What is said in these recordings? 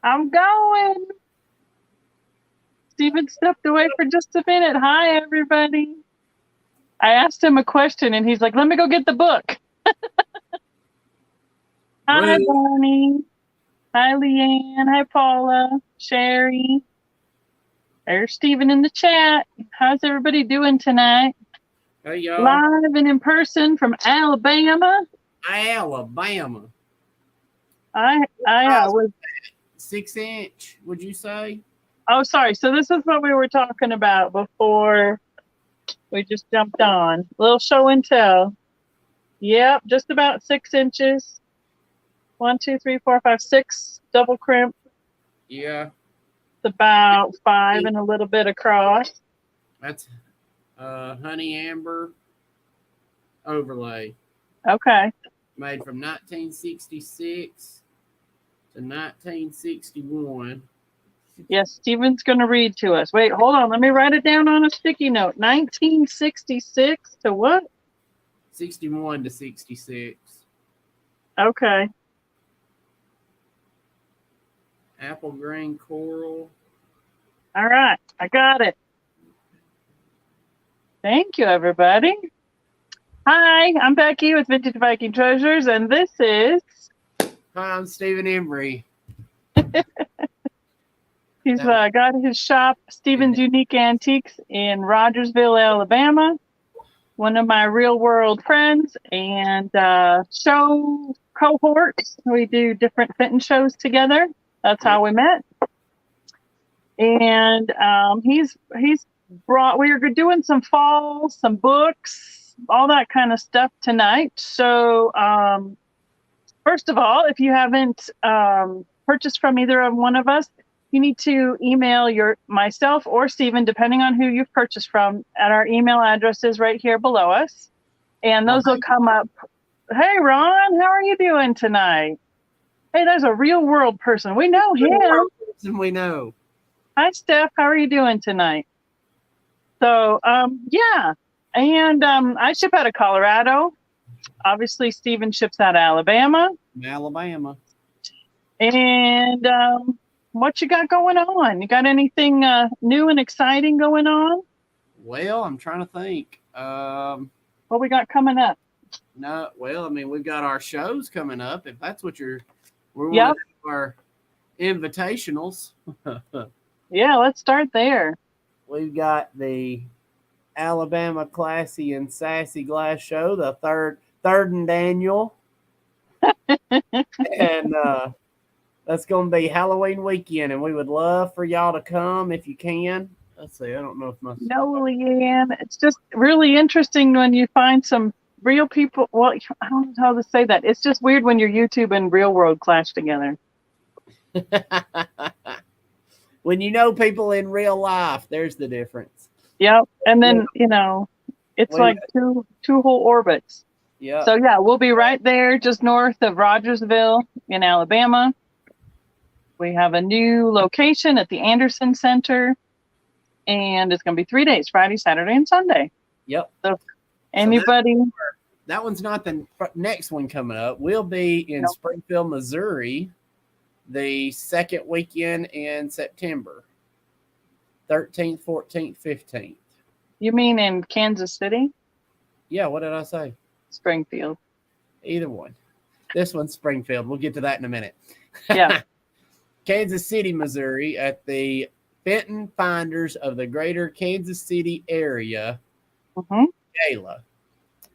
I'm going. Steven stepped away for just a minute. Hi, everybody. I asked him a question, and he's like, let me go get the book. Hi, Rude. Bonnie. Hi, Leanne. Hi, Paula. Sherry. There's Steven in the chat. How's everybody doing tonight? Hey, y'all. Live and in person from Alabama. Alabama. I Size was. 6 inch, would you say? Oh, sorry. So this is what we were talking about before we just jumped on. Little show and tell. Yep, just about 6 inches. 1, 2, 3, 4, 5, 6 double crimp. Yeah. It's about 5 and a little bit across. That's honey amber overlay. Okay. Made from 1966 to 1961. Yes, Steven's going to read to us. Wait, hold on. Let me write it down on a sticky note. 1966 to what? 61 to 66. Okay. Apple green coral. All right. I got it. Thank you, everybody. Hi, I'm Becky with Vintagevikingtreasures, and this is... Hi, I'm Stephen Embry. He's got his shop, Steven's Unique Antiques, in Rogersville, Alabama. One of my real-world friends and show cohorts. We do different Fenton shows together. That's how we met. And he's brought... We are doing some fall, some books, all that kind of stuff tonight. So first of all, if you haven't purchased from either of one of us, you need to email myself or Steven, depending on who you've purchased from, at our email addresses right here below us. And those will come up. Hey, Ron, how are you doing tonight? Hey, there's a real world person. We know him. We know. Hi, Steph. How are you doing tonight? So, yeah. And I ship out of Colorado. Obviously, Steven ships out of Alabama. Alabama. And what you got going on? You got anything new and exciting going on? Well, I'm trying to think. What we got coming up? No, well, I mean, we've got our shows coming up. If that's what we're yep. our invitationals. Yeah, let's start there. We've got the Alabama Classy and Sassy Glass Show, the third and annual. And that's going to be Halloween weekend, and we would love for y'all to come if you can. Let's see, I don't know if my... No, Leanne, it's just really interesting when you find some real people. Well, I don't know how to say that. It's just weird when your YouTube and real world clash together. When you know people in real life, there's the difference. Yep. And then, it's like two whole orbits. Yeah. So, yeah, we'll be right there just north of Rogersville in Alabama. We have a new location at the Anderson Center, and it's going to be 3 days, Friday, Saturday, and Sunday. Yep. So anybody... So that one's not the next one coming up. We'll be in Springfield, Missouri, the second weekend in September, 13th, 14th, 15th. You mean in Kansas City? Yeah, what did I say? Springfield. Either one. This one's Springfield. We'll get to that in a minute. Yeah. Kansas City, Missouri, at the Fenton Finders of the Greater Kansas City Area Gala.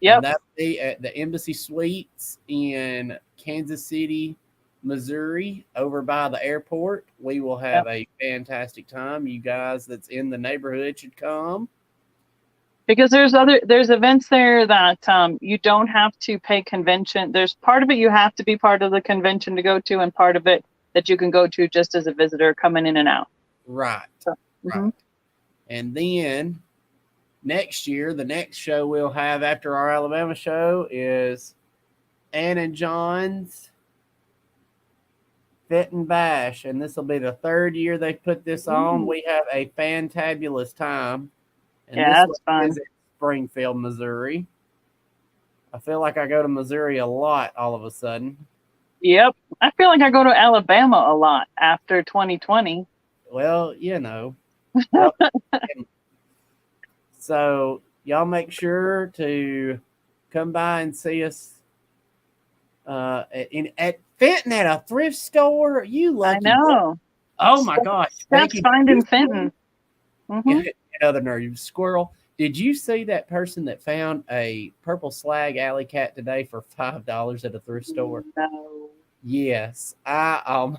Yep. And that'll be at the Embassy Suites in Kansas City, Missouri, over by the airport. We will have a fantastic time. You guys that's in the neighborhood should come. Because there's events there that you don't have to pay convention. There's part of it you have to be part of the convention to go to, and part of it that you can go to just as a visitor coming in and out. Right. So, right. And then next year, the next show we'll have after our Alabama show is Ann and John's Fenton Bash, and this will be the third year they've put this on. We have a fantabulous time. And yeah, this that's fun. Is in Springfield, Missouri. I feel like I go to Missouri a lot all of a sudden. Yep. I feel like I go to Alabama a lot after 2020. Well, Well, so y'all make sure to come by and see us at Fenton at a thrift store. You lucky. I know. Oh my gosh. That's finding Fenton. Yeah, another nerve squirrel. Did you see that person that found a purple slag alley cat today for $5 at a thrift store? No. Yes. I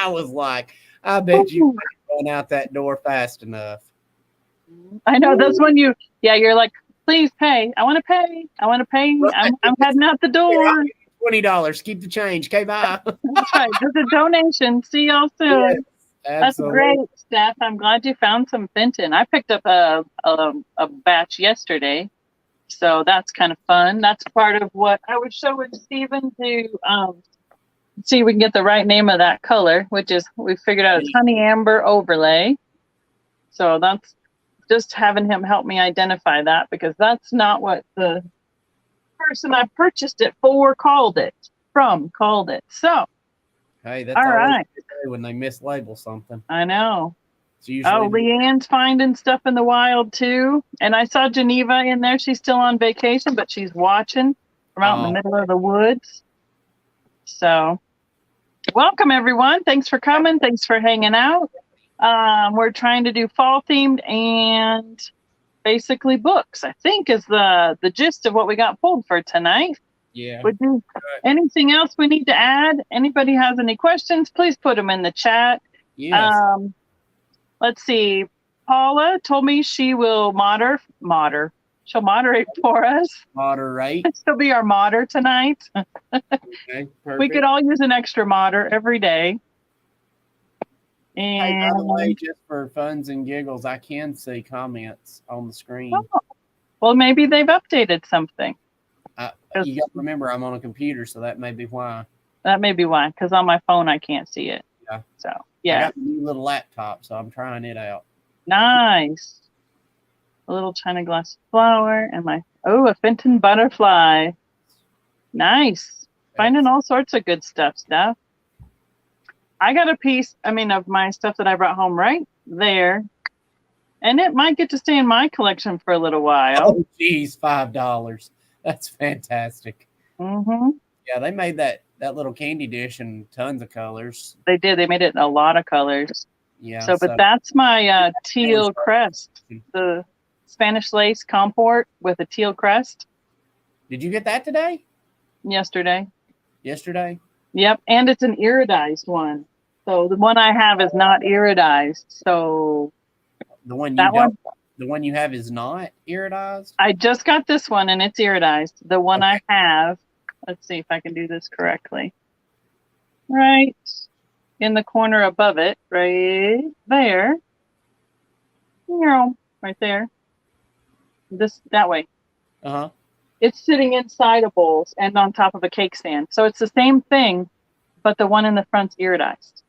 was like, I bet you going out that door fast enough. I know that's when you're like, please pay. I want to pay. I want to pay. I'm heading out the door. $20. Keep the change. Okay, bye. That's right. Just a donation. See y'all soon. Yes, that's great, Steph. I'm glad you found some Fenton. I picked up a batch yesterday, so that's kind of fun. That's part of what I was showing Stephen to see if we can get the right name of that color, which is we figured out it's honey amber overlay. So that's just having him help me identify that, because that's not what the person I purchased it for called it. So hey, that's all right when they mislabel something. I know. Leanne's finding stuff in the wild too. And I saw Geneva in there. She's still on vacation, but she's watching from out in the middle of the woods. So welcome everyone. Thanks for coming. Thanks for hanging out. We're trying to do fall themed and basically books, I think, is the gist of what we got pulled for tonight. Yeah. Anything else we need to add? Anybody has any questions, please put them in the chat. Yes. Let's see. Paula told me she will she'll moderate for us. Moderate. She'll be our modder tonight. Okay, perfect. We could all use an extra modder every day. And hey, by the way, just for funs and giggles, I can see comments on the screen. Oh, well, maybe they've updated something. You got to remember, I'm on a computer, so that may be why. That may be why, because on my phone I can't see it. Yeah. So yeah. I got a new little laptop, so I'm trying it out. Nice. A little china glass flower and a Fenton butterfly. Nice. Finding all sorts of good stuff, Steph. I got a piece, of my stuff that I brought home right there. And it might get to stay in my collection for a little while. Oh, geez, $5. That's fantastic. Mm-hmm. Yeah, they made that little candy dish in tons of colors. They did. They made it in a lot of colors. Yeah. But that's my teal crest. The Spanish lace comport with a teal crest. Did you get that today? Yesterday. Yep, and it's an iridized one. So the one I have is not iridized. So the one you have is not iridized? I just got this one and it's iridized. The one I have, let's see if I can do this correctly. Right in the corner above it, right there. Right there. That way. Uh-huh. It's sitting inside a bowl and on top of a cake stand. So it's the same thing, but the one in the front's iridized.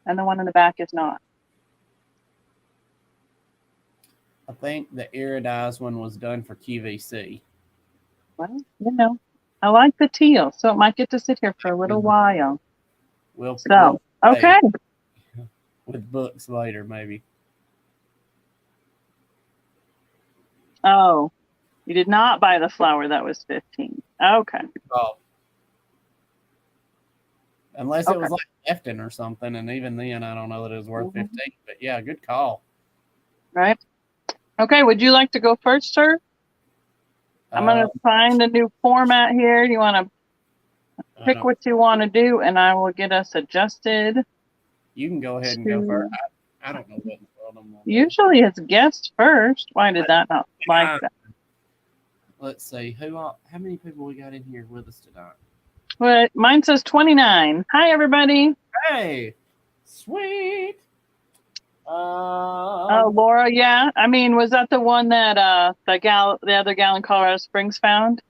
And the one in the back is not. I think the iridized one was done for QVC. Well, I like the teal, so it might get to sit here for a little while. Okay. With books later, maybe. Oh, you did not buy the flower that was $15. Okay. Oh. Unless it was like Fenton or something, and even then, I don't know that it was worth $15. But yeah, good call. Right. Okay. Would you like to go first, sir? I'm going to find a new format here. You want to pick what you want to do, and I will get us adjusted. You can go ahead and go first. I don't know what. Usually it's guest first. Why did that not like that? Let's see. How many people we got in here with us tonight? Well, mine says 29. Hi, everybody. Hey. Sweet. Laura, yeah. Was that the one that the other gal in Colorado Springs found?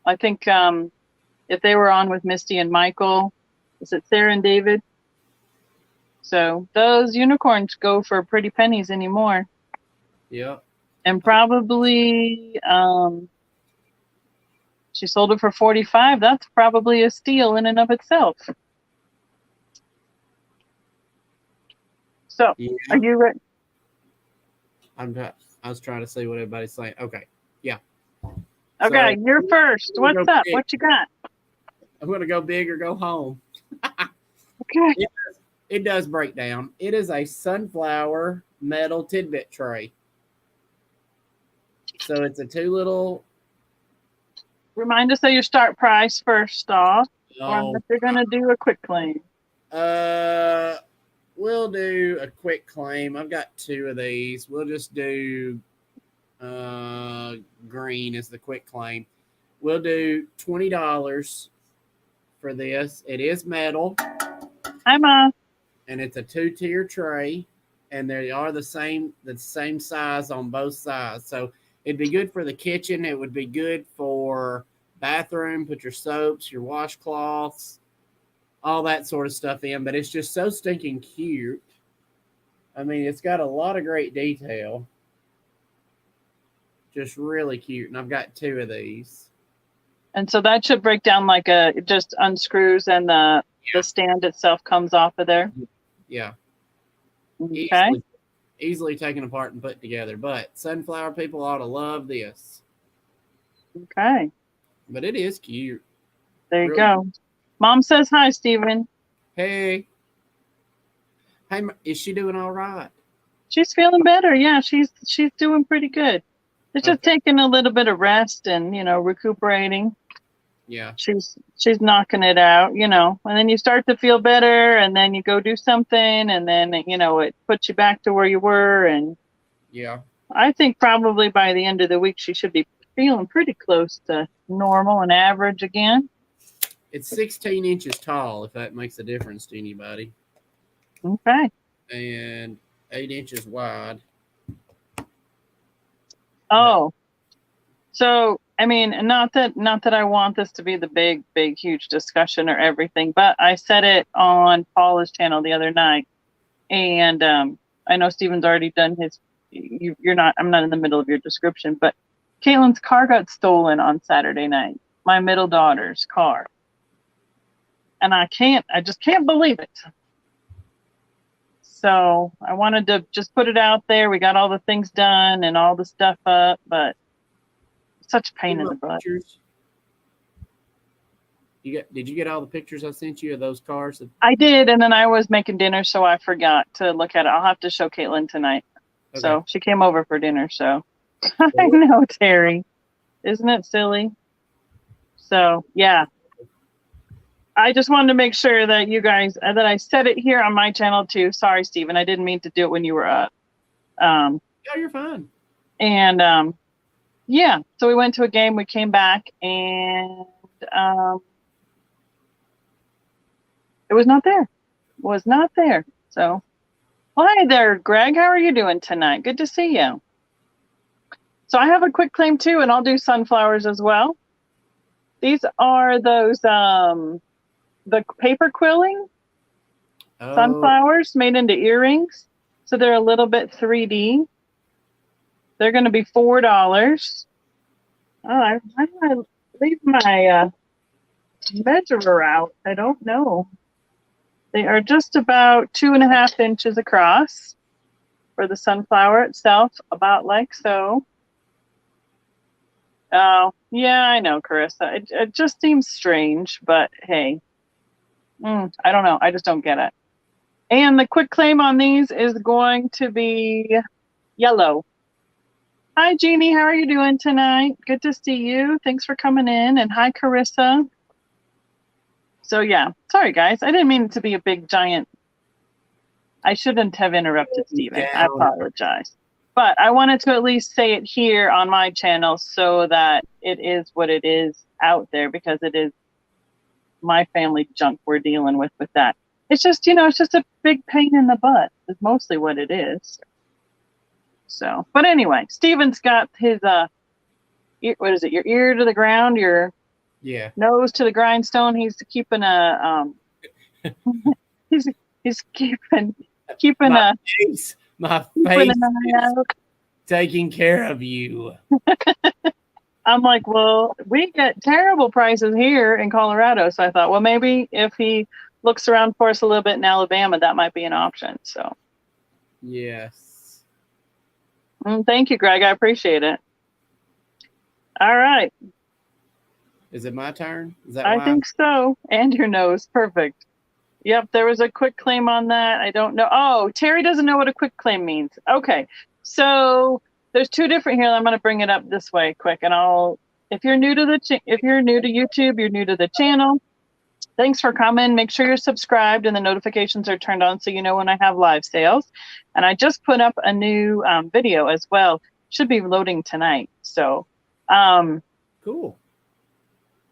I think if they were on with Misty and Michael, is it Sarah and David? So those unicorns go for pretty pennies anymore. Yeah. And probably She sold it for $45. That's probably a steal in and of itself. So, Yeah. are you ready? I was trying to see what everybody's saying. Okay. Yeah. Okay, So, you're first. What's up? What you got? I'm going to go big or go home. Okay. It does break down. It is a sunflower metal tidbit tray. So it's a 2 little. Remind us of your start price first off, or Oh, unless you're going to do a quick claim. We'll do a quick claim. I've got 2 of these. We'll just do green as the quick claim. We'll do $20 for this. It is metal. Hi, Ma. And it's a 2-tier tray, and they are the same size on both sides. So it'd be good for the kitchen. It would be good for bathroom. Put your soaps, your washcloths, all that sort of stuff in. But it's just so stinking cute. I mean, it's got a lot of great detail. Just really cute. And I've got 2 of these. And so that should break down like it just unscrews and the stand itself comes off of there. Yeah. Okay. Easily taken apart and put together. But sunflower people ought to love this. Okay. But it is cute. There you go. Mom says hi, Stephen. Hey. Hey, is she doing all right? She's feeling better. Yeah, she's doing pretty good. It's just taking a little bit of rest and, recuperating. Yeah. She's knocking it out, and then you start to feel better and then you go do something and then, it puts you back to where you were. And yeah, I think probably by the end of the week, she should be feeling pretty close to normal and average again. It's 16 inches tall, if that makes a difference to anybody. Okay. And 8 inches wide. Oh, so, I mean, not that I want this to be the big, huge discussion or everything, but I said it on Paula's channel the other night, and I know Steven's already done his. I'm not in the middle of your description, but Caitlin's car got stolen on Saturday night. My middle daughter's car, and I just can't believe it. So I wanted to just put it out there. We got all the things done and all the stuff up, but such pain in the butt. Did you get all the pictures I sent you of those cars? I did, and then I was making dinner, so I forgot to look at it. I'll have to show Caitlin tonight. Okay. So she came over for dinner, so I know, Terry. Isn't it silly? So, yeah. I just wanted to make sure that you guys, that I said it here on my channel too. Sorry, Steven. I didn't mean to do it when you were up. Yeah, you're fine. And, yeah, so we went to a game. We came back, and it was not there. Was not there. So, well, hi there, Greg. How are you doing tonight? Good to see you. So I have a quick claim too, and I'll do sunflowers as well. These are those the paper quilling sunflowers made into earrings. So they're a little bit 3D. They're going to be $4. Oh, I leave my measurer out. I don't know. They are just about 2.5 inches across for the sunflower itself, about like so. Oh, yeah, I know, Carissa. It just seems strange, but hey, I don't know. I just don't get it. And the quick claim on these is going to be yellow. Hi, Jeannie. How are you doing tonight? Good to see you. Thanks for coming in. And hi, Carissa. So, yeah. Sorry, guys. I didn't mean it to be a big, giant. I shouldn't have interrupted Steven. I apologize. But I wanted to at least say it here on my channel so that it is what it is out there, because it is my family junk we're dealing with that. It's just, it's just a big pain in the butt is mostly what it is. So, but anyway, Steven's got his, what is it? Your ear to the ground, your nose to the grindstone. He's keeping a, he's keeping my a, face, my face is taking care of you. I'm like, well, we get terrible prices here in Colorado. So I thought, well, maybe if he looks around for us a little bit in Alabama, that might be an option. So Yes. thank you, Greg. I appreciate it. All right. Is it my turn? Is that I why? think so. And your nose. Perfect. Yep, there was a quick claim on that. I don't know. Oh, Terry doesn't know what a quick claim means. Okay, so there's two different here. I'm going to bring it up this way quick, and if you're new to if you're new to YouTube, you're new to the channel. Thanks for coming. Make sure you're subscribed and the notifications are turned on so you know when I have live sales. And I just put up a new video as well. Should be loading tonight. So, cool.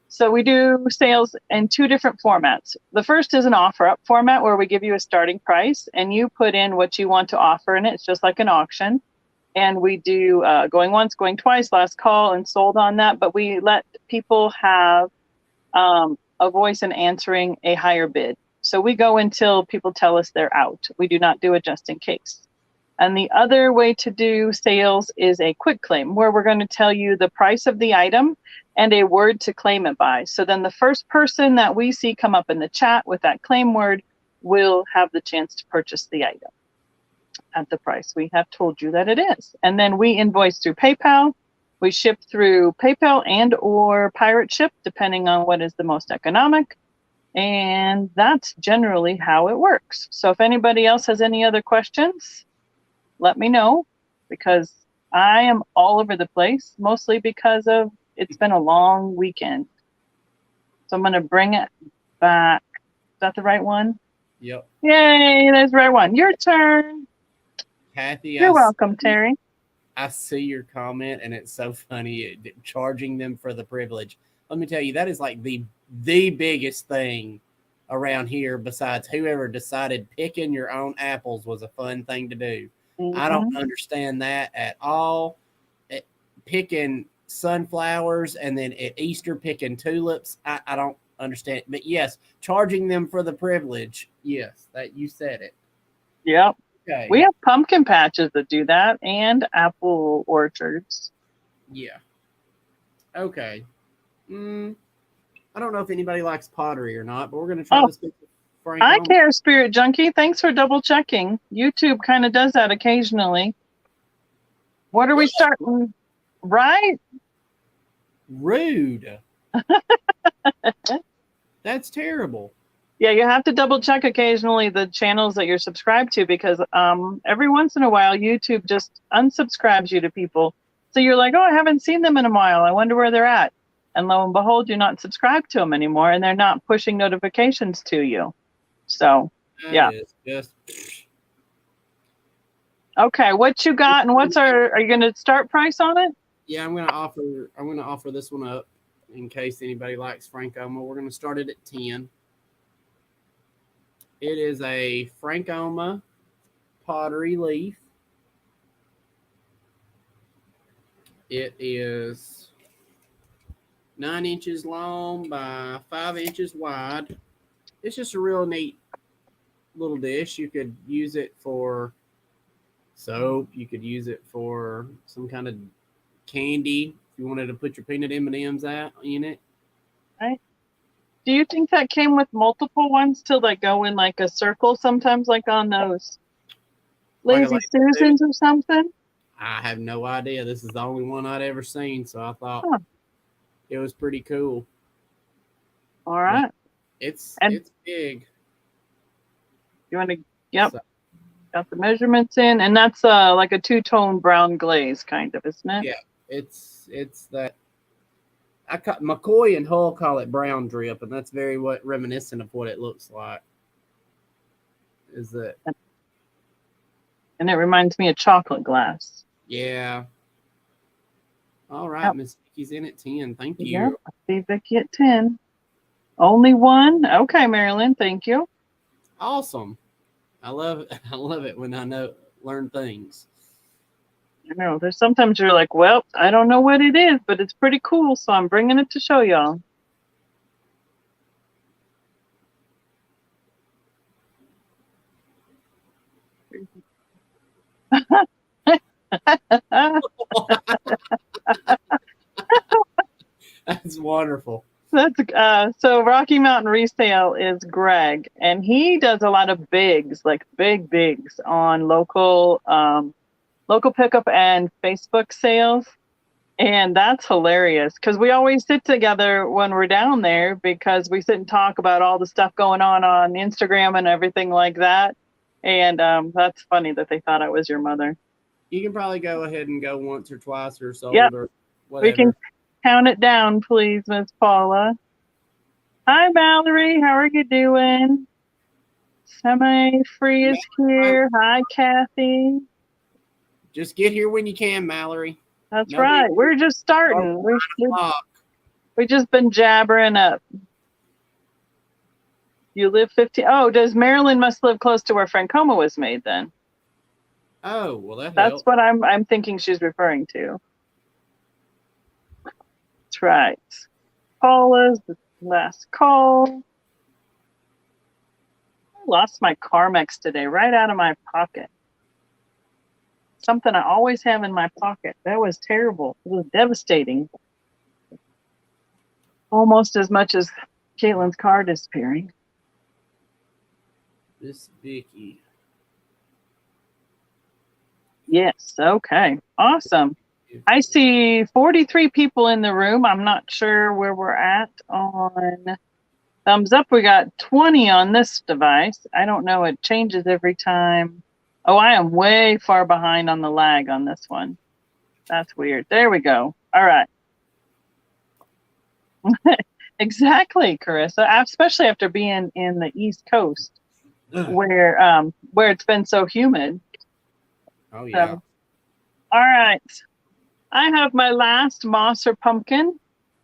So we do sales in two different formats. The first is an offer up format where we give you a starting price and you put in what you want to offer in it. It's just like an auction. And we do going once, going twice, last call, and sold on that. But we let people have a voice in answering a higher bid. So we go until people tell us they're out. We do not do a just in case. And the other way to do sales is a quick claim, where we're going to tell you the price of the item and a word to claim it by. So then the first person that we see come up in the chat with that claim word will have the chance to purchase the item at the price we have told you that it is. And then we invoice through PayPal. We ship through PayPal and or pirate ship, depending on what is the most economic. And that's generally how it works. So if anybody else has any other questions, let me know, because I am all over the place, mostly because of it's been a long weekend. So I'm going to bring it back. Is that the right one? Yep. Yay, that's the right one. Your turn. Kathy, you're welcome, Terry. I see your comment, and it's so funny, charging them for the privilege. Let me tell you, that is like the biggest thing around here, besides whoever decided picking your own apples was a fun thing to do. Mm-hmm. I don't understand that at all. Picking sunflowers and then at Easter picking tulips, I don't understand. But yes, charging them for the privilege. Yes, that you said it. Yep. Okay. We have pumpkin patches that do that and apple orchards. Yeah. Okay. I don't know if anybody likes pottery or not, but we're going to try this. I care, Spirit Junkie. Thanks for double checking. YouTube kind of does that occasionally. What are we starting? Right? Rude. That's terrible. Yeah, you have to double check occasionally the channels that you're subscribed to, because every once in a while YouTube just unsubscribes you to people. So you're like, oh, I haven't seen them in a while. I wonder where they're at. And lo and behold, you're not subscribed to them anymore, and they're not pushing notifications to you. So, yeah. Okay, what you got, and are you going to start price on it? Yeah, I'm going to offer this one up in case anybody likes Francoma. We're going to start it at 10. It is a Francoma pottery leaf. It is 9 inches long by 5 inches wide. It's just a real neat little dish. You could use it for soap. You could use it for some kind of candy if you wanted to put your peanut M&Ms out in it. Right. Do you think that came with multiple ones to like go in like a circle sometimes, like on those Lazy Susans or something? I have no idea. This is the only one I'd ever seen, so I thought it was pretty cool. All right. But it's big. You want to? Yep. So, got the measurements in, and that's like a two-tone brown glaze, kind of, isn't it? Yeah, it's that. McCoy and Hull call it brown drip, and that's very reminiscent of what it looks like. Is that? And it reminds me of chocolate glass. Yeah. All right, Miss Vicky's in at 10. Thank you. Yep. I see Vicky at 10. Only one. Okay, Marilyn. Thank you. Awesome. I love it when I learn things. I know. There's sometimes you're like, well, I don't know what it is, but it's pretty cool, so I'm bringing it to show y'all. wonderful. That's so Rocky Mountain Resale is Greg, and he does a lot of bigs, like big bigs on local pickup and Facebook sales. And that's hilarious because we always sit together when we're down there because we sit and talk about all the stuff going on Instagram and everything like that. And that's funny that they thought I was your mother. You can probably go ahead and go once or twice or so, yep. or whatever. We can count it down, please, Miss Paula. Hi, Mallory. How are you doing? Semi-free is here. Hi, Kathy. Just get here when you can, Mallory. That's right. We're just starting. We've just been jabbering up. You live 15. Oh, does Maryland must live close to where Francoma was made then? Oh, well, that's helps. What I'm thinking she's referring to. That's right. Paula's the last call. I lost my Carmex today, right out of my pocket. Something I always have in my pocket. That was terrible. It was devastating. Almost as much as Caitlin's car disappearing. Miss Vicky. Yes. Okay. Awesome. I see 43 people in the room. I'm not sure where we're at on thumbs up. We got 20 on this device. I don't know. It changes every time. Oh, I am way far behind on the lag on this one. That's weird. There we go. All right. Exactly, Carissa. Especially after being in the East Coast, where it's been so humid. Oh yeah. So, all right. I have my last Mosser pumpkin.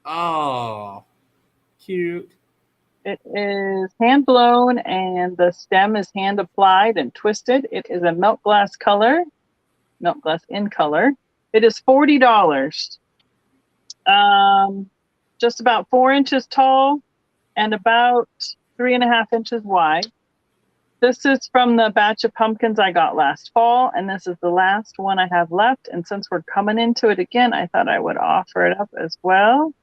Oh, cute. It is hand blown and the stem is hand applied and twisted. It is a milk glass color, milk glass in color. It is $40. Just about 4 inches tall and about 3.5 inches wide. This is from the batch of pumpkins I got last fall, and this is the last one I have left. And since we're coming into it again, I thought I would offer it up as well.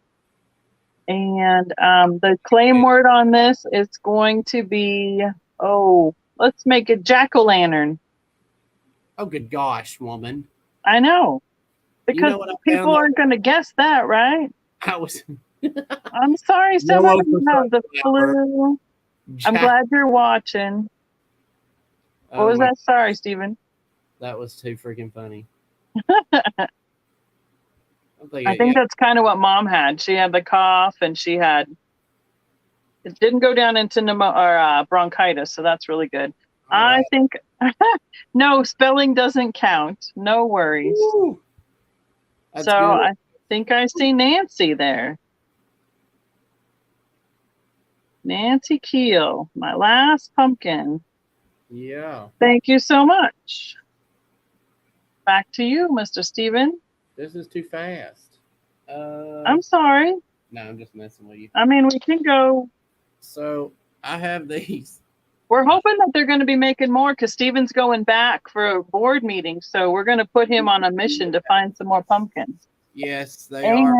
And the claim word on this is going to be, let's make it jack-o'-lantern. Oh, good gosh, woman. I know. Because people aren't going to guess that, right? I'm sorry, somebody has the flu. I'm glad you're watching. What was that? Sorry, Stephen. That was too freaking funny. I think that's kind of what Mom had. She had the cough, and it didn't go down into bronchitis, so that's really good. I think no spelling doesn't count. No worries. So good. I think I see Nancy there. Nancy Keel, my last pumpkin. Yeah. Thank you so much. Back to you, Mr. Stephen. This is too fast. I'm sorry. No, I'm just messing with you. I mean, we can go. So I have these. We're hoping that they're going to be making more because Stephen's going back for a board meeting. So we're going to put him on a mission to find some more pumpkins. Yes, they are.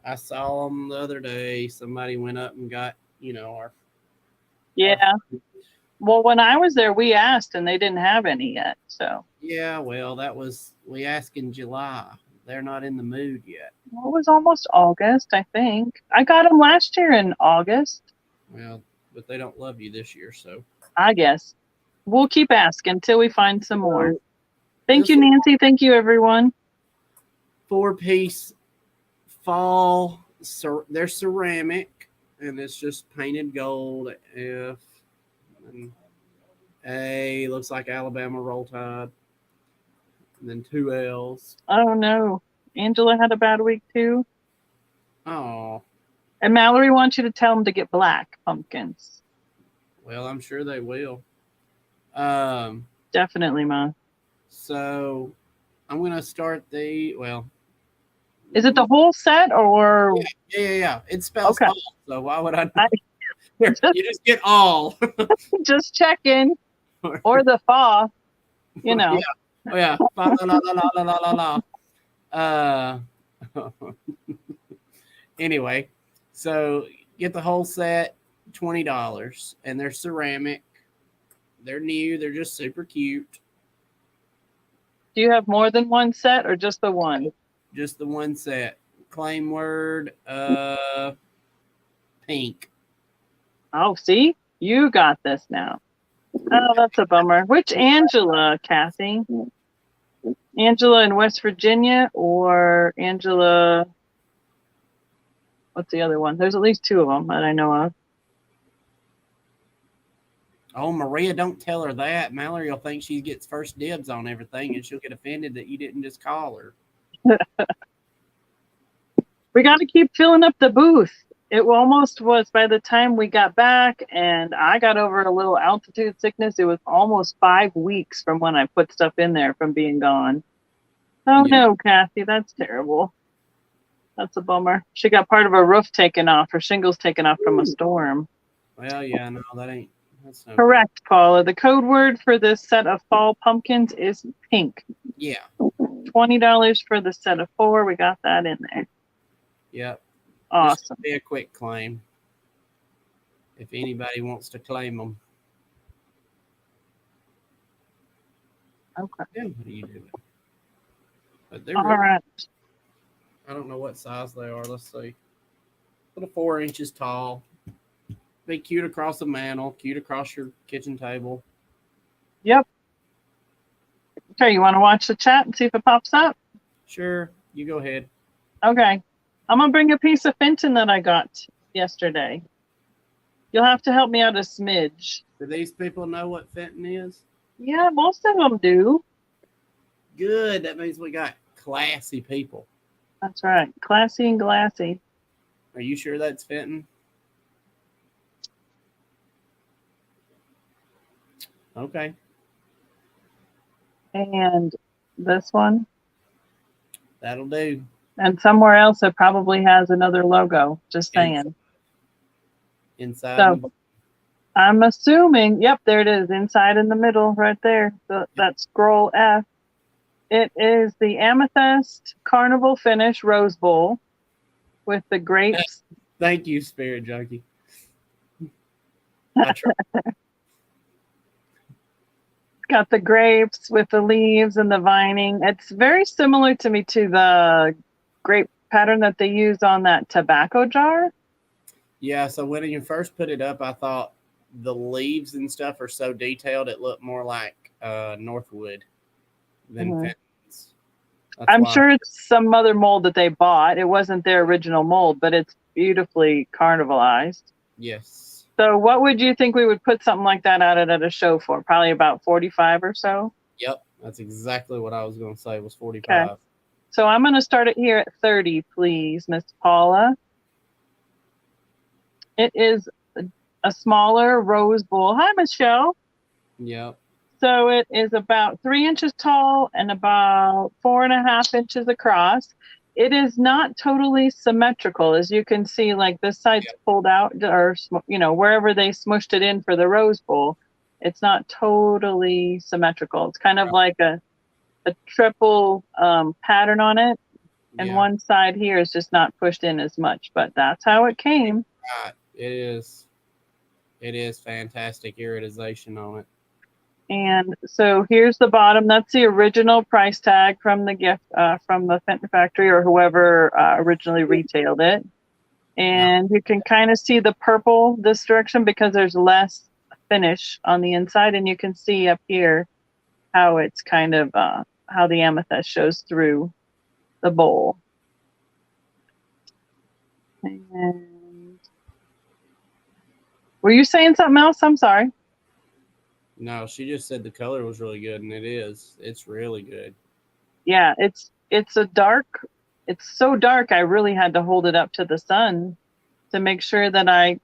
I saw them the other day. Somebody went up and got, our. Yeah. Well, when I was there, we asked and they didn't have any yet. So. Yeah, well, we asked in July. They're not in the mood yet. Well, it was almost August, I think. I got them last year in August. Well, but they don't love you this year, so. I guess. We'll keep asking until we find some more. Thank you, Nancy. Thank you, everyone. 4-piece fall. They're ceramic, and it's just painted gold. F and A looks like Alabama Roll Tide. And then 2 L's. Oh, no. Angela had a bad week, too. Oh. And Mallory wants you to tell them to get black pumpkins. Well, I'm sure they will. Definitely, Ma. So, I'm going to start Is it the whole set, or? Yeah. It spells all, so why would I? You just get all. Just checking. Or the fa, Yeah. Oh, yeah. La, la, la, la, la, la, la. Anyway, so get the whole set, $20, and they're ceramic. They're new. They're just super cute. Do you have more than one set or just the one? Just the one set. Claim word, pink. Oh, see? You got this now. Oh, that's a bummer. Which Angela, Kathy? Angela in West Virginia or Angela? What's the other one? There's at least two of them that I know of. Oh, Maria, don't tell her that. Mallory will think she gets first dibs on everything, and she'll get offended that you didn't just call her. We got to keep filling up the booth. It almost was by the time we got back and I got over a little altitude sickness. It was almost 5 weeks from when I put stuff in there from being gone. Oh no, Kathy, that's terrible. That's a bummer. She got part of her roof taken off, her shingles taken off from a storm. Well, yeah, no, that's no correct, good. Paula. The code word for this set of fall pumpkins is pink. Yeah. $20 for the set of 4. We got that in there. Yep. Awesome. Be a quick claim if anybody wants to claim them. Okay. Yeah, what are you doing? But they're all right. I don't know what size they are. Let's see. Little 4 inches tall. Be cute across the mantle, cute across your kitchen table. Yep. Okay, you want to watch the chat and see if it pops up? Sure. You go ahead. Okay. I'm going to bring a piece of Fenton that I got yesterday. You'll have to help me out a smidge. Do these people know what Fenton is? Yeah, most of them do. Good. That means we got classy people. That's right. Classy and glassy. Are you sure that's Fenton? Okay. And this one? That'll do. And somewhere else it probably has another logo. Just saying. Inside. So I'm assuming, yep, there it is. Inside in the middle right there. That scroll F. It is the Amethyst Carnival Finish Rose Bowl with the grapes. Thank you, Spirit Junkie. Got the grapes with the leaves and the vining. It's very similar to me to the grape pattern that they use on that tobacco jar. Yeah, so when you first put it up, I thought the leaves and stuff are so detailed it looked more like Northwood than Fenton's. I'm sure it's some other mold that they bought. It wasn't their original mold, but it's beautifully carnivalized. Yes. So what would you think we would put something like that out at a show for? Probably about 45 or so? Yep. That's exactly what I was going to say was 45. Okay. So I'm going to start it here at 30, please, Miss Paula. It is a smaller rose bowl. Hi, Michelle. Yep. So it is about 3 inches tall and about 4.5 inches across. It is not totally symmetrical, as you can see, like this side's pulled out, or, you know, wherever they smushed it in for the rose bowl, it's not totally symmetrical. It's kind of like a triple pattern on it. And one side here is just not pushed in as much, but that's how it came. Right. It is fantastic iridization on it. And so here's the bottom. That's the original price tag from the gift from the Fenton factory or whoever originally retailed it. And you can kind of see the purple this direction because there's less finish on the inside. And you can see up here how it's kind of how the amethyst shows through the bowl. And were you saying something else? I'm sorry. No, she just said the color was really good, and it is. It's really good. Yeah, it's a dark. It's so dark. I really had to hold it up to the sun to make sure that I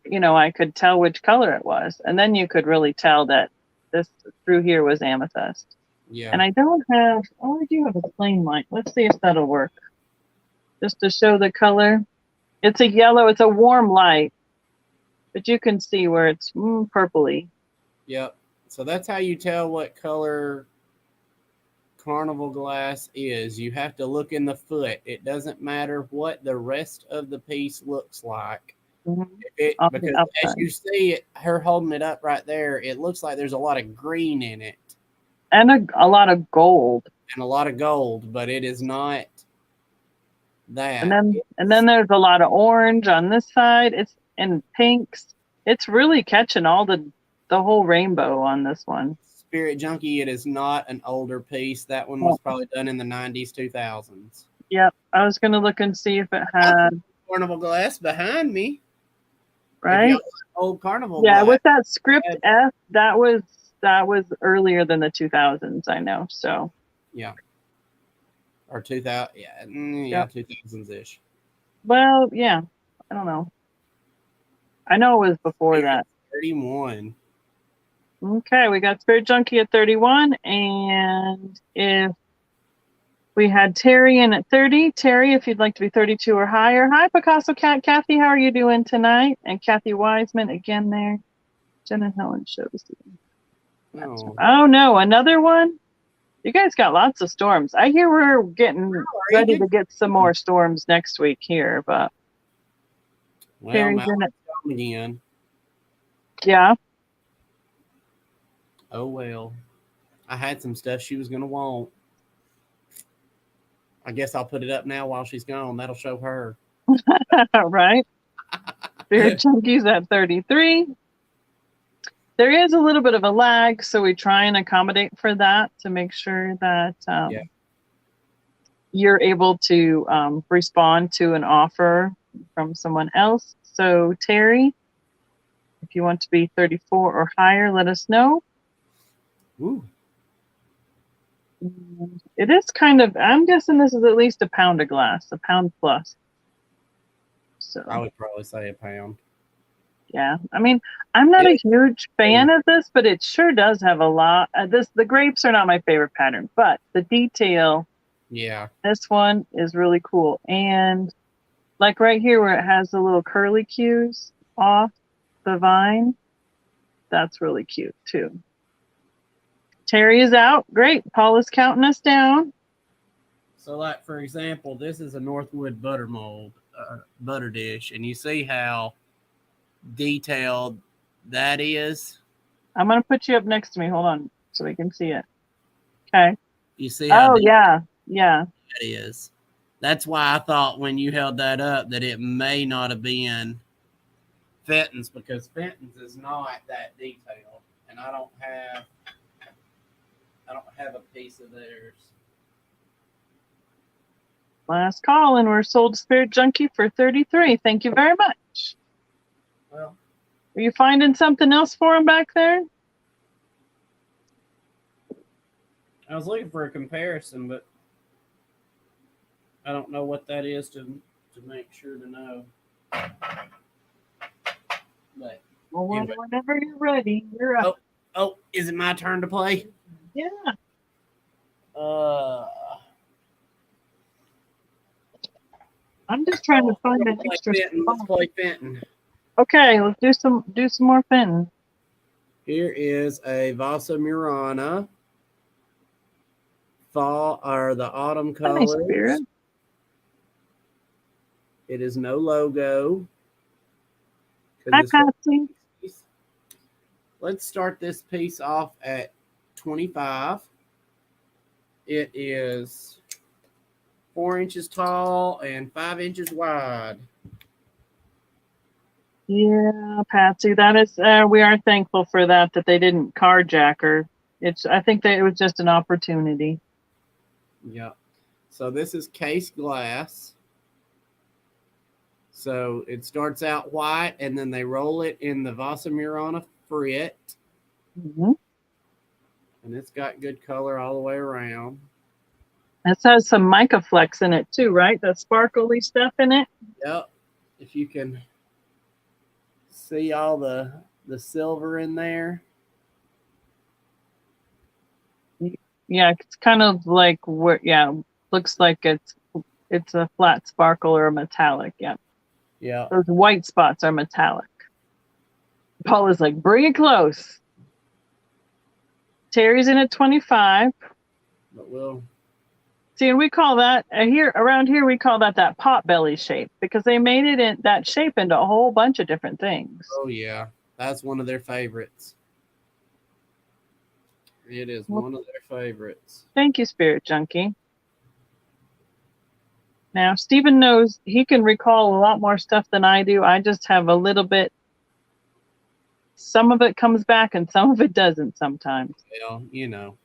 could tell which color it was, and then you could really tell that this through here was amethyst. Yeah. And I don't have. Oh, I do have a plain light. Let's see if that'll work. Just to show the color. It's a yellow. It's a warm light, but you can see where it's purpley. Yep. So that's how you tell what color carnival glass is. You have to look in the foot. It doesn't matter what the rest of the piece looks like. On Because the as outside. you see it, her holding it up right there, it looks like there's a lot of green in it. And a lot of gold. And a lot of gold, but it is not that. And then there's a lot of orange on this side. It's in pinks. It's really catching all the whole rainbow on this one. Spirit Junkie, it is not an older piece. That one was probably done in the 90s, 2000s. Yep. I was gonna look and see if it had carnival glass behind me. Right? Old carnival glass. With that script F, that was earlier than the 2000s, I know. So yeah. Or 2000, yeah, 2000s ish. Well, yeah, I don't know. I know it was before that. 31. Okay, we got Spirit Junkie at 31, and if we had Terry in at 30, Terry, if you'd like to be 32 or higher. Hi, Picasso Cat. Kathy, how are you doing tonight? And Kathy Wiseman again there. Jen and Helen shows. Oh no, another one. You guys got lots of storms. I hear we're getting ready to get some more storms next week here, but Terry's in it again. Yeah. Oh well. I had some stuff she was gonna want. I guess I'll put it up now while she's gone. That'll show her. Right. Spirit Junkie's at 33. There is a little bit of a lag, so we try and accommodate for that to make sure that you're able to respond to an offer from someone else. So Terry, if you want to be 34 or higher, let us know. Ooh. It is kind of, I'm guessing this is at least a pound of glass, a pound plus. So I would probably say a pound. Yeah, I mean, I'm not a huge fan of this, but it sure does have a lot. The grapes are not my favorite pattern, but the detail, this one is really cool. And like right here where it has the little curly cues off the vine, that's really cute too. Terry is out. Great. Paul is counting us down. So like, for example, this is a Northwood butter mold, butter dish, and you see how detailed that is. I'm going to put you up next to me. Hold on so we can see it. Okay. You see how yeah. That is. That's why I thought when you held that up that it may not have been Fenton's, because Fenton's is not that detailed, and I don't have a piece of theirs. Last call, and we're sold to Spirit Junkie for 33. Thank you very much. Well, are you finding something else for him back there? I was looking for a comparison, but I don't know what that is to make sure to know. But anyway. Whenever you're ready, you're up. Oh, is it my turn to play? Yeah. I'm just trying to find an extra. Let's play Fenton. Okay, let's do some more Fenton. Here is a Vase Murana. Fall or the autumn colors. Nice. It is no logo. Hi, Patsy. Let's start this piece off at 25. It is 4 inches tall and 5 inches wide. Yeah, Patsy, that is. We are thankful for that they didn't carjack her. I think that it was just an opportunity. Yeah. So this is case glass. So it starts out white, and then they roll it in the Vase Murana frit. Mm-hmm. And it's got good color all the way around. This has some mica flecks in it too, right? That sparkly stuff in it. Yep. If you can see all the silver in there. Yeah, it's kind of like looks like it's a flat sparkle or a metallic. Yeah. Yeah. Those white spots are metallic. Paul is like, bring it close. Terry's in at 25. But we'll see, and we call that here around here we call that pot belly shape because they made it in that shape into a whole bunch of different things. Oh yeah, that's one of their favorites. It is one of their favorites. Thank you, Spirit Junkie. Now, Stephen knows he can recall a lot more stuff than I do. I just have a little bit. Some of it comes back and some of it doesn't sometimes. Well, you know,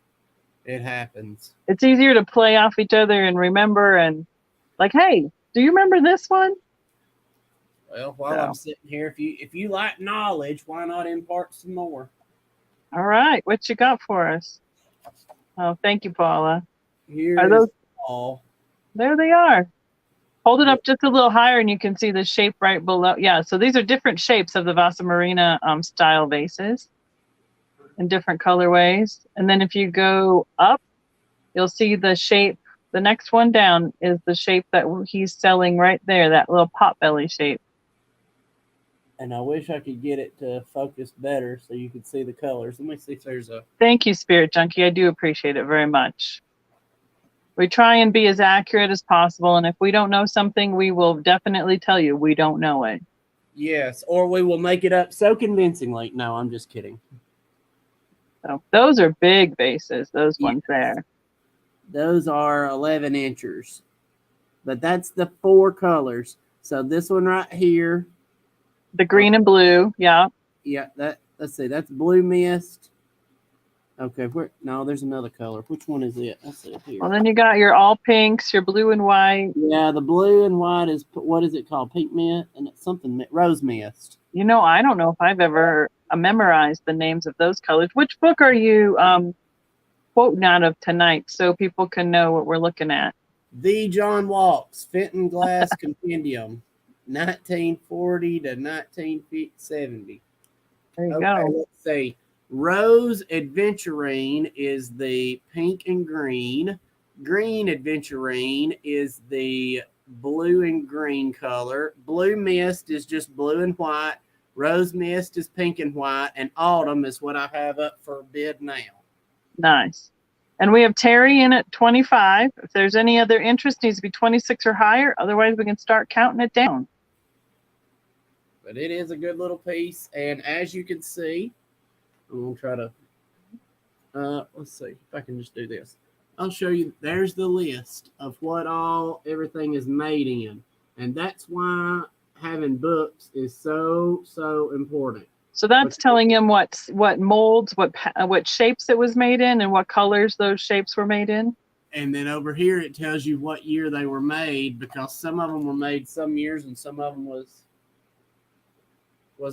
it happens. It's easier to play off each other and remember and like, hey, do you remember this one? Well, while I'm sitting here, if you like knowledge, why not impart some more? All right, what you got for us? Oh, thank you, Paula. Are those all? There they are. Hold it up just a little higher and you can see the shape right below. Yeah, so these are different shapes of the Vasa Marina style vases in different colorways. And then if you go up, you'll see the shape. The next one down is the shape that he's selling right there, that little pot belly shape. And I wish I could get it to focus better so you could see the colors. Let me see if there's a... Thank you, Spirit Junkie. I do appreciate it very much. We try and be as accurate as possible, and if we don't know something, we will definitely tell you we don't know it. Yes, or we will make it up so convincingly. No, I'm just kidding. So those are big vases, those ones there. Those are 11 inchers. But that's the 4 colors. So this one right here. The green and blue, yeah. Yeah, let's see, that's blue mist. Okay, no, there's another color. Which one is it? Let's see here. Well, then you got your all pinks, your blue and white. Yeah, the blue and white is, what is it called? Pink mist? And it's something, rose mist. You know, I don't know if I've ever memorized the names of those colors. Which book are you quoting out of tonight so people can know what we're looking at? The John Walks, Fenton Glass Compendium, 1940 to 1970. There you go. Let's see. Rose Adventurine is the pink and green. Green Adventurine is the blue and green color. Blue Mist is just blue and white. Rose Mist is pink and white. And Autumn is what I have up for bid now. Nice. And we have Terry in at 25. If there's any other interest, needs to be 26 or higher. Otherwise, we can start counting it down. But it is a good little piece. And as you can see, I'm going to try to, let's see if I can just do this. I'll show you, there's the list of what everything is made in. And that's why having books is so, so important. So that's telling him what molds, what shapes it was made in and what colors those shapes were made in. And then over here, it tells you what year they were made, because some of them were made some years and some of them was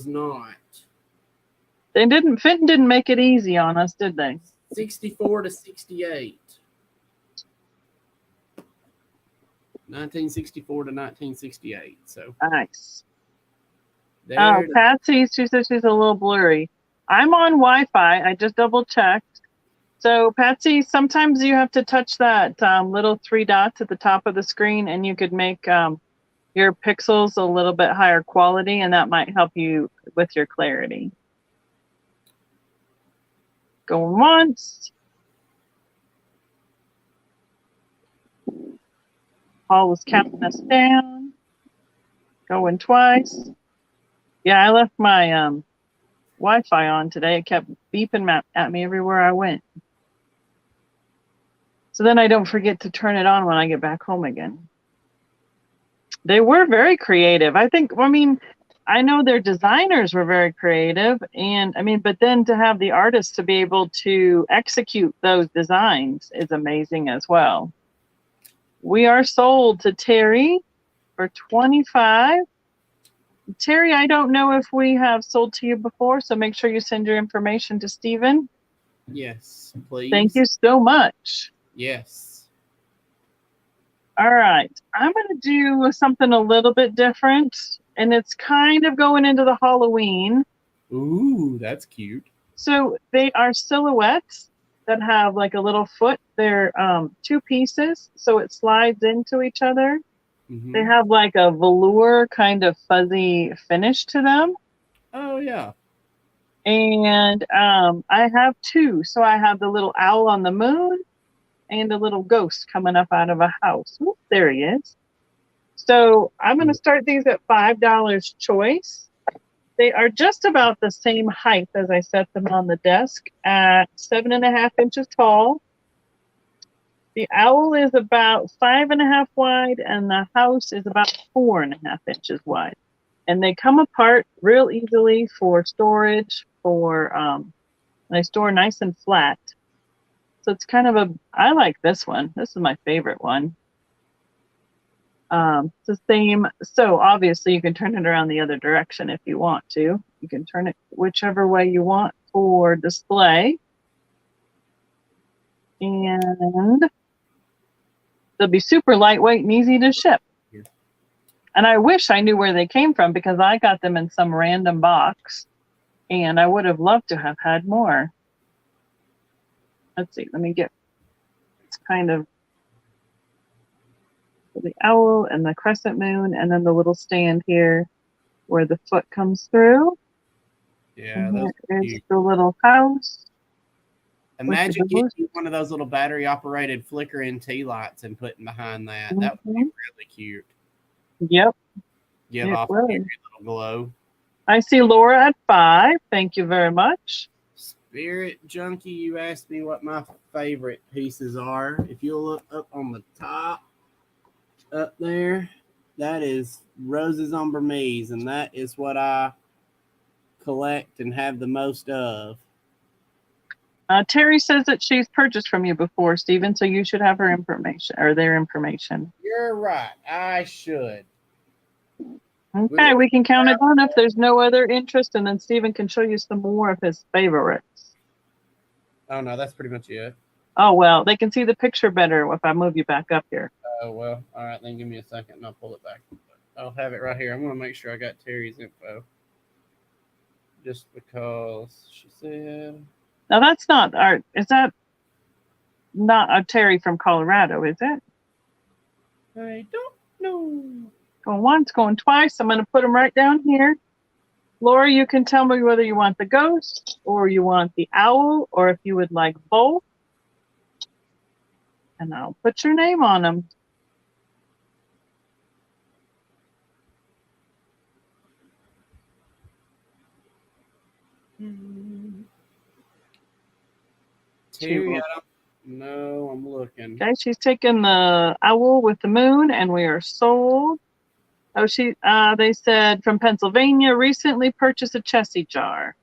not. Fenton didn't make it easy on us, did they? 64 to 68. 1964 to 1968. So nice. Patsy, she says she's a little blurry. I'm on Wi-Fi. I just double checked. So Patsy, sometimes you have to touch that little 3 dots at the top of the screen, and you could make your pixels a little bit higher quality, and that might help you with your clarity. Going once. Paul was counting us down. Going twice. Yeah, I left my Wi-Fi on today. It kept beeping at me everywhere I went. So then I don't forget to turn it on when I get back home again. They were very creative. I know their designers were very creative, but then to have the artists to be able to execute those designs is amazing as well. We are sold to Terry for $25. Terry, I don't know if we have sold to you before, so make sure you send your information to Stephen. Yes, please. Thank you so much. Yes. All right. I'm going to do something a little bit different, and it's kind of going into the Halloween. Ooh, that's cute. So they are silhouettes that have like a little foot. They're 2 pieces, so it slides into each other. Mm-hmm. They have like a velour kind of fuzzy finish to them. Oh, yeah. And I have 2. So I have the little owl on the moon, and a little ghost coming up out of a house. Oop, there he is. So I'm going to start these at $5 choice. They are just about the same height as I set them on the desk at 7.5 inches tall. The owl is about 5.5 wide, and the house is about 4.5 inches wide. And they come apart real easily for storage. They store nice and flat. So it's kind of I like this one. This is my favorite one. It's the same. So obviously you can turn it around the other direction if you want to. You can turn it whichever way you want for display. And they'll be super lightweight and easy to ship. Yeah. And I wish I knew where they came from because I got them in some random box and I would have loved to have had more. Let's see, let me get, it's kind of the owl and the crescent moon and then the little stand here where the foot comes through. Yeah, there's the little house. Imagine getting one of those little battery operated flickering tea lights and putting behind that. Mm-hmm. That would be really cute. Yep. Give off a little glow. I see Laura at 5. Thank you very much. Spirit Junkie, you asked me what my favorite pieces are. If you look up on the top, up there, that is Roses on Burmese, and that is what I collect and have the most of. Terry says that she's purchased from you before, Stephen, so you should have her information or their information. You're right. I should. Okay, we can count it down if there's no other interest, and then Stephen can show you some more of his favorites. Oh, no, that's pretty much it. Oh, well, they can see the picture better if I move you back up here. Oh, well, all right, then give me a second, and I'll pull it back. I'll have it right here. I'm going to make sure I got Terry's info. Just because she said... Now, that's not art. Is that not a Terry from Colorado, is it? I don't know. Going once, going twice. I'm going to put them right down here. Laura, you can tell me whether you want the ghost or you want the owl or if you would like both. And I'll put your name on them. Terry, I don't know. I'm looking. Okay, she's taking the owl with the moon, and we are sold. Oh, they said from Pennsylvania, recently purchased a Chessie jar.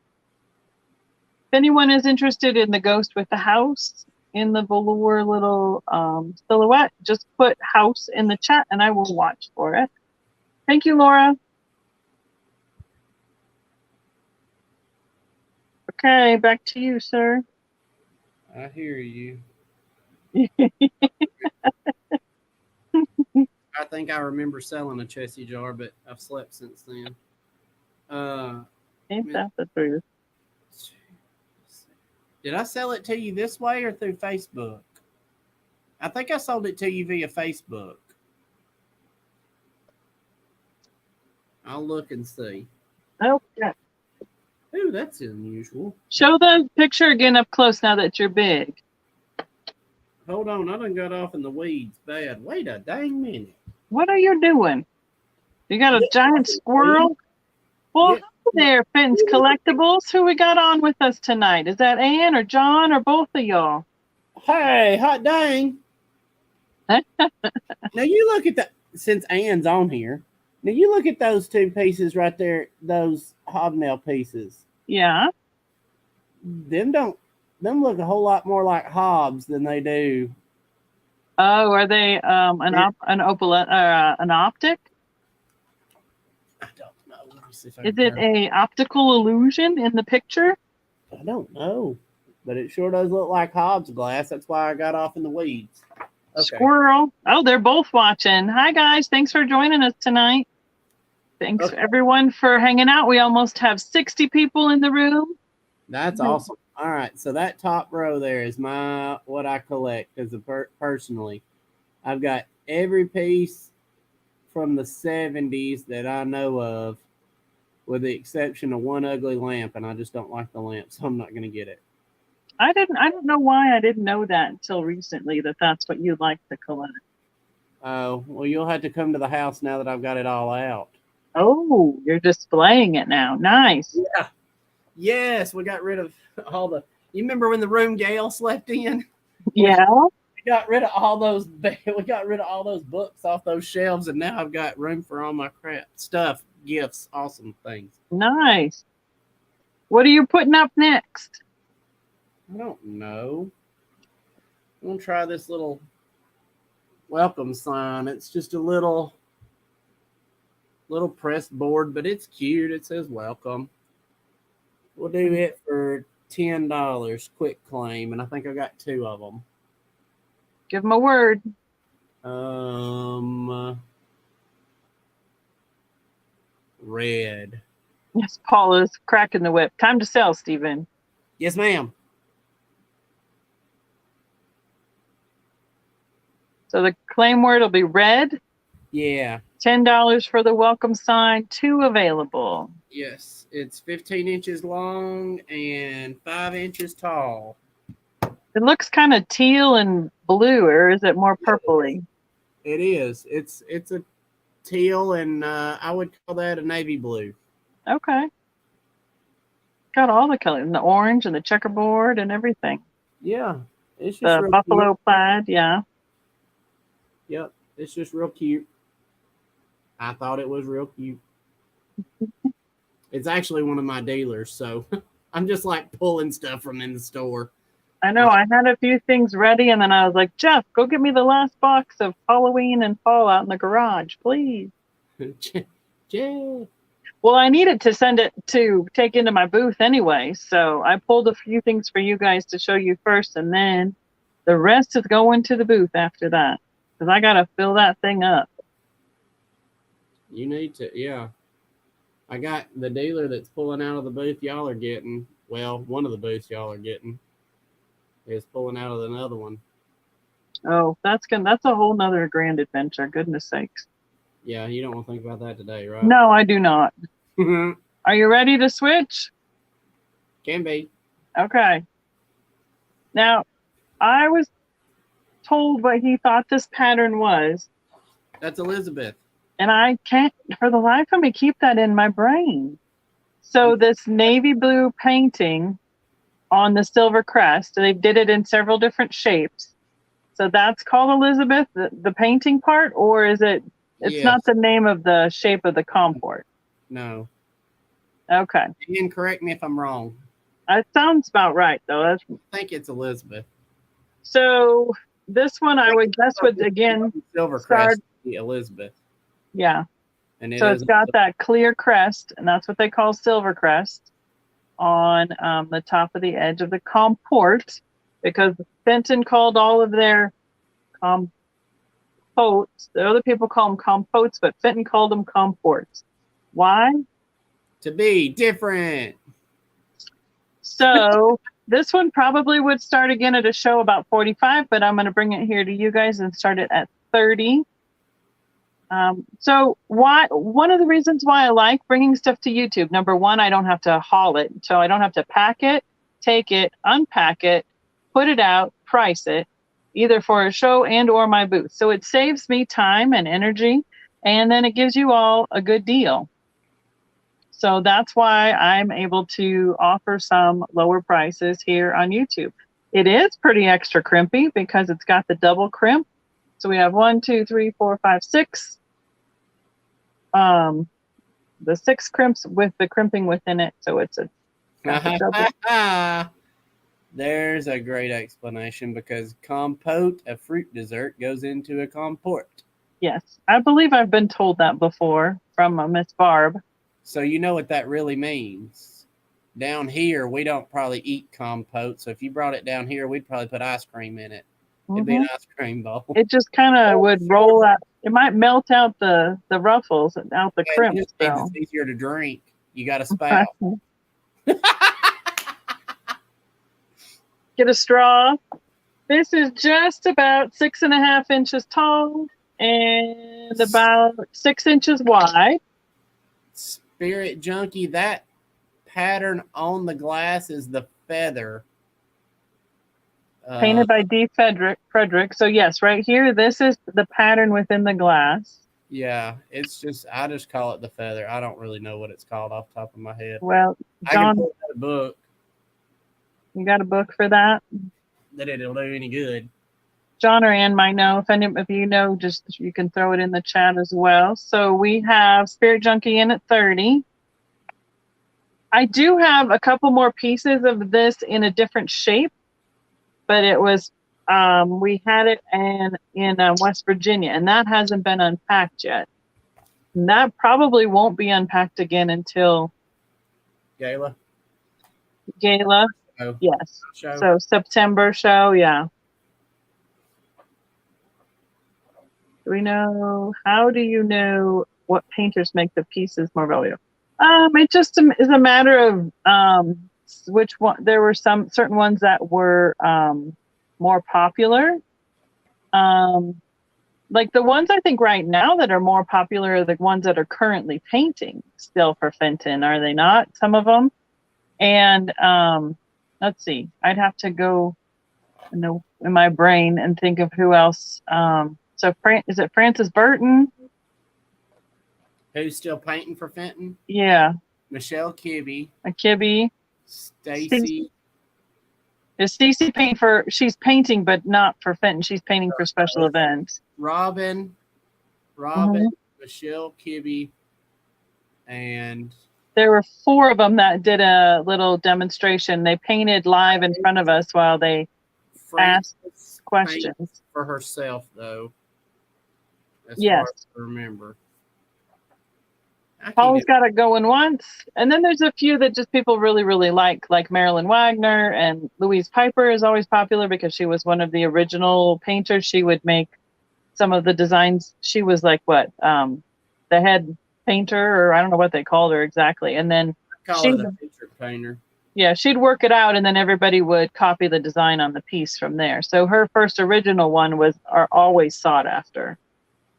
If anyone is interested in the ghost with the house in the velour little silhouette, just put house in the chat, and I will watch for it. Thank you, Laura. Okay, back to you, sir. I hear you. I think I remember selling a Chessie jar, but I've slept since then. Ain't that the truth? Did I sell it to you this way or through Facebook? I think I sold it to you via Facebook. I'll look and see. Okay. Ooh, that's unusual. Show the picture again up close now that you're big. Hold on, I done got off in the weeds bad. Wait a dang minute. What are you doing? You got a giant squirrel? Well, hi there, Fenton's Collectibles. Who we got on with us tonight? Is that Ann or John or both of y'all? Hey, hot dang. Now you look at that, since Ann's on here. Now you look at those two pieces right there, those hobnail pieces. Yeah. Them look a whole lot more like hobs than they do. Oh, are they an optic? I don't know. Let me see if I Is it a optical illusion in the picture? I don't know, but it sure does look like hob's glass. That's why I got off in the weeds. Okay. Squirrel. Oh, they're both watching. Hi, guys. Thanks for joining us tonight. Thanks, everyone, for hanging out. We almost have 60 people in the room. That's awesome. All right, so that top row there is what I collect as personally. I've got every piece from the 70s that I know of, with the exception of one ugly lamp, and I just don't like the lamp, so I'm not going to get it. I don't know why I didn't know that until recently, that that's what you like to collect. Oh, well, you'll have to come to the house now that I've got it all out. Oh, you're displaying it now. Nice. Yeah. Yes, we got rid of all the. You remember when the room Gail slept in? Yeah. We got rid of all those. We got rid of all those books off those shelves, and now I've got room for all my crap, stuff, gifts, awesome things. Nice. What are you putting up next? I don't know. I'm gonna try this little welcome sign. It's just a little pressed board, but it's cute. It says welcome. We'll do it for $10, quick claim, and I think I got 2 of them. Give them a word. Red. Yes, Paula's cracking the whip. Time to sell, Stephen. Yes, ma'am. So the claim word will be red. Yeah. $10 for the welcome sign. 2 available. Yes, it's 15 inches long and 5 inches tall. It looks kind of teal and blue, or is it more purpley? It is. It's a teal, and I would call that a navy blue. Okay. Got all the colors, and the orange and the checkerboard and everything. Yeah, it's just the real buffalo cute. plaid, yeah. Yep, it's just real cute. I thought it was real cute. It's actually one of my dealers, so I'm just like pulling stuff from in the store. I know. I had a few things ready, and then I was like, Jeff, go get me the last box of Halloween and fall out in the garage, please. Jeff. Well, I needed to send it to take into my booth anyway, so I pulled a few things for you guys to show you first, and then the rest is going to the booth after that, because I got to fill that thing up. You need to, yeah. I got the dealer that's pulling out of the booth y'all are getting. Well, one of the booths y'all are getting is pulling out of another one. Oh, that's a whole nother grand adventure. Goodness sakes. Yeah, you don't want to think about that today, right? No, I do not. Are you ready to switch? Can be. Okay. Now, I was told what he thought this pattern was. That's Elizabeth. And I can't, for the life of me, keep that in my brain. So this navy blue painting on the silver crest, they did it in several different shapes. So that's called Elizabeth, the painting part, or is it? It's Yes. not the name of the shape of the comport. No. Okay. And correct me if I'm wrong. That sounds about right, though. I think it's Elizabeth. So this one, I would guess would again silver crest, Elizabeth. Yeah. And so it's got that clear crest, and that's what they call silver crest on the top of the edge of the comport, because Fenton called all of their compotes. The other people call them compotes, but Fenton called them comports. Why? To be different. So this one probably would start again at a show about 45, but I'm going to bring it here to you guys and start it at 30. So one of the reasons why I like bringing stuff to YouTube, number one, I don't have to haul it. So I don't have to pack it, take it, unpack it, put it out, price it, either for a show and or my booth. So it saves me time and energy, and then it gives you all a good deal. So that's why I'm able to offer some lower prices here on YouTube. It is pretty extra crimpy because it's got the double crimp. So we have 1, 2, 3, 4, 5, 6. The 6 crimps with the crimping within it, so it's a double. There's a great explanation, because compote, a fruit dessert, goes into a comport. Yes, I believe I've been told that before from Miss Barb. So you know what that really means. Down here, we don't probably eat compote, so if you brought it down here, we'd probably put ice cream in it. It'd be an ice cream bowl. It just kind of would roll out. It might melt out the ruffles and out the crimps. It's easier to drink. You got a spout. Get a straw. This is just about 6.5 inches tall and about 6 inches wide. Spirit Junkie, that pattern on the glass is the feather Painted by D. Frederick. So yes, right here, this is the pattern within the glass. Yeah, it's just I just call it the feather. I don't really know what it's called off the top of my head. Well, I can John, pull out a book you got a book for that? that it'll do any good. John or Ann might know. If any of you know, just you can throw it in the chat as well. So we have Spirit Junkie in at 30. I do have a couple more pieces of this in a different shape, but it was we had it in West Virginia, and that hasn't been unpacked yet. And that probably won't be unpacked again until Gala. Gala. Yes. Show. So September show, yeah. How do you know what painters make the pieces more valuable? It just is a matter of which one. There were some certain ones that were more popular. Like the ones I think right now that are more popular are the ones that are currently painting still for Fenton, are they not? Some of them. And let's see, I'd have to go in my brain and think of who else. So is it Francis Burton? Who's still painting for Fenton? Yeah. Michelle Kibbe. Kibbe. Stacy. Is Stacy painting for? She's painting, but not for Fenton. She's painting for special events. Robin, Michelle Kibbe, and there were 4 of them that did a little demonstration. They painted live in front of us while they asked questions. For herself, though. As yes. far as I remember. Paul's got it going once. And then there's a few that just people really, really like Marilyn Wagner, and Louise Piper is always popular because she was one of the original painters. She would make some of the designs. She was like the head painter, or I don't know what they called her exactly. And then call her the featured painter. Yeah, she'd work it out, and then everybody would copy the design on the piece from there. So her first original one are always sought after.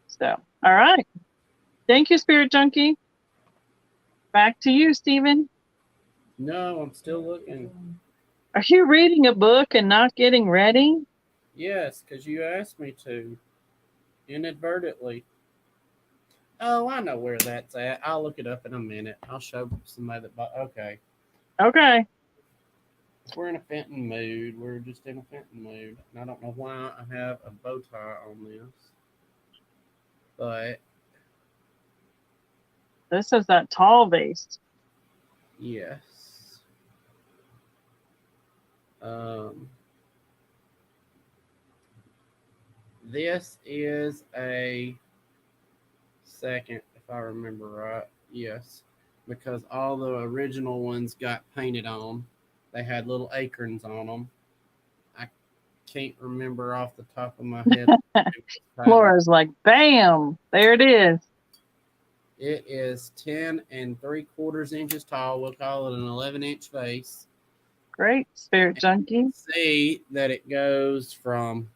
So, all right. Thank you, Spirit Junkie. Back to you, Stephen. No, I'm still looking. Are you reading a book and not getting ready? Yes, because you asked me to. Inadvertently. Oh, I know where that's at. I'll look it up in a minute. I'll show somebody that. Okay. Okay. We're in a Fenton mood. We're just in a Fenton mood. And I don't know why I have a bow tie on this. But. This is that tall vase. Yes. This is a second, if I remember right. Yes. Because all the original ones got painted on. They had little acorns on them. I can't remember off the top of my head. Laura's like, bam, there it is. It is 10 3/4 inches tall. We'll call it an 11-inch vase. Great, Spirit Junkie. See that it goes from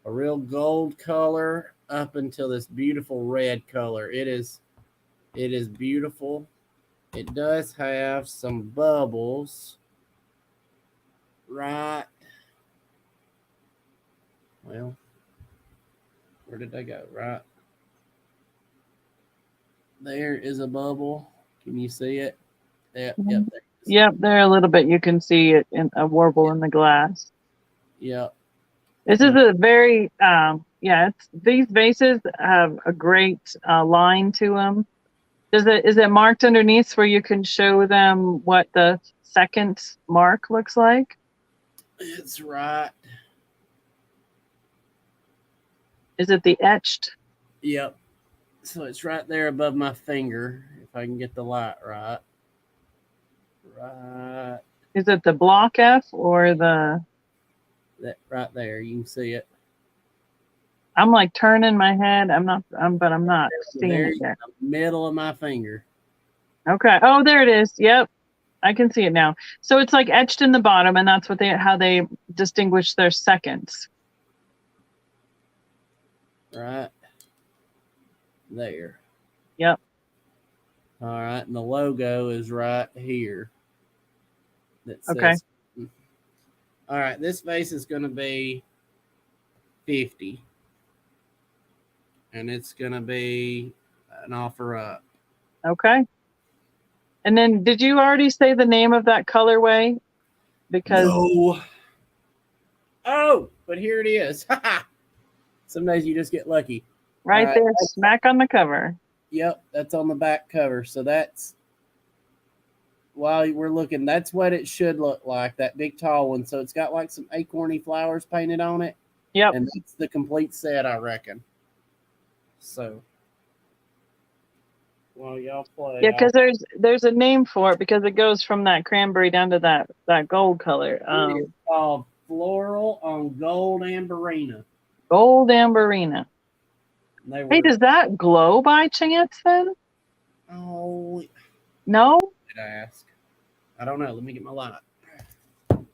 a real gold color up until this beautiful red color. It is beautiful. It does have some bubbles. Right. Well, where did they go? Right. There is a bubble. Can you see it? Yep. Yep. Yep, there a little bit. You can see it in a warble in the glass. Yep. This is a very, these vases have a great line to them. Is it marked underneath where you can show them what the second mark looks like? It's right. Is it the etched? Yep. So it's right there above my finger, if I can get the light right. Right. Is it the block F or the... That right there, you can see it. I'm like turning my head. I'm not seeing it yet. Middle of my finger. Okay. Oh, there it is. Yep. I can see it now. So it's like etched in the bottom, and that's how they distinguish their seconds. Right. There. Yep. All right. And the logo is right here. That says, okay. All right, this vase is going to be 50. And it's going to be an offer up. Okay. And then did you already say the name of that colorway? Because no. Oh, but here it is. Some days you just get lucky. Right there, smack on the cover. Yep, that's on the back cover. So that's, while we're looking, that's what it should look like, that big tall one. So it's got like some acorny flowers painted on it. Yep. And that's the complete set, I reckon. So while y'all play. Yeah, because there's a name for it because it goes from that cranberry down to that gold color. It's called Floral on Gold Amberina. Gold Amberina. Hey, does that glow by chance then? Oh. No? Did I ask? I don't know. Let me get my light. You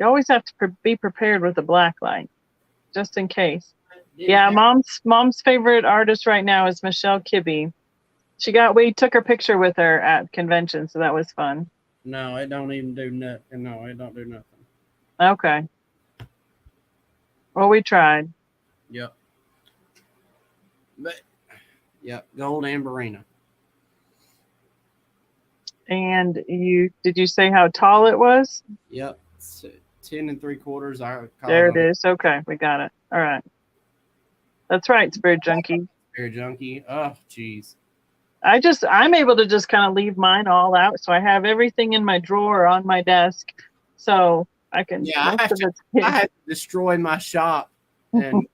always have to be prepared with a black light, just in case. Yeah, mom's favorite artist right now is Michelle Kibbe. We took her picture with her at convention, so that was fun. No, it don't even do nothing. No, it don't do nothing. Okay. Well, we tried. Yep. But Gold Amberina. And did you say how tall it was? Yep. 10 3/4. There it is. Okay, we got it. All right. That's right, Spirit Junkie. Spirit Junkie. Oh, jeez. I'm able to just kind of leave mine all out, so I have everything in my drawer on my desk, so I can. Yeah, I have to destroy my shop and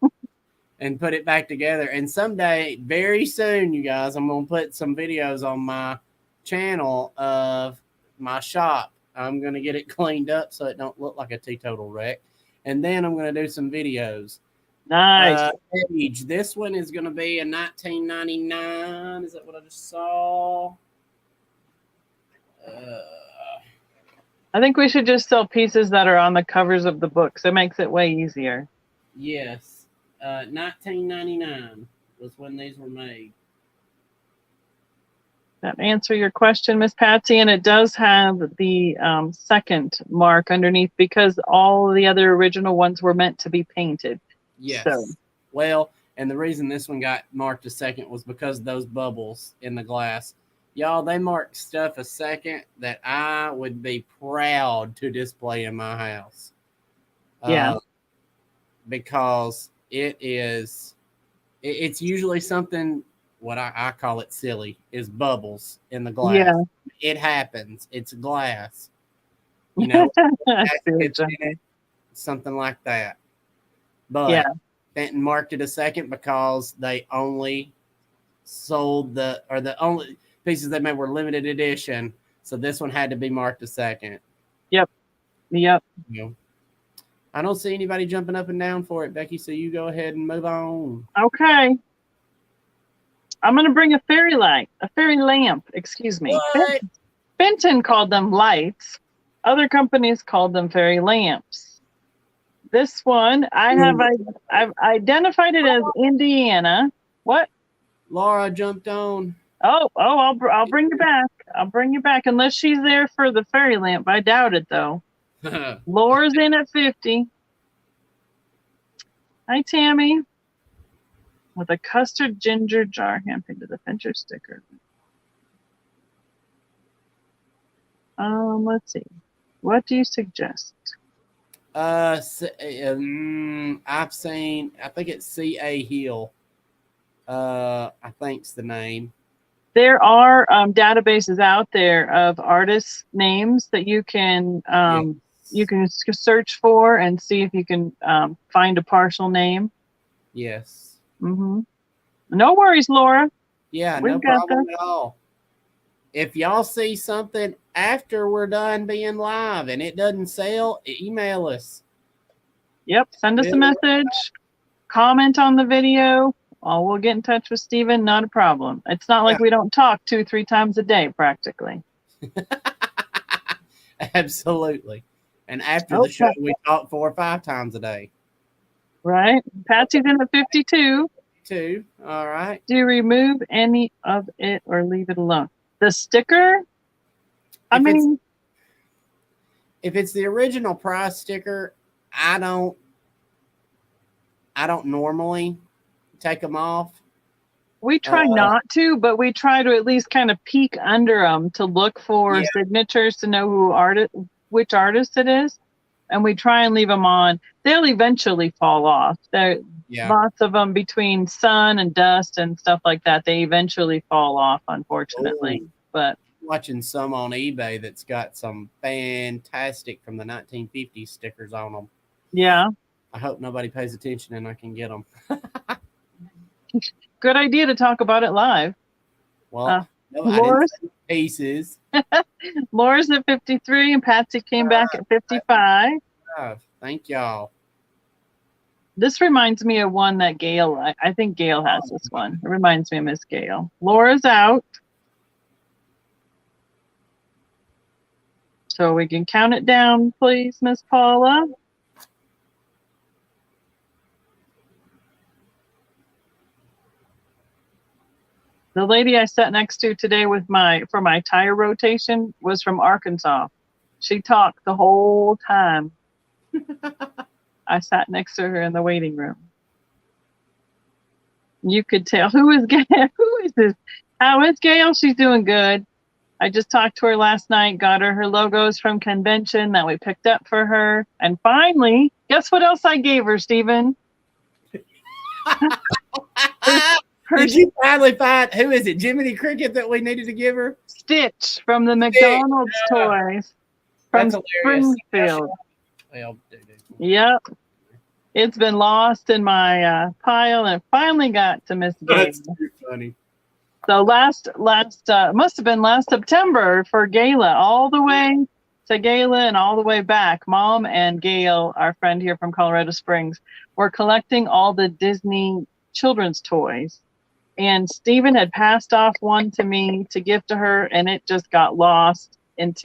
and put it back together. And someday, very soon, you guys, I'm gonna put some videos on my channel of my shop. I'm gonna get it cleaned up so it don't look like a teetotal wreck, and then I'm gonna do some videos. Nice. Age. This one is going to be a 1999. Is that what I just saw? I think we should just sell pieces that are on the covers of the books. It makes it way easier. Yes. 1999 was when these were made. That answer your question, Miss Patsy, and it does have the second mark underneath because all the other original ones were meant to be painted. Yes. So. Well, and the reason this one got marked a second was because of those bubbles in the glass. Y'all, they marked stuff a second that I would be proud to display in my house. Yeah. Because it's usually something, what I call it silly, is bubbles in the glass. Yeah. It happens. It's glass. You know, something like that. But yeah. Fenton marked it a second because they only sold the only pieces they made were limited edition. So this one had to be marked a second. Yep. You know, I don't see anybody jumping up and down for it, Becky. So you go ahead and move on. Okay. I'm going to bring a fairy lamp, excuse me. What? Fenton called them lights. Other companies called them fairy lamps. This one, I've identified it as Indiana. What? Laura jumped on. Oh, I'll bring you back. I'll bring you back unless she's there for the fairy lamp. I doubt it though. Laura's in at 50. Hi, Tammy. With a custard ginger jar hand painted the Fincher sticker. Let's see. What do you suggest? I've seen, I think it's C.A. Hill. I think's the name. There are databases out there of artists' names that you can you can search for and see if you can find a partial name. Yes. Mm-hmm. No worries, Laura. Yeah, no problem at all. If y'all see something after we're done being live and it doesn't sell, email us. Yep, send us a message. Comment on the video. We'll get in touch with Steven. Not a problem. It's not like we don't talk 2-3 times a day, practically. Absolutely. And after the show, we talk 4 or 5 times a day. Right. Patsy's in at 52. All right. Do you remove any of it or leave it alone? The sticker? if it's the original price sticker, I don't normally take them off. We try not to, but we try to at least kind of peek under them to look for signatures to know which artist it is. And we try and leave them on. They'll eventually fall off. Lots of them between sun and dust and stuff like that. They eventually fall off, unfortunately. Ooh. But Watching some on eBay that's got some fantastic from the 1950s stickers on them. Yeah. I hope nobody pays attention and I can get them. Good idea to talk about it live. Well, no, Laura's pieces. Laura's at 53 and Patsy came back at 55. Thank y'all. This reminds me of one that Gail, I think Gail has this one. It reminds me of Miss Gail. Laura's out. So we can count it down, please, Miss Paula. The lady I sat next to today for my tire rotation was from Arkansas. She talked the whole time. I sat next to her in the waiting room. You could tell. Who is Gail? Who is this? How is Gail? She's doing good. I just talked to her last night, got her logos from convention that we picked up for her. And finally, guess what else I gave her, Stephen? Did you finally find, who is it, Jiminy Cricket that we needed to give her? Stitch from the McDonald's toys from Springfield. Yep. It's been lost in my pile and it finally got to Miss Gail. That's too funny. So must have been last September for Gala, all the way to Gala and all the way back. Mom and Gail, our friend here from Colorado Springs, were collecting all the Disney children's toys. And Stephen had passed off one to me to give to her, and it just got lost and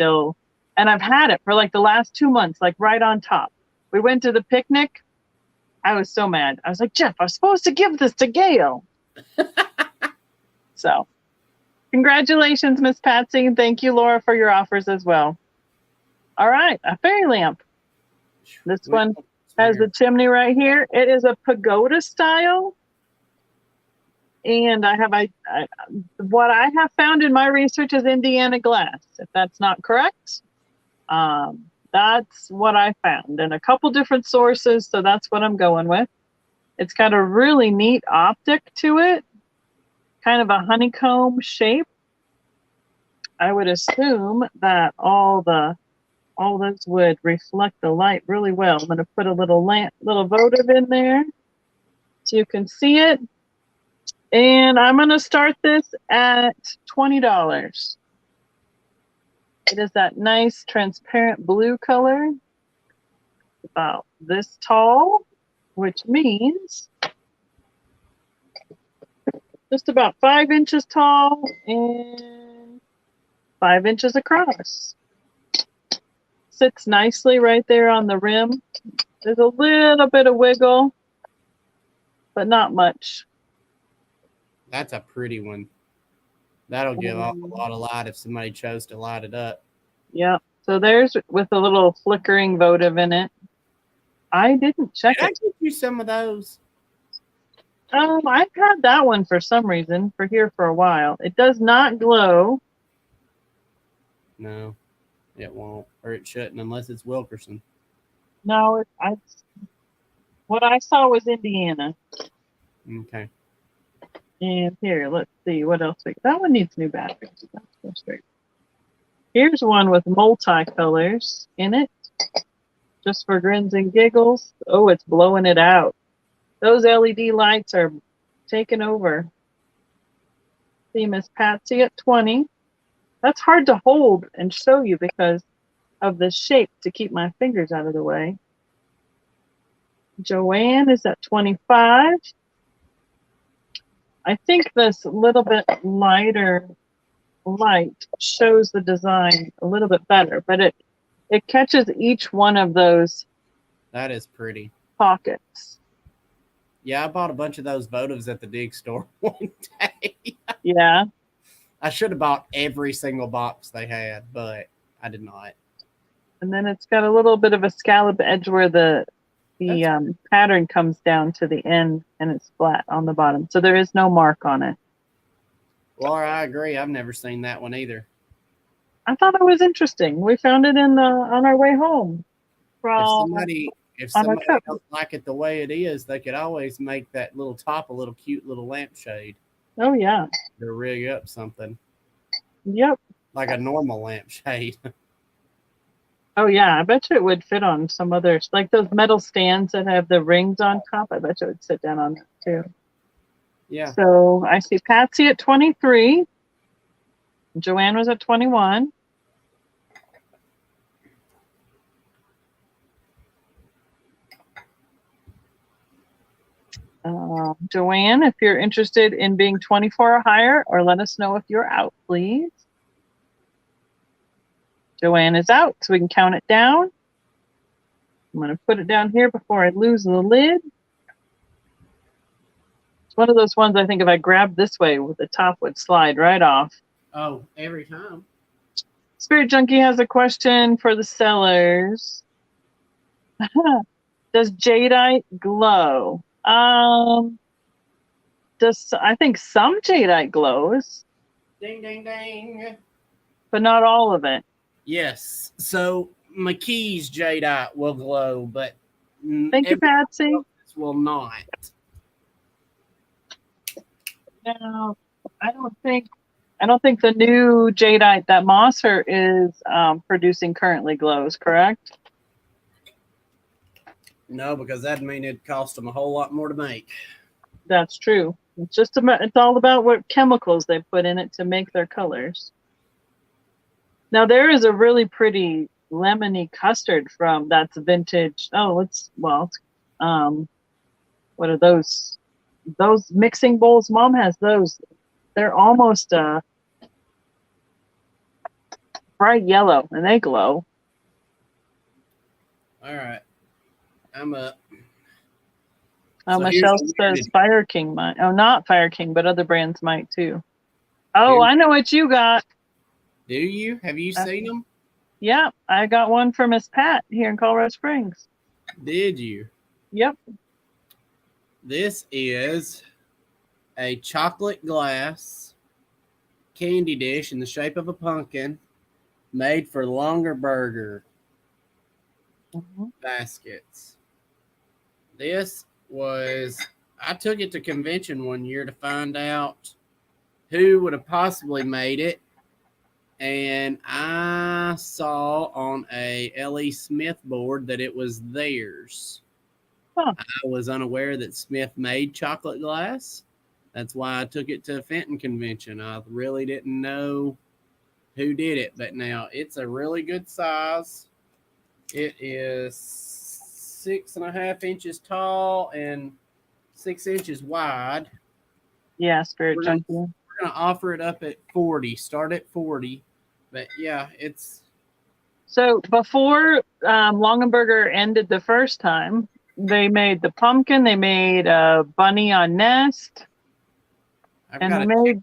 I've had it for like the last 2 months, like right on top. We went to the picnic. I was so mad. I was like, Jeff, I was supposed to give this to Gail. So congratulations, Miss Patsy. And thank you, Laura, for your offers as well. All right, a fairy lamp. This one has the chimney right here. It is a pagoda style. And what I have found in my research is Indiana glass. If that's not correct, that's what I found in a couple different sources. So that's what I'm going with. It's got a really neat optic to it, kind of a honeycomb shape. I would assume that all this would reflect the light really well. I'm going to put a little votive in there so you can see it. And I'm going to start this at $20. It is that nice transparent blue color, about this tall, which means just about 5 inches tall and 5 inches across. Sits nicely right there on the rim. There's a little bit of wiggle, but not much. That's a pretty one. That'll give off a lot of light if somebody chose to light it up. Yep. So there's with a little flickering votive in it. I didn't check it. Did I give you some of those? I've had that one for some reason for a while. It does not glow. No, it won't, or it shouldn't, unless it's Wilkerson. No, what I saw was Indiana. Okay. And here, let's see what else. That one needs new batteries. That's frustrating. Here's one with multicolors in it, just for grins and giggles. Oh, it's blowing it out. Those LED lights are taking over. See Miss Patsy at 20. That's hard to hold and show you because of the shape to keep my fingers out of the way. Joanne is at 25. I think this little bit lighter light shows the design a little bit better, but it catches each one of those. That is pretty. Pockets. Yeah, I bought a bunch of those votives at the dig store one day. Yeah. I should have bought every single box they had, but I did not. And then it's got a little bit of a scallop edge where the pattern comes down to the end and it's flat on the bottom. So there is no mark on it. Laura, I agree. I've never seen that one either. I thought it was interesting. We found it on our way home. If somebody don't like it the way it is, they could always make that little top a little cute little lampshade. Oh yeah. To rig up something. Yep. Like a normal lampshade. Oh yeah, I bet you it would fit on some others, like those metal stands that have the rings on top. I bet you it would sit down on that too. Yeah. So I see Patsy at 23. Joanne was at 21. Joanne, if you're interested in being 24 or higher, or let us know if you're out, please. Joanne is out, so we can count it down. I'm going to put it down here before I lose the lid. It's one of those ones I think if I grabbed this way, the top would slide right off. Oh, every time. Spirit Junkie has a question for the sellers. Does jadeite glow? I think some jadeite glows. Ding, ding, ding. But not all of it. Yes. So McKee's jadeite will glow, but thank you, Patsy. Will not. No, I don't think the new jadeite that Mosser is producing currently glows, correct? No, because that'd mean it'd cost them a whole lot more to make. That's true. It's all about what chemicals they put in it to make their colors. Now there is a really pretty lemony custard that's vintage. What are those? Those mixing bowls, Mom has those. They're almost bright yellow and they glow. All right. I'm up. Michelle says Fire King might. Oh, not Fire King, but other brands might too. Oh, I know what you got. Do you? Have you seen them? Yeah, I got one for Miss Pat here in Colorado Springs. Did you? Yep. This is a chocolate glass candy dish in the shape of a pumpkin made for Longerberger baskets. I took it to convention one year to find out who would have possibly made it. And I saw on a L.E. Smith board that it was theirs. Huh. I was unaware that Smith made chocolate glass. That's why I took it to a Fenton convention. I really didn't know who did it, but now it's a really good size. It is 6.5 inches tall and 6 inches wide. Yeah, Spirit Junkie. We're going to offer it up at 40. Start at 40. But yeah, it's... So before Longenberger ended the first time, they made the pumpkin, they made a bunny on nest, and they made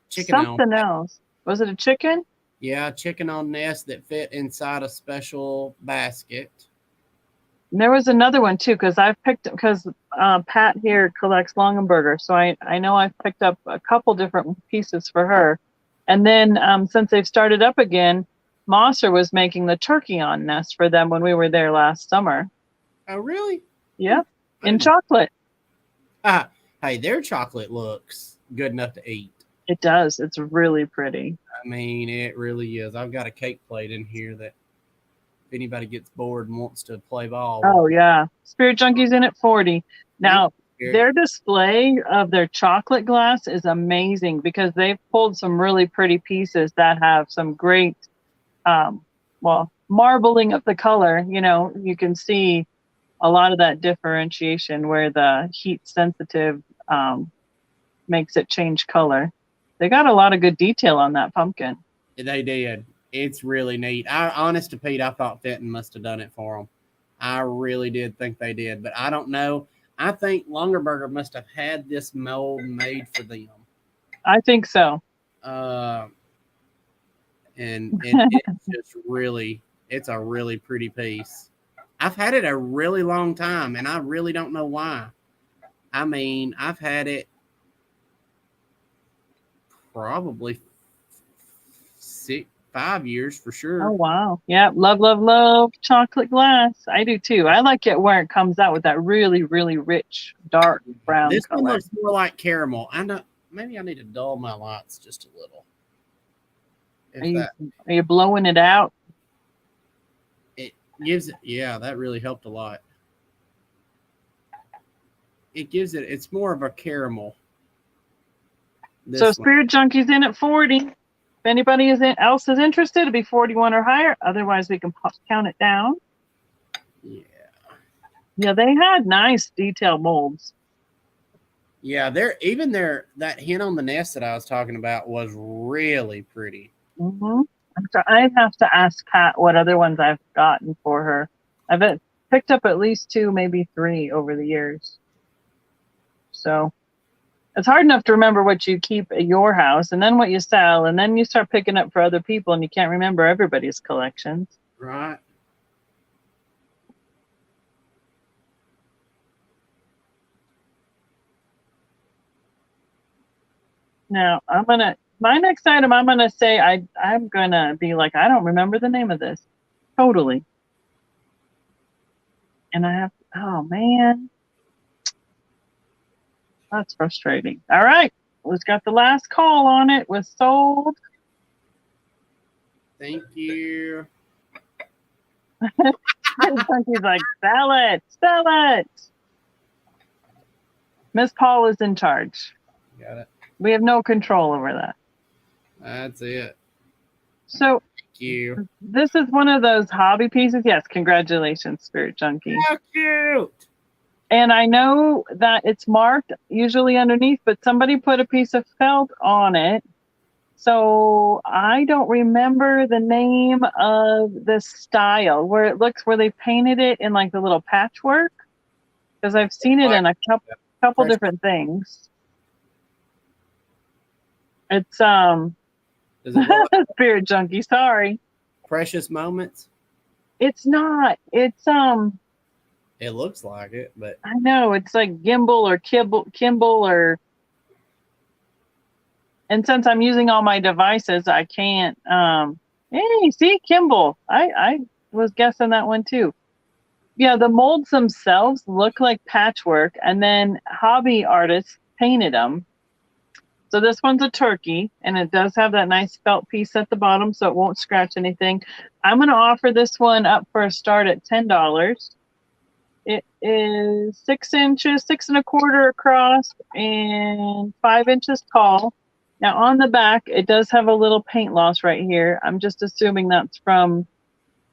something else. Was it a chicken? Yeah, chicken on nest that fit inside a special basket. And there was another one too, because Pat here collects Longenberger, so I know I've picked up a couple different pieces for her. And then since they've started up again, Mosser was making the turkey on nest for them when we were there last summer. Oh, really? Yeah, in chocolate. Hey, their chocolate looks good enough to eat. It does. It's really pretty. I mean, it really is. I've got a cake plate in here that if anybody gets bored and wants to play ball. Oh, yeah. Spirit Junkie's in at 40. Now, their display of their chocolate glass is amazing because they've pulled some really pretty pieces that have some great, marbling of the color. You know, you can see a lot of that differentiation where the heat sensitive makes it change color. They got a lot of good detail on that pumpkin. They did. It's really neat. Honest to Pete, I thought Fenton must have done it for them. I really did think they did, but I don't know. I think Longerberger must have had this mold made for them. I think so. And it's just really, It's a really pretty piece. I've had it a really long time, and I really don't know why. I mean, I've had it probably 5 years for sure. Oh, wow. Yeah. Love, love, love chocolate glass. I do too. I like it where it comes out with that really, really rich, dark brown This color. one looks more like caramel. I know. Maybe I need to dull my lights just a little. Are you blowing it out? It gives it, yeah, that really helped a lot. It gives it, it's more of a caramel. So Spirit Junkie's in at 40. If anybody else is interested, it'll be 41 or higher. Otherwise, we can count it down. Yeah. Yeah, they had nice detailed molds. Yeah, that hen on the nest that I was talking about was really pretty. Mm-hmm. I'd have to ask Kat what other ones I've gotten for her. I've picked up at least 2, maybe 3 over the years. So it's hard enough to remember what you keep at your house and then what you sell, and then you start picking up for other people and you can't remember everybody's collections. Right. Now my next item, I'm gonna say I'm gonna be like, I don't remember the name of this. Totally. And oh man. That's frustrating. All right. We've got the last call on it. Was sold. Thank you. He's like, sell it. Sell it. Miss Paul is in charge. Got it. We have no control over that. That's it. So thank you. This is one of those hobby pieces. Yes, congratulations, Spirit Junkie. How cute. And I know that it's marked usually underneath, but somebody put a piece of felt on it. So I don't remember the name of the style where they painted it in like the little patchwork, because I've seen it in a couple different things. It's Spirit Junkie, sorry. Precious Moments. It's not. It's It looks like it, but I know it's like Gimbal or Kimball or. And since I'm using all my devices, I can't. Hey, see, Kimball. I was guessing that one too. Yeah, the molds themselves look like patchwork, and then hobby artists painted them. So this one's a turkey, and it does have that nice felt piece at the bottom, so it won't scratch anything. I'm going to offer this one up for a start at $10. It is 6 inches, 6 1/4 across, and 5 inches tall. Now on the back, it does have a little paint loss right here. I'm just assuming that's from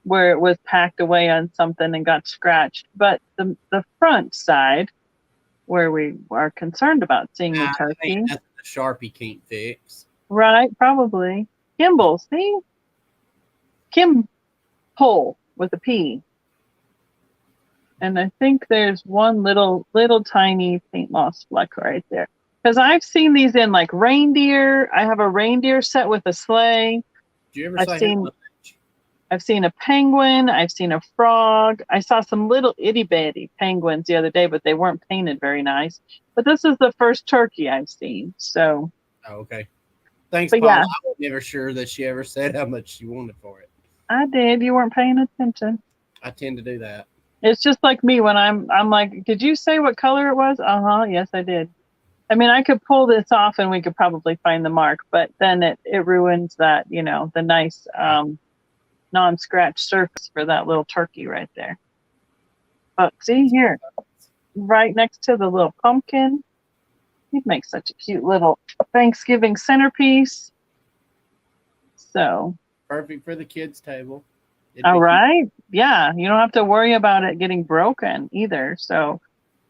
where it was packed away on something and got scratched. But the front side, where we are concerned about seeing the turkey. That's the Sharpie can't fix. Right, probably. Kimball, see? Kim Pole with a P. And I think there's one little tiny paint loss fleck right there. Because I've seen these in like reindeer. I have a reindeer set with a sleigh. Did you ever I've seen a penguin. I've seen a frog. I saw some little itty bitty penguins the other day, but they weren't painted very nice. But this is the first turkey I've seen. So. Oh, okay. Thanks, Paul. Yeah. I was never sure that she ever said how much she wanted for it. I did. You weren't paying attention. I tend to do that. It's just like me when I'm like, did you say what color it was? Uh-huh. Yes, I did. I mean, I could pull this off and we could probably find the mark, but then it ruins that, the nice non-scratch surface for that little turkey right there. But see here, right next to the little pumpkin, he'd make such a cute little Thanksgiving centerpiece. So perfect for the kids' table. All right. Yeah, you don't have to worry about it getting broken either. So,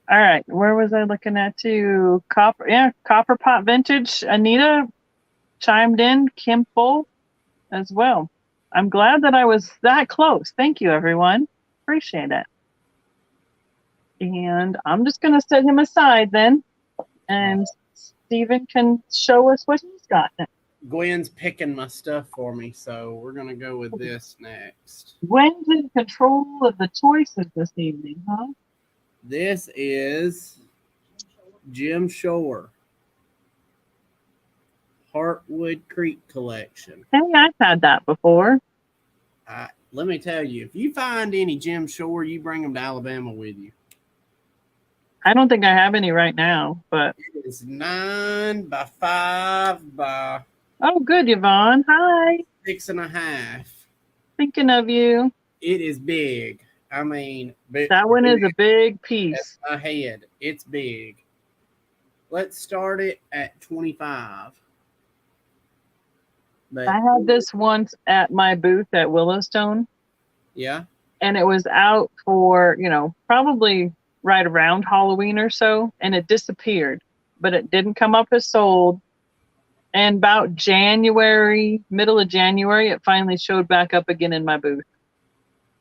all right, where was I looking at too? Copper Pot Vintage. Anita chimed in, Kimball as well. I'm glad that I was that close. Thank you, everyone. Appreciate it. And I'm just going to set him aside then, and Stephen can show us what he's got next. Gwen's picking my stuff for me, so we're gonna go with this next. Gwen's in control of the choices this evening, huh? This is Jim Shore Heartwood Creek Collection. Hey, I've had that before. Let me tell you, if you find any Jim Shore, you bring them to Alabama with you. I don't think I have any right now, but it is 9 by 5 by oh, good, Yvonne. Hi. 6.5. Thinking of you. It is big. I mean, that one is a big piece. That's my head. It's big. Let's start it at 25. But I had this once at my booth at Willowstone. Yeah. And it was out for, probably right around Halloween or so, and it disappeared, but it didn't come up as sold. And about January, middle of January, it finally showed back up again in my booth.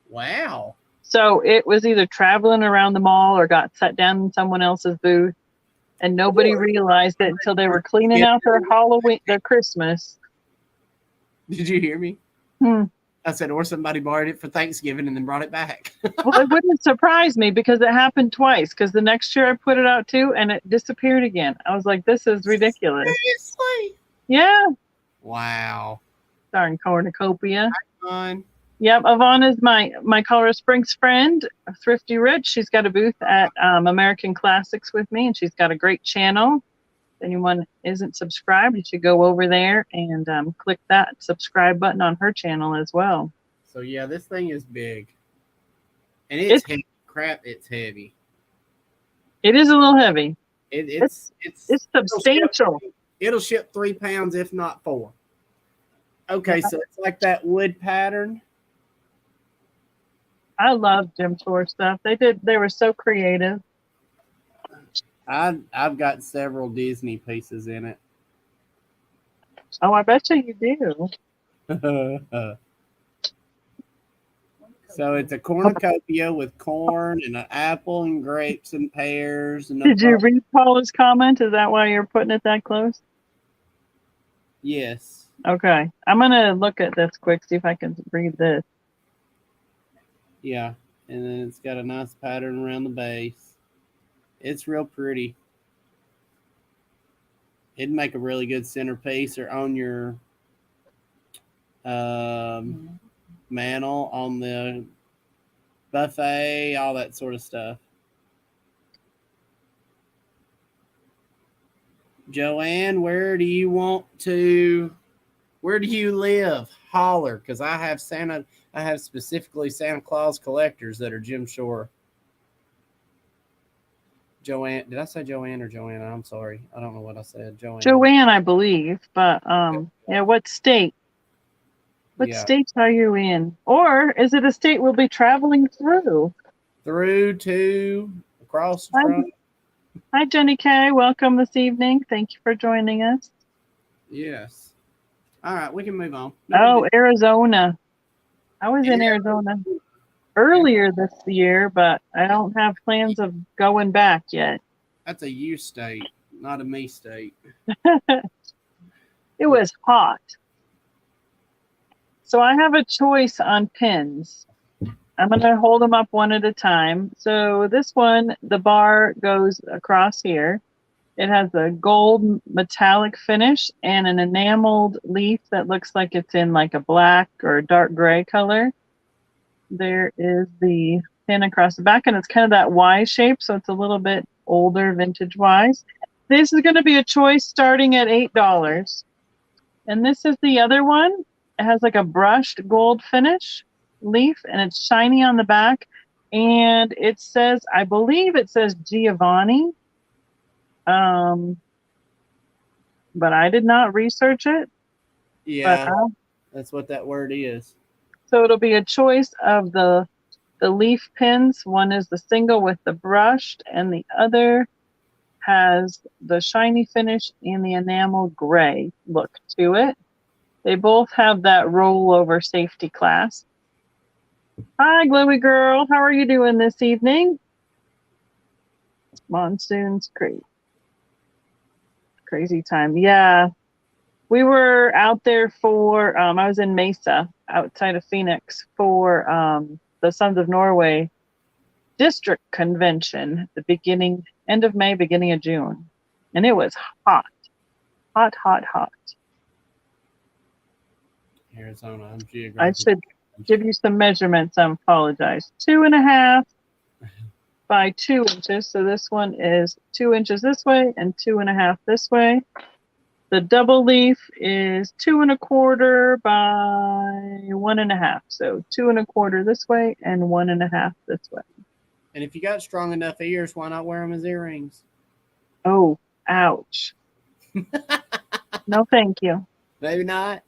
Wow. So it was either traveling around the mall or got set down in someone else's booth, and nobody realized it until they were cleaning out their Halloween, their Christmas. Did you hear me? I said, or somebody borrowed it for Thanksgiving and then brought it back. Well, it wouldn't surprise me because it happened twice. Because the next year I put it out too, and it disappeared again. I was like, this is ridiculous. Seriously? Yeah. Wow. Darn cornucopia. Yvonne. Yep, Yvonne is my Colorado Springs friend, Thrifty Rich. She's got a booth at American Classics with me, and she's got a great channel. If anyone isn't subscribed, you should go over there and click that subscribe button on her channel as well. So yeah, this thing is big, and it's heavy. Crap, it's heavy. It is a little heavy. It's substantial. It'll ship 3 pounds, if not 4. Okay, so it's like that wood pattern. I love Jim Shore stuff. They were so creative. I've got several Disney pieces in it. Oh, I bet you do. So it's a cornucopia with corn and an apple and grapes and pears. And did you read Paula's comment? Is that why you're putting it that close? Yes. Okay. I'm going to look at this quick, see if I can read this. Yeah. And then it's got a nice pattern around the base. It's real pretty. It'd make a really good centerpiece or on your mantle, on the buffet, all that sort of stuff. Joanne, where do you live? Holler, because I have specifically Santa Claus collectors that are Jim Shore. Joanne, did I say Joanne or Joanna? I'm sorry. I don't know what I said. Joanne, I believe. But yeah, what state? What states are you in? Or is it a state we'll be traveling through? Through to across the front. Hi, Jenny Kay. Welcome this evening. Thank you for joining us. Yes. All right, we can move on. Arizona. I was in Arizona earlier this year, but I don't have plans of going back yet. That's a you state, not a me state. It was hot. So I have a choice on pins. I'm going to hold them up one at a time. So this one, the bar goes across here. It has a gold metallic finish and an enameled leaf that looks like it's in like a black or dark gray color. There is the pin across the back, and it's kind of that Y shape, so it's a little bit older, vintage-wise. This is going to be a choice starting at $8. And this is the other one. It has like a brushed gold finish leaf, and it's shiny on the back. And it says, I believe it says Giovanni. But I did not research it. Yeah, that's what that word is. So it'll be a choice of the leaf pins. One is the single with the brushed, and the other has the shiny finish and the enamel gray look to it. They both have that rollover safety clasp. Hi, Glowy Girl. How are you doing this evening? Monsoon's crazy time. Yeah. We were out there for, I was in Mesa outside of Phoenix for the Sons of Norway district convention, the end of May, beginning of June. And it was hot. Hot, hot, hot. Arizona, I'm I geographic. should give you some measurements. I apologize. 2.5 by 2 inches. So this one is 2 inches this way and 2.5 this way. The double leaf is 2.25 by 1.5. So 2.25 this way and 1.5 this way. And if you got strong enough ears, why not wear them as earrings? Oh, ouch. No, thank you. Maybe not.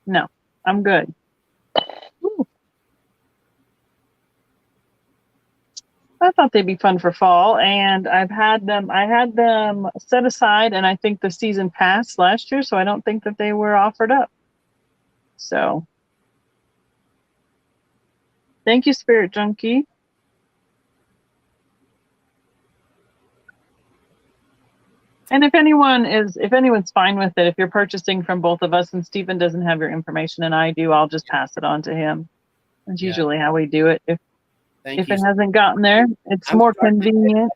No, I'm good. Ooh. I thought they'd be fun for fall, and I had them set aside, and I think the season passed last year, so I don't think that they were offered up. So thank you, Spirit Junkie. And if anyone's fine with it, if you're purchasing from both of us and Stephen doesn't have your information and I do, I'll just pass it on to him. That's usually how we do it. If it hasn't gotten there, it's more convenient.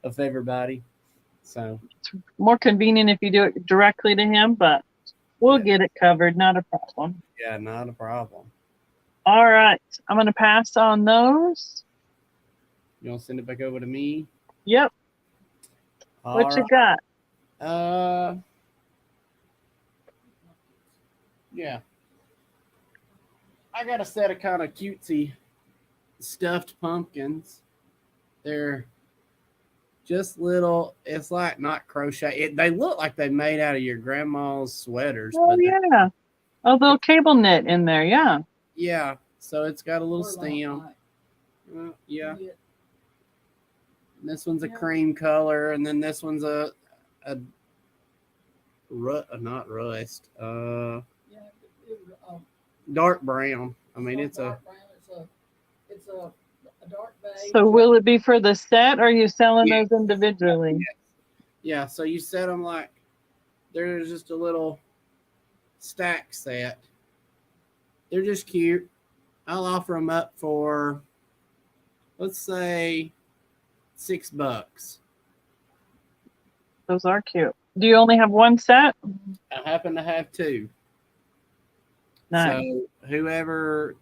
Of everybody. So it's more convenient if you do it directly to him, but we'll get it covered. Not a problem. Yeah, not a problem. All right. I'm going to pass on those. You want to send it back over to me? Yep. What you got? Yeah. I got a set of kind of cutesy stuffed pumpkins. They're just little, it's like not crochet. They look like they made out of your grandma's sweaters. Oh, yeah. A little cable knit in there, yeah. Yeah. So it's got a little stem. Yeah. This one's a cream color, and then this one's a not rust. Dark brown. I mean, it's a dark beige. So will it be for the set, or are you selling those individually? Yeah. So you set them like there's just a little stack set. They're just cute. I'll offer them up for, let's say, $6. Those are cute. Do you only have one set? I happen to have two. Nice. So whoever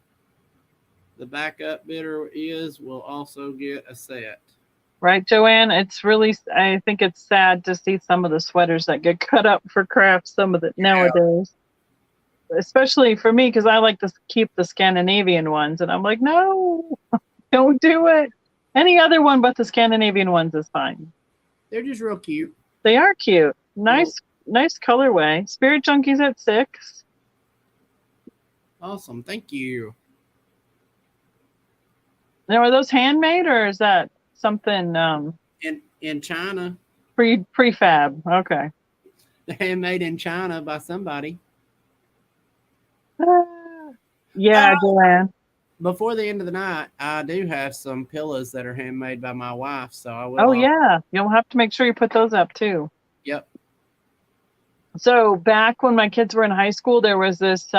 the backup bidder is will also get a set. Right, Joanne? It's really, I think it's sad to see some of the sweaters that get cut up for crafts nowadays. Especially for me, because I like to keep the Scandinavian ones. And I'm like, no, don't do it. Any other one but the Scandinavian ones is fine. They're just real cute. They are cute. Nice colorway. Spirit Junkies at 6. Awesome. Thank you. Now, are those handmade, or is that something in China? Prefab. Okay. Handmade in China by somebody. Yeah, Joanne. Before the end of the night, I do have some pillows that are handmade by my wife, so I will. Oh, yeah. You'll have to make sure you put those up, too. Yep. So back when my kids were in high school, there was this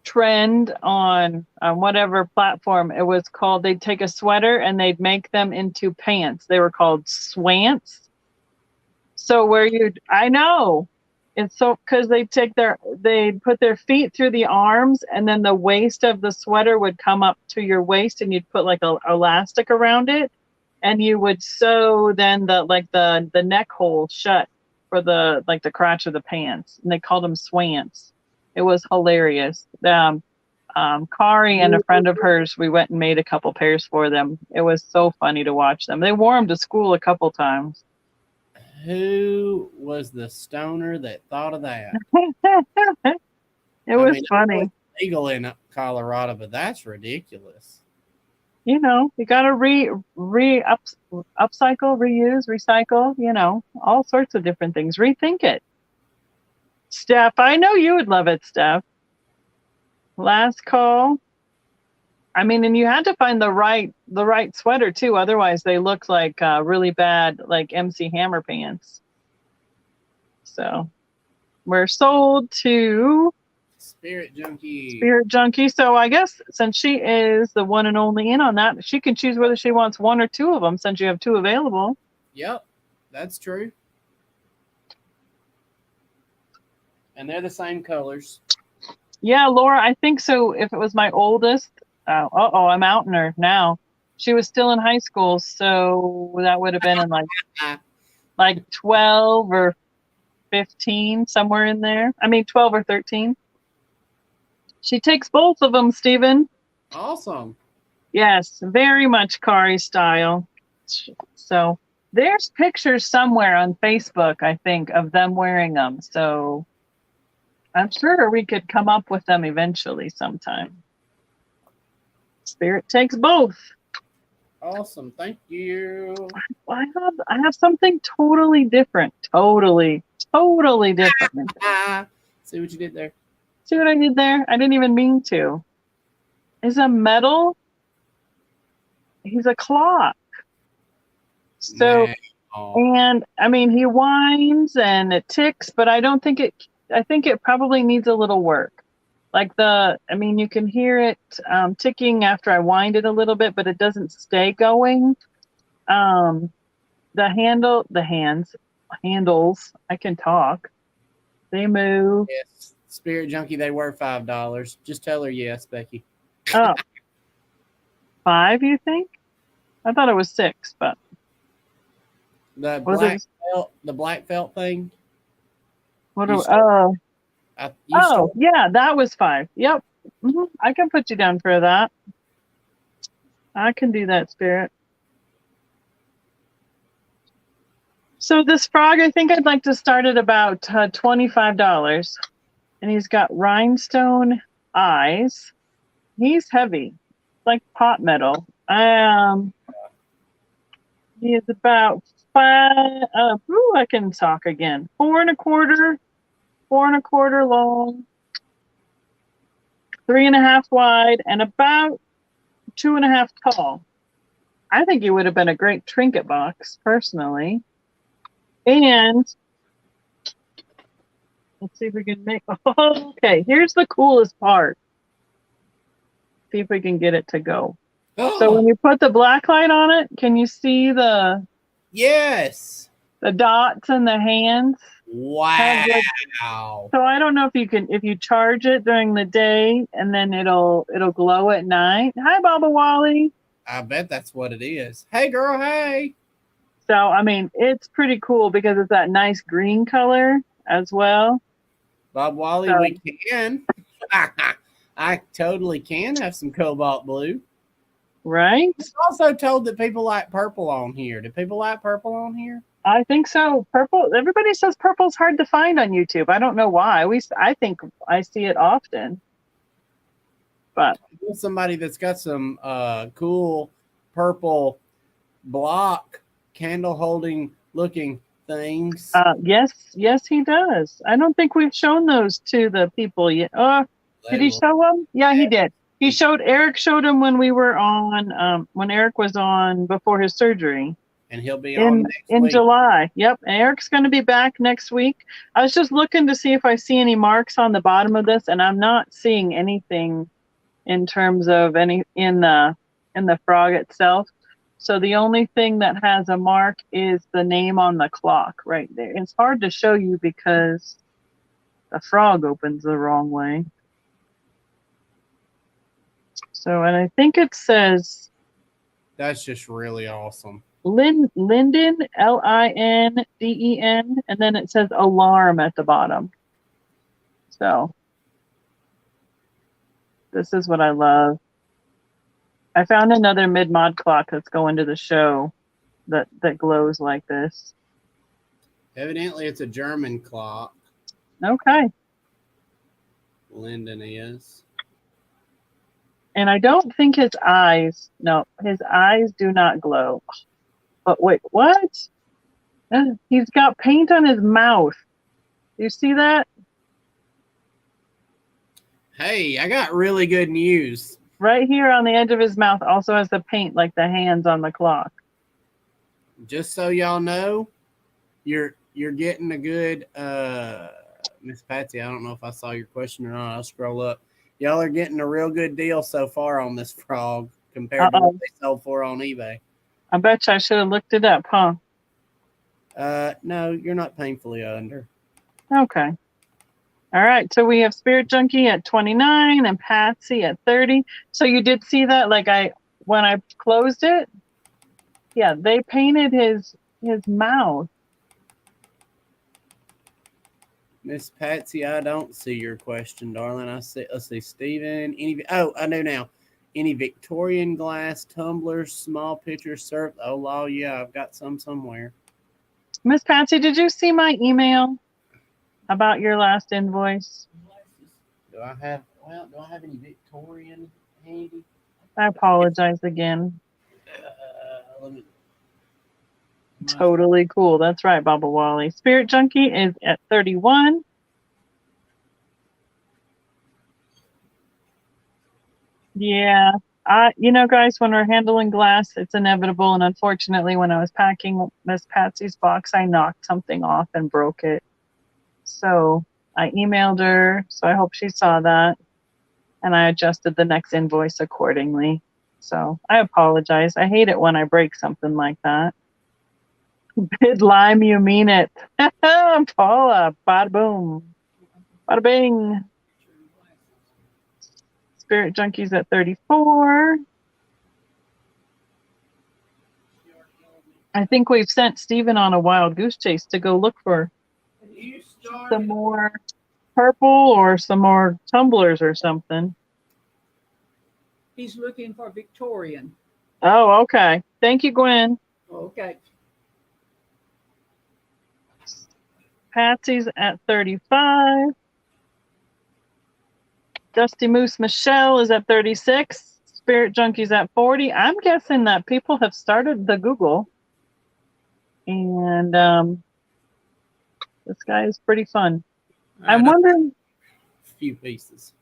trend on whatever platform it was called. They'd take a sweater and they'd make them into pants. They were called swants. So I know. It's so, because they'd put their feet through the arms, and then the waist of the sweater would come up to your waist, and you'd put like a elastic around it, and you would sew then the neck hole shut for the crotch of the pants, and they called them swants. It was hilarious. Kari and a friend of hers, we went and made a couple pairs for them. It was so funny to watch them. They wore them to school a couple times. Who was the stoner that thought of that? It was funny. It's legal in Colorado, but that's ridiculous. You know, you got to upcycle, reuse, recycle, you know, all sorts of different things. Rethink it. Steph, I know you would love it, Steph. Last call. I mean, and you had to find the right sweater too. Otherwise, they look like really bad, like MC Hammer pants. So we're sold to Spirit Junkie. Spirit Junkie. So I guess since she is the one and only in on that, she can choose whether she wants one or two of them since you have two available. Yep, that's true. And they're the same colors. Yeah, Laura, I think so. If it was my oldest, I'm outing her now. She was still in high school, so that would have been in like 12 or 15, somewhere in there. I mean, 12 or 13. She takes both of them, Stephen. Awesome. Yes, very much Kari style. So there's pictures somewhere on Facebook, I think, of them wearing them. So I'm sure we could come up with them eventually sometime. Spirit takes both. Awesome. Thank you. I have something totally different. Totally different. See what you did there? See what I did there? I didn't even mean to. Is a metal. He's a clock. So, and I mean, he whines and it ticks, but I think it probably needs a little work. Like you can hear it ticking after I wind it a little bit, but it doesn't stay going. The handles, I can talk. They move. Yes. Spirit Junkie, they were $5. Just tell her yes, Becky. Oh. 5, you think? I thought it was 6, but the black felt thing. Yeah, that was 5. Yep. Mm-hmm. I can put you down for that. I can do that, Spirit. So this frog, I think I'd like to start at about $25. And he's got rhinestone eyes. He's heavy, like pot metal. He is about 5. I can talk again. 4.25 long, 3.5 wide, and about 2.5 tall. I think he would have been a great trinket box, personally. And let's see if we can make. Oh, okay, here's the coolest part. See if we can get it to go. So when you put the black light on it, can you see the dots and the hands? Wow. So I don't know if you charge it during the day and then it'll glow at night. Hi, Baba Wally. I bet that's what it is. Hey, girl. Hey. So I mean, it's pretty cool because it's that nice green color as well. Bob Wally, we can. I totally can have some cobalt blue. Right. It's also told that people like purple on here. Do people like purple on here? I think so. Purple. Everybody says purple's hard to find on YouTube. I don't know why. I think I see it often. But somebody that's got some cool purple block candle holding looking things. Yes, he does. I don't think we've shown those to the people yet. Did he show them? Yeah, he did. Eric showed him when we were on, when Eric was on before his surgery. And he'll be on in week. July. Yep. And Eric's going to be back next week. I was just looking to see if I see any marks on the bottom of this, and I'm not seeing anything in terms of any in the frog itself. So the only thing that has a mark is the name on the clock right there. It's hard to show you because the frog opens the wrong way. So, and I think it says. That's just really awesome. Linden, Linen, and then it says alarm at the bottom. So this is what I love. I found another mid-mod clock that's going to the show that glows like this. Evidently, it's a German clock. Okay. Linden is. And I don't think his eyes do not glow. But wait, what? He's got paint on his mouth. You see that? Hey, I got really good news. Right here on the edge of his mouth also has the paint like the hands on the clock. Just so y'all know, your You're getting a good Miss Patsy. I don't know if I saw your question or not. I'll scroll up. Y'all are getting a real good deal so far on this frog compared to what they sold for on eBay. I bet you I should have looked it up, huh? No, you're not painfully under. Okay. All right. So we have Spirit Junkie at 29 and Patsy at 30. So you did see that, like when I closed it, yeah, they painted his mouth. Miss Patsy, I don't see your question, darling. Let's see, Steven. I know now. Any Victorian glass tumblers, small pitchers, serve? Oh, law, yeah, I've got some somewhere. Miss Patsy, did you see my email about your last invoice? Do I have any Victorian handy? I apologize again. Totally cool. That's right, Baba Wally. Spirit Junkie is at 31. Yeah. Guys, when we're handling glass, it's inevitable. And unfortunately, when I was packing Miss Patsy's box, I knocked something off and broke it. So I emailed her. So I hope she saw that. And I adjusted the next invoice accordingly. So I apologize. I hate it when I break something like that. Bid lime, you mean it. Paula, bada boom. Bada bing. Spirit Junkies at 34. I think we've sent Steven on a wild goose chase to go look for some more purple or some more tumblers or something. He's looking for Victorian. Oh, okay. Thank you, Gwen. Okay. Patsy's at 35. Dusty Moose Michelle is at 36. Spirit Junkies at 40. I'm guessing that people have started the Google. And this guy is pretty fun. I'm wondering. A few pieces.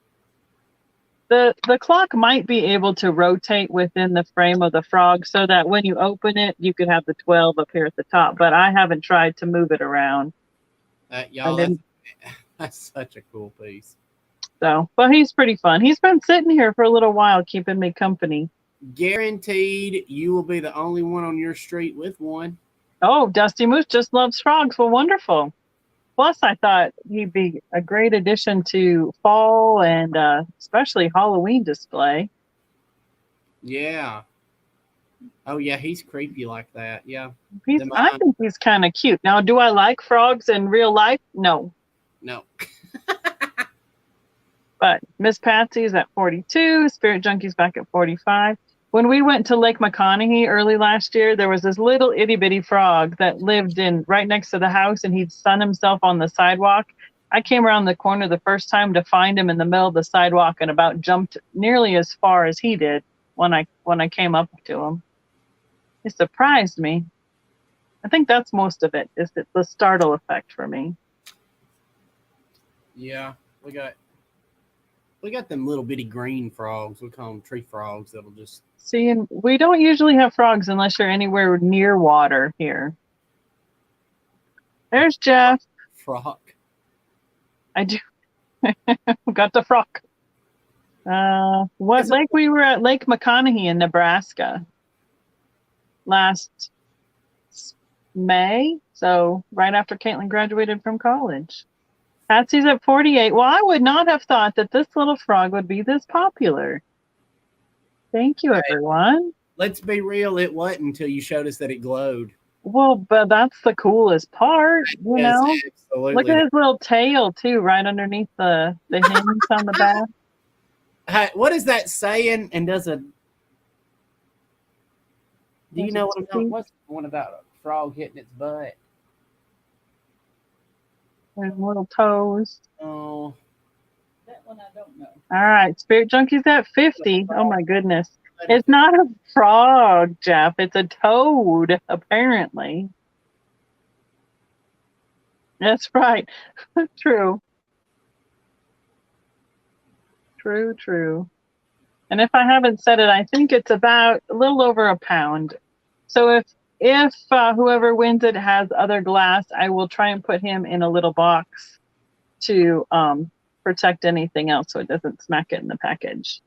The clock might be able to rotate within the frame of the frog so that when you open it, you could have the 12 up here at the top. But I haven't tried to move it around. Y'all, that's such a cool piece. So, but he's pretty fun. He's been sitting here for a little while, keeping me company. Guaranteed you will be the only one on your street with one. Oh, Dusty Moose just loves frogs. Well, wonderful. Plus, I thought he'd be a great addition to fall and especially Halloween display. Yeah. Oh, yeah, he's creepy like that. Yeah. I think he's kind of cute. Now, do I like frogs in real life? No. No. But Miss Patsy's at 42. Spirit Junkie's back at 45. When we went to Lake McConaughey early last year, there was this little itty bitty frog that lived right next to the house, and he'd sun himself on the sidewalk. I came around the corner the first time to find him in the middle of the sidewalk and about jumped nearly as far as he did when I came up to him. It surprised me. I think that's most of it, is the startle effect for me. Yeah, we got them little bitty green frogs. We call them tree frogs. That'll just see. And we don't usually have frogs unless you're anywhere near water here. There's Jeff. Frog. I do. Got the frog. What lake? We were at Lake McConaughey in Nebraska last May. So right after Caitlin graduated from college. Patsy's at 48. Well, I would not have thought that this little frog would be this popular. Thank you, everyone. Let's be real. It wasn't until you showed us that it glowed. Well, but that's the coolest part, you know? Absolutely. Look at his little tail, too, right underneath the hinge on the back. Hey, what is that saying? And do you know what I'm talking about? What's the one about a frog hitting its butt? And little toes. Oh. That one I don't know. All right. Spirit Junkie's at 50. Oh, my goodness. It's not a frog, Jeff. It's a toad, apparently. That's right. True. True. And if I haven't said it, I think it's about a little over a pound. So if whoever wins it has other glass, I will try and put him in a little box to protect anything else so it doesn't smack it in the package.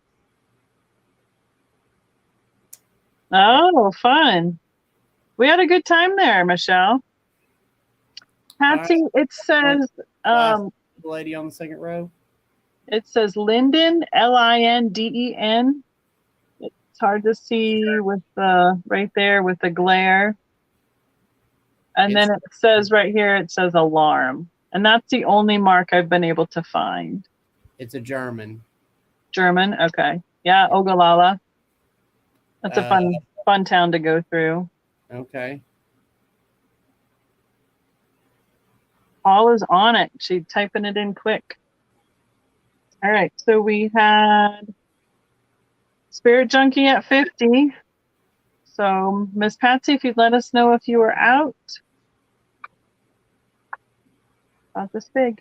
Oh, fun. We had a good time there, Michelle. Patsy, it says lady on the second row. It says Linden, Linden. It's hard to see with the right there with the glare. And then it says right here, it says alarm. And that's the only mark I've been able to find. It's a German. German? Okay. Yeah, Ogallala. That's a fun town to go through. Okay. Paul is on it. She's typing it in quick. All right. So we had Spirit Junkie at 50. So Miss Patsy, if you'd let us know if you were out. About this big.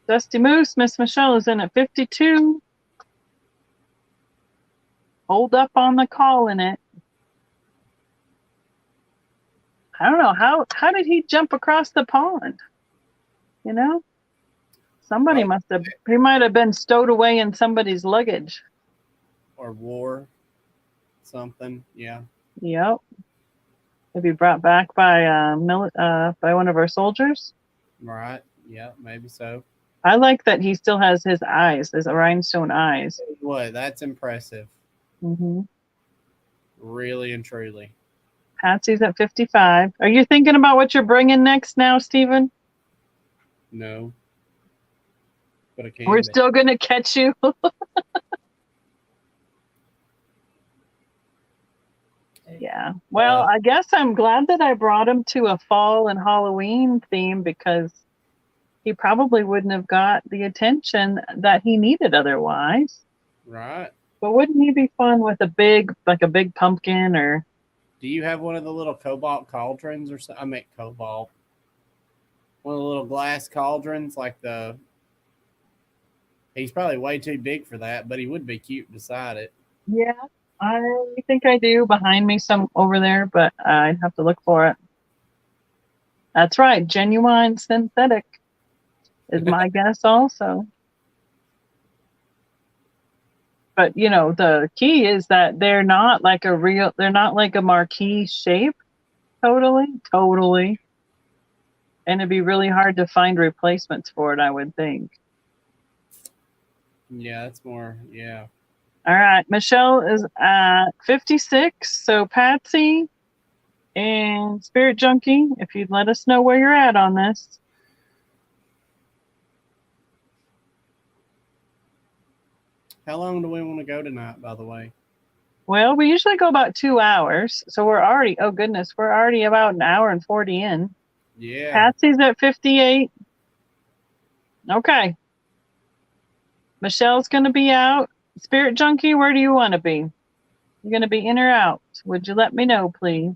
Dusty Moose, Miss Michelle is in at 52. Hold up on the call in it. I don't know how did he jump across the pond? You know, somebody he might have been stowed away in somebody's luggage or wore something. Yeah. Yep. Maybe brought back by one of our soldiers. Right. Yeah, maybe so. I like that he still has his eyes, his rhinestone eyes. What? That's impressive. Mm-hmm. Really and truly. Patsy's at 55. Are you thinking about what you're bringing next now, Stephen? No. But I can. We're still going to catch you. Yeah. Well, I guess I'm glad that I brought him to a fall and Halloween theme because he probably wouldn't have got the attention that he needed otherwise. Right. But wouldn't he be fun with a big pumpkin or... Do you have one of the little cobalt cauldrons or something? I meant cobalt. One of the little glass cauldrons like the... He's probably way too big for that, but he would be cute beside it. Yeah, I think I do behind me some over there, but I'd have to look for it. That's right. Genuine synthetic is my guess also. But, you know, the key is that they're not like they're not like a marquee shape. Totally. And it'd be really hard to find replacements for it, I would think. Yeah, that's more, yeah. All right. Michelle is at 56. So Patsy and Spirit Junkie, if you'd let us know where you're at on this. How long do we want to go tonight, by the way? Well, we usually go about 2 hours. So we're already about an hour and 40 in. Yeah. Patsy's at 58. Okay. Michelle's going to be out. Spirit Junkie, where do you want to be? You're going to be in or out? Would you let me know, please?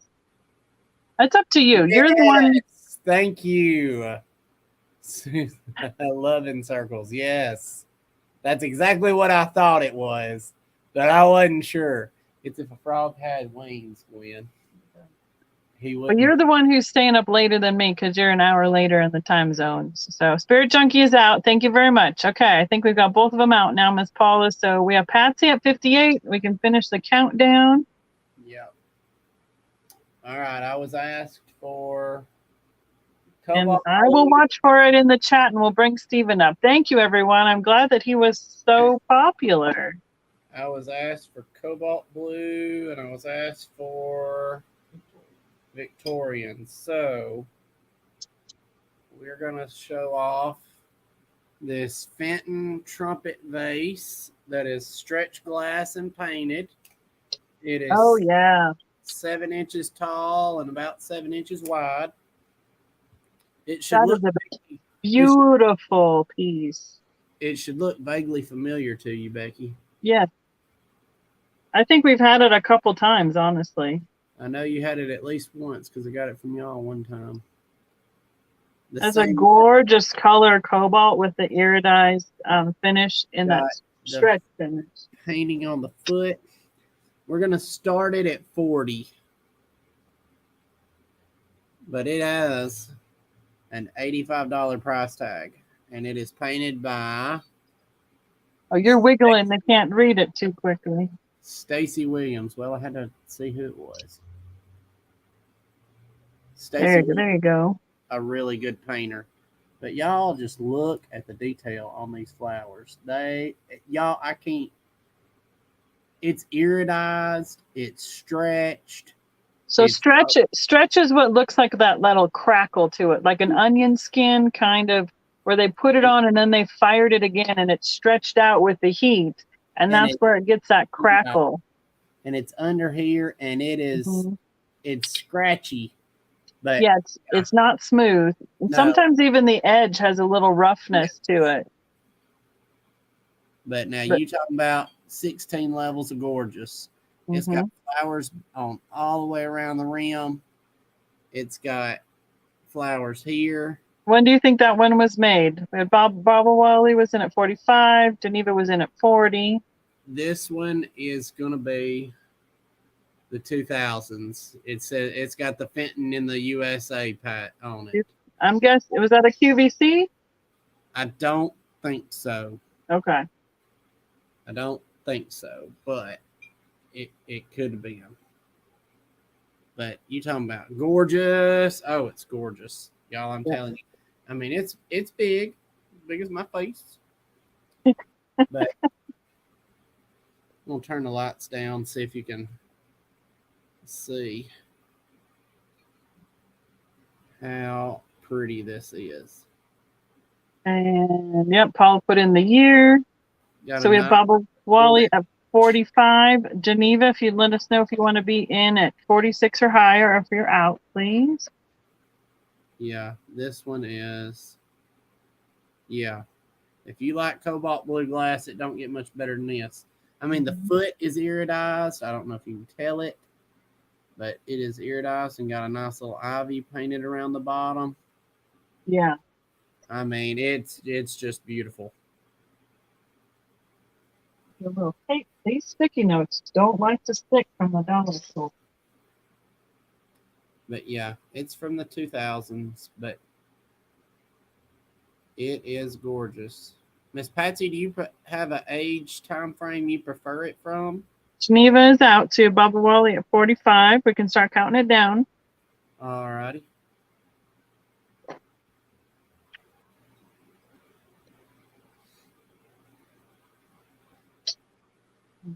It's up to you. Yes, you're the one. Thank you. I love in circles. Yes. That's exactly what I thought it was, but I wasn't sure. It's if a frog had wings, Gwen. He would. But you're the one who's staying up later than me because you're an hour later in the time zones. So Spirit Junkie is out. Thank you very much. Okay, I think we've got both of them out now, Miss Paula. So we have Patsy at 58. We can finish the countdown. Yeah. All right. I was asked for. And I will watch for it in the chat and we'll bring Stephen up. Thank you, everyone. I'm glad that he was so popular. I was asked for cobalt blue and I was asked for Victorian. So we're going to show off this Fenton trumpet vase that is stretch glass and painted. It is 7 inches tall and about 7 inches wide. It should look a beautiful piece. It should look vaguely familiar to you, Becky. Yeah. I think we've had it a couple times, honestly. I know you had it at least once because I got it from y'all one time. That's a gorgeous color cobalt with the iridized finish in that Stretch finish. painting on the foot. We're going to start it at $40. But it has an $85 price tag. And it is painted by Oh, you're wiggling. They can't read it too quickly. Stacy Williams. Well, I had to see who it was. There Stacy, you go. a really good painter. But y'all just look at the detail on these flowers. Y'all, I can't. It's iridized. It's stretched. So stretch is what looks like that little crackle to it, like an onion skin kind of, where they put it on and then they fired it again and it's stretched out with the heat, and that's where it gets that crackle. And it's under here, and it is it's scratchy, but yeah, it's not smooth. No. Sometimes even the edge has a little roughness to it. But now you talking about 16 levels of gorgeous. It's got flowers on all the way around the rim. It's got flowers here. When do you think that one was made? Bobblehead was in at 45. Geneva was in at 40. This one is going to be the 2000s. It's got the Fenton in the USA pat on it. I'm guessing, was that a QVC? I don't think so. Okay. I don't think so, but it could have been. But you talking about gorgeous? Oh, it's gorgeous, y'all! I'm telling you. I mean, it's big as my face. But I'm gonna turn the lights down, see if you can see how pretty this is. And Paul put in the year. So we have Bobblehead at 45. Geneva, if you'd let us know if you want to be in at 46 or higher, or if you're out, please. Yeah, this one is. Yeah, if you like cobalt blue glass, it don't get much better than this. I mean, the foot is iridized. I don't know if you can tell it, but it is iridized and got a nice little ivy painted around the bottom. Yeah. I mean, it's just beautiful. Hey, these sticky notes don't like to stick from the dollar store. But yeah, it's from the 2000s, but it is gorgeous. Miss Patsy, do you have an age time frame you prefer it from? Geneva is out to Bobblehead at 45. We can start counting it down. All righty.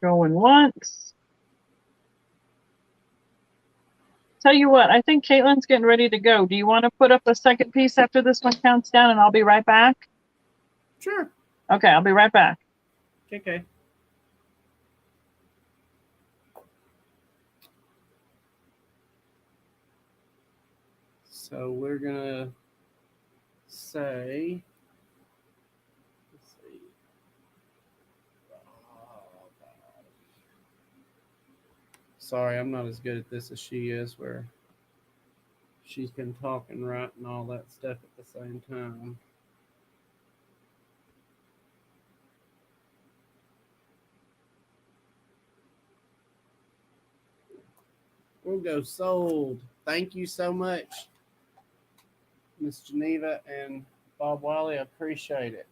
Going once. Tell you what, I think Caitlin's getting ready to go. Do you want to put up a second piece after this one counts down, and I'll be right back? Sure. Okay, I'll be right back. Okay. So we're gonna say, let's see. Sorry, I'm not as good at this as she is, where she's been talking right and all that stuff at the same time. We'll go sold. Thank you so much, Miss Geneva and Bob Wiley. I appreciate it.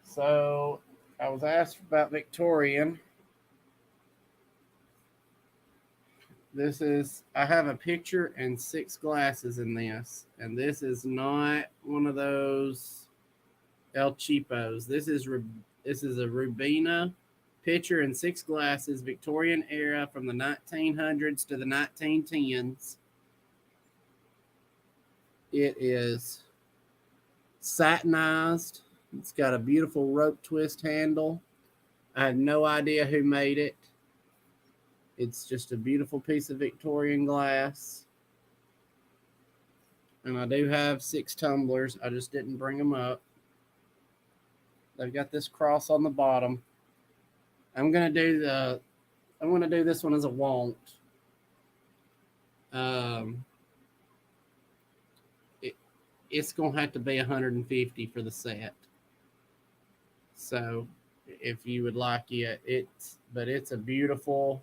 So I was asked about Victorian. I have a picture and 6 glasses in this. And this is not one of those El Cheapos. This is a Rubina picture and 6 glasses, Victorian era from the 1900s to the 1910s. It is satinized. It's got a beautiful rope twist handle. I have no idea who made it. It's just a beautiful piece of Victorian glass. And I do have 6 tumblers. I just didn't bring them up. They've got this cross on the bottom. I'm gonna do this one as a won't. it's gonna have to be $150 for the set. So if you would like it, it's a beautiful.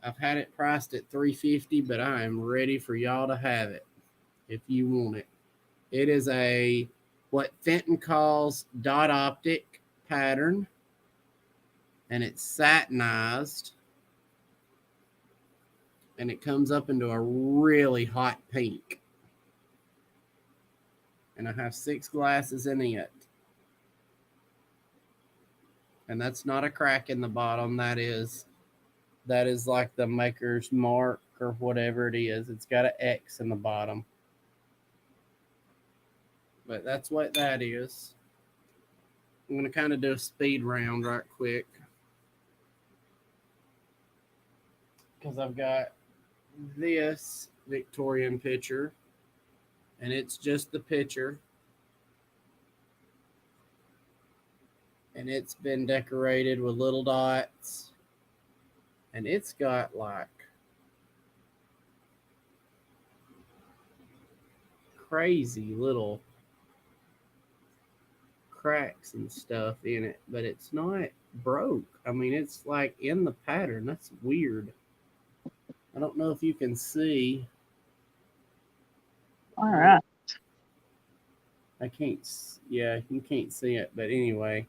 I've had it priced at $350, but I am ready for y'all to have it if you want it. It is what Fenton calls dot optic pattern, and it's satinized, and it comes up into a really hot pink. And I have 6 glasses in it. And that's not a crack in the bottom. That is like the maker's mark or whatever it is. It's got an X in the bottom. But that's what that is. I'm going to kind of do a speed round right quick. Because I've got this Victorian picture. And it's just the picture. And it's been decorated with little dots. And it's got like crazy little cracks and stuff in it, but it's not broke. I mean, it's like in the pattern. That's weird. I don't know if you can see. All right. I can't. Yeah, you can't see it, but anyway.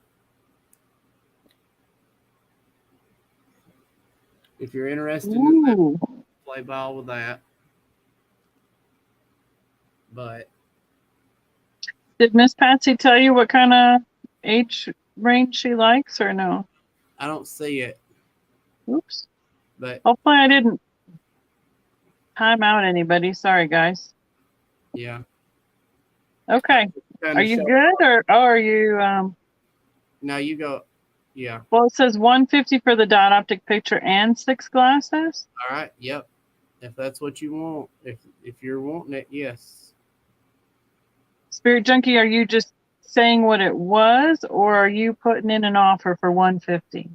If you're interested in that, play ball with that. But did Miss Patsy tell you what kind of age range she likes, or no? I don't see it. Oops. But hopefully I didn't time out anybody. Sorry, guys. Yeah. Okay. Are you good, or are you? No, you go. Yeah. Well, it says 150 for the dot optic picture and 6 glasses. All right. Yep. If that's what you want, if you're wanting it, yes. Spirit Junkie, are you just saying what it was, or are you putting in an offer for 150?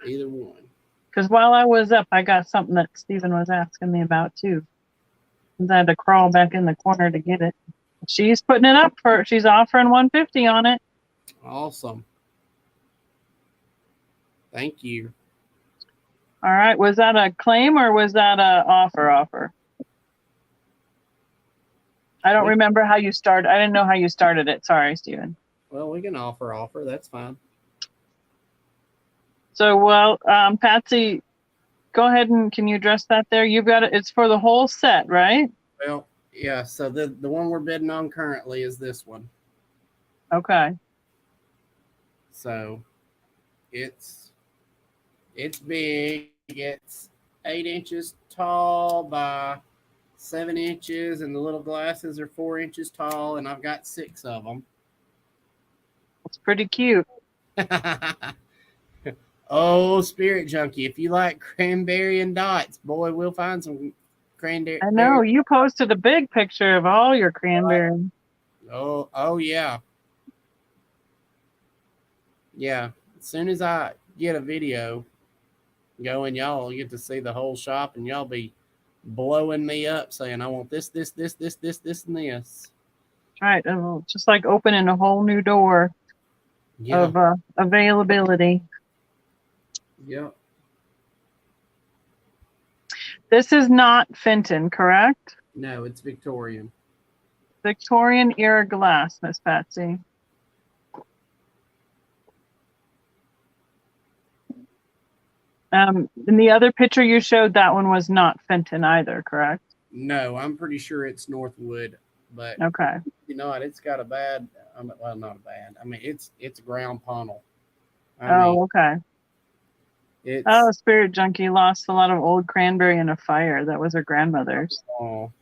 Either one. Because while I was up, I got something that Stephen was asking me about too. I had to crawl back in the corner to get it. She's putting it up for. She's offering 150 on it. Awesome. Thank you. All right. Was that a claim or was that a offer? I don't remember how you started. I didn't know how you started it. Sorry, Stephen. Well, we can offer. That's fine. So, Patsy, go ahead and can you address that there? You've got it. It's for the whole set, right? Well, yeah. So the one we're bidding on currently is this one. Okay. So it's big. It's 8 inches tall by 7 inches, and the little glasses are 4 inches tall, and I've got 6 of them. It's pretty cute. Oh, Spirit Junkie, if you like cranberry and dots, boy, we'll find some cranberry. I know you posted a big picture of all your cranberry. Oh yeah. Yeah. As soon as I get a video going, y'all get to see the whole shop, and y'all be blowing me up saying, I want this, and this. Right. Just like opening a whole new door of availability. Yep. This is not Fenton, correct? No, it's Victorian. Victorian era glass, Miss Patsy. In the other picture you showed, that one was not Fenton either, correct? No, I'm pretty sure it's Northwood, but okay. You know what? It's got a bad. Well, not a bad. I mean, it's a ground panel. Okay. Spirit Junkie lost a lot of old cranberry in a fire. That was her grandmother's. Oh.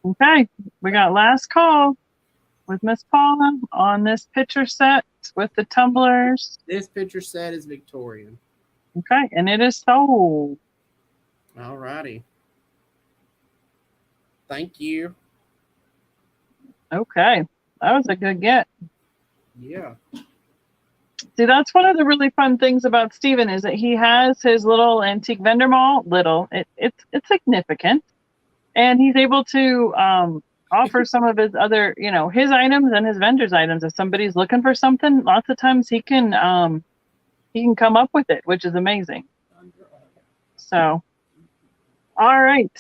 Okay, we got last call with Miss Paula on this picture set with the tumblers. This picture set is Victorian. Okay, and it is sold. All righty. Thank you. Okay, that was a good get. Yeah. See, that's one of the really fun things about Steven is that he has his little antique vendor mall. It's significant, and he's able to offer some of his other, his items and his vendors' items. If somebody's looking for something, lots of times he can come up with it, which is amazing. So, all right,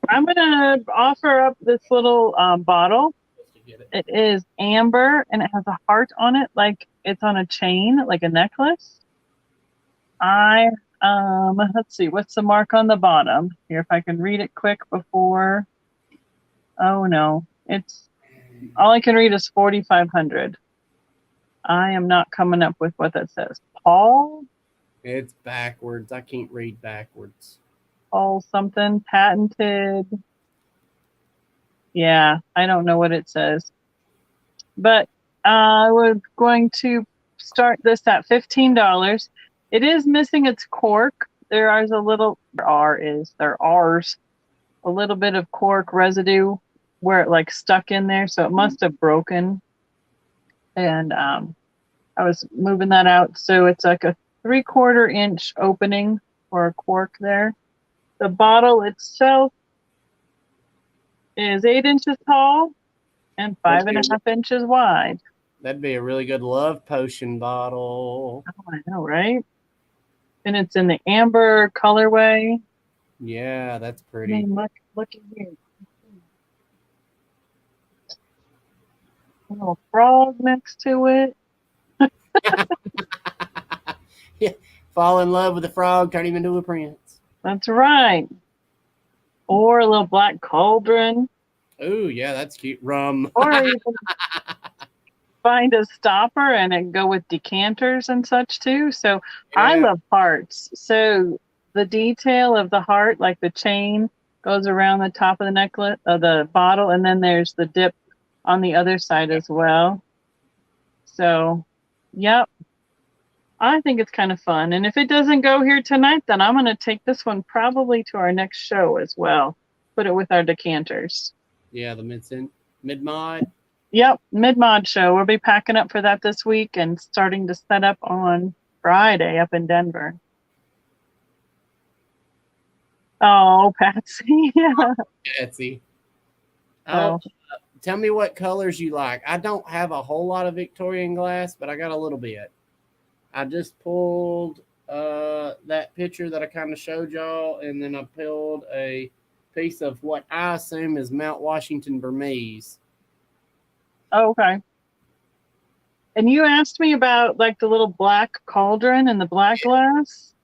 I'm gonna offer up this little bottle. It is amber and it has a heart on it, like it's on a chain, like a necklace. Let's see, what's the mark on the bottom here? If I can read it quick before. Oh no, it's all I can read is 4,500. I am not coming up with what that says. Paul? It's backwards. I can't read backwards. Paul something patented. Yeah, I don't know what it says. But we're going to start this at $15. It is missing its cork. There is a little bit of cork residue where it like stuck in there, so it must have broken. And I was moving that out, so it's like a 3/4 inch opening for a cork there. The bottle itself is 8 inches tall and 5.5 inches wide. That'd be a really good love potion bottle. Oh, I know, right? And it's in the amber colorway. Yeah, that's pretty. I mean, look at here. A little frog next to it. Yeah, fall in love with the frog, turn him into a prince. That's right. Or a little black cauldron. Oh, yeah, that's cute. Rum. Or you can find a stopper and it go with decanters and such too. So yeah. I love hearts. So the detail of the heart, like the chain, goes around the top of the necklace of the bottle, and then there's the dip on the other side as well. So, yep. I think it's kind of fun. And if it doesn't go here tonight, then I'm going to take this one probably to our next show as well. Put it with our decanters. Yeah, the mid-mod. Yep, mid-mod show. We'll be packing up for that this week and starting to set up on Friday up in Denver. Oh, Patsy. Yeah. Patsy. Oh. Tell me what colors you like. I don't have a whole lot of Victorian glass, but I got a little bit. I just pulled that picture that I kind of showed y'all, and then I pulled a piece of what I assume is Mount Washington Burmese. Oh, okay. And you asked me about like the little black cauldron and the black glass.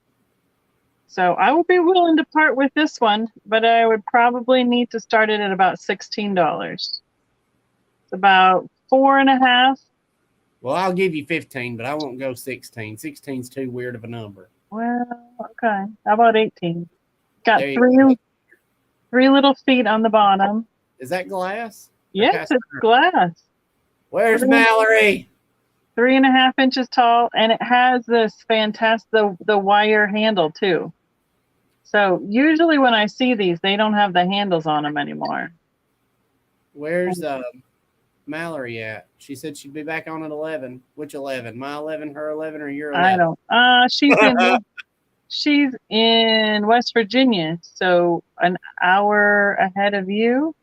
So I will be willing to part with this one, but I would probably need to start it at about $16. It's about 4.5. Well, I'll give you 15, but I won't go 16. 16's too weird of a number. Well, okay. How about 18? Got three little feet on the bottom. Is that glass? Yes, it's glass. Where's Mallory? 3.5 inches tall, and it has this fantastic the wire handle too. So usually when I see these, they don't have the handles on them anymore. Where's Mallory at? She said she'd be back on at 11. Which 11? My 11, her 11, or your 11? I don't. She's in West Virginia, so an hour ahead of you.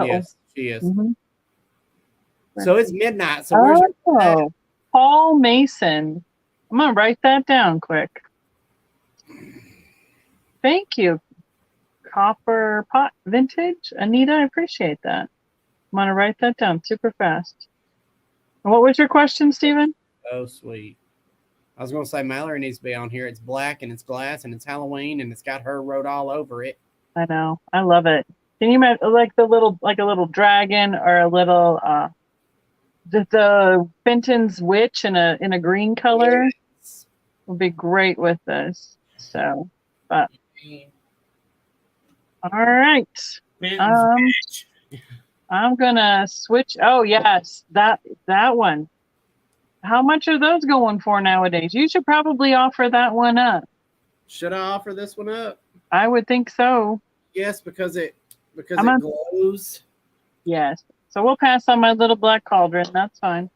Yes, she is. Mm-hmm. So it's midnight. So where's your Paul Mason? I'm gonna write that down quick. Thank you. Copper pot vintage, Anita. I appreciate that. I'm gonna write that down super fast. And what was your question, Stephen? Oh, sweet. I was gonna say Mallory needs to be on here. It's black and it's glass and it's Halloween and it's got her wrote all over it. I know. I love it. Can you imagine like a little dragon or a little the Fenton's witch in a green color? Yes. Would be great with this. So, but all right. I'm gonna switch. Oh yes, that one. How much are those going for nowadays? You should probably offer that one up. Should I offer this one up? I would think so. Yes, because it glows. Yes. So we'll pass on my little black cauldron. That's fine.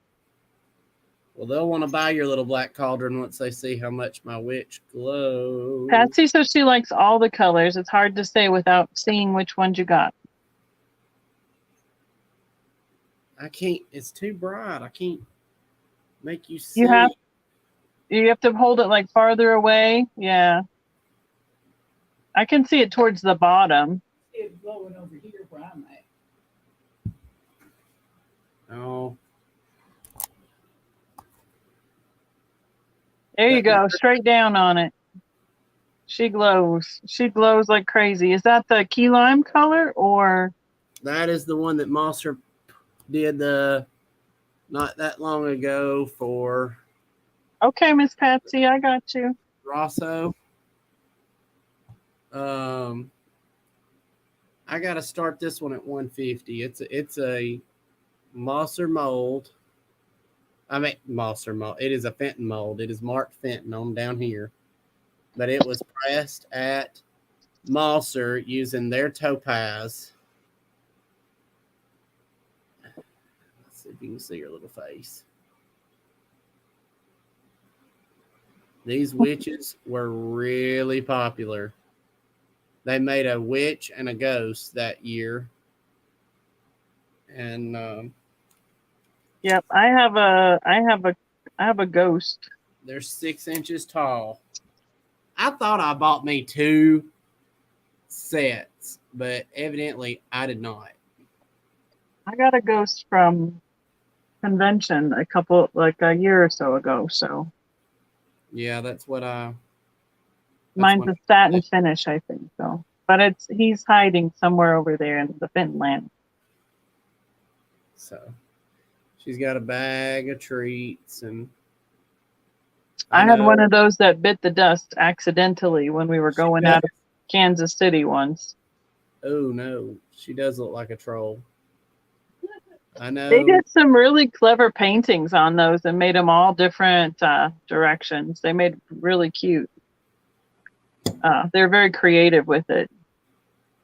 Well, they'll want to buy your little black cauldron once they see how much my witch glows. Patsy says she likes all the colors. It's hard to say without seeing which ones you got. I can't. It's too bright. I can't make you see. You have to hold it like farther away. Yeah. I can see it towards the bottom. It's blowing over here where I'm at. Oh. There you go. Straight down on it. She glows. She glows like crazy. Is that the key lime color or? That is the one that Mosser did not that long ago for. Okay, Miss Patsy, I got you. Rosso. I got to start this one at 150. It's a Mosser mold. I mean, Mosser mold. It is a Fenton mold. It is marked Fenton on down here. But it was pressed at Mosser using their topaz. Let's see if you can see her little face. These witches were really popular. They made a witch and a ghost that year. And yep, I have a ghost. they're 6 inches tall. I thought I bought me 2 sets, but evidently I did not. I got a ghost from convention a year or so ago. So Yeah, that's what mine's a satin finish, I think. So, but he's hiding somewhere over there in the Finland. So she's got a bag of treats, and I had one of those that bit the dust accidentally when we were going out of Kansas City once. Oh no, she does look like a troll. I know. They did some really clever paintings on those and made them all different directions. They made really cute. They're very creative with it.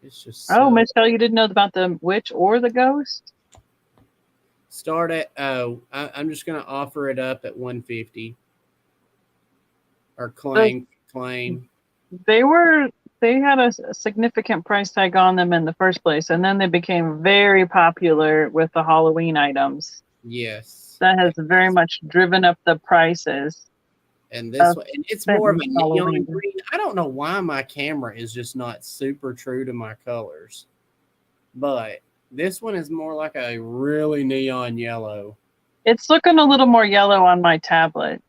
It's just Michelle, you didn't know about the witch or the ghost? Start at I'm just gonna offer it up at 150. Or claim. They had a significant price tag on them in the first place, and then they became very popular with the Halloween items. Yes. That has very much driven up the prices. And this one, and it's more of a Halloween. neon green. I don't know why my camera is just not super true to my colors. But this one is more like a really neon yellow. It's looking a little more yellow on my tablet.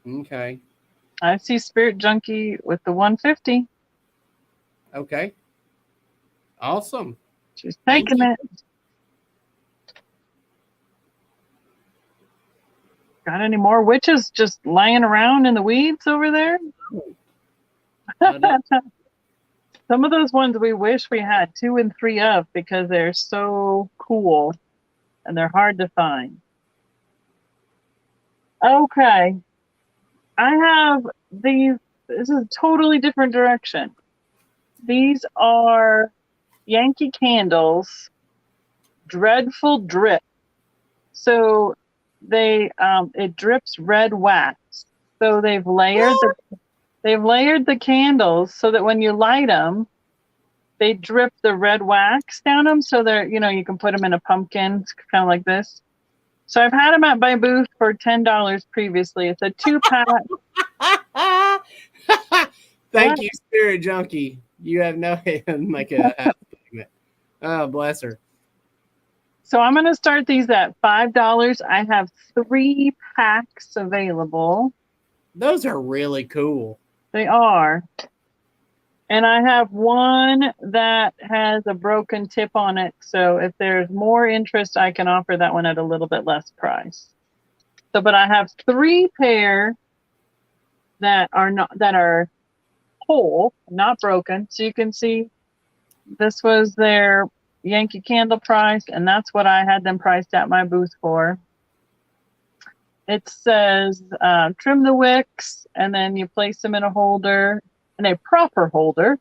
Okay. I see Spirit Junkie with the 150. Okay. Awesome. She's taking it. Got any more witches just laying around in the weeds over there? Some of those ones we wish we had 2 and 3 of because they're so cool and they're hard to find. Okay. I have these. This is a totally different direction. These are Yankee Candles, Dreadful Drip. So it drips red wax. So they've layered the candles so that when you light them, they drip the red wax down them. So they're, you can put them in a pumpkin, kind of like this. So I've had them at my booth for $10 previously. It's a 2-pack. Thank you, Spirit Junkie. You have no make a statement. Oh, bless her. So I'm going to start these at $5. I have 3 packs available. Those are really cool. They are. And I have one that has a broken tip on it. So if there's more interest, I can offer that one at a little bit less price. So, but I have 3 pair that are whole, not broken. So you can see this was their Yankee Candle price, and that's what I had them priced at my booth for. It says trim the wicks, and then you place them in a holder, in a proper holder.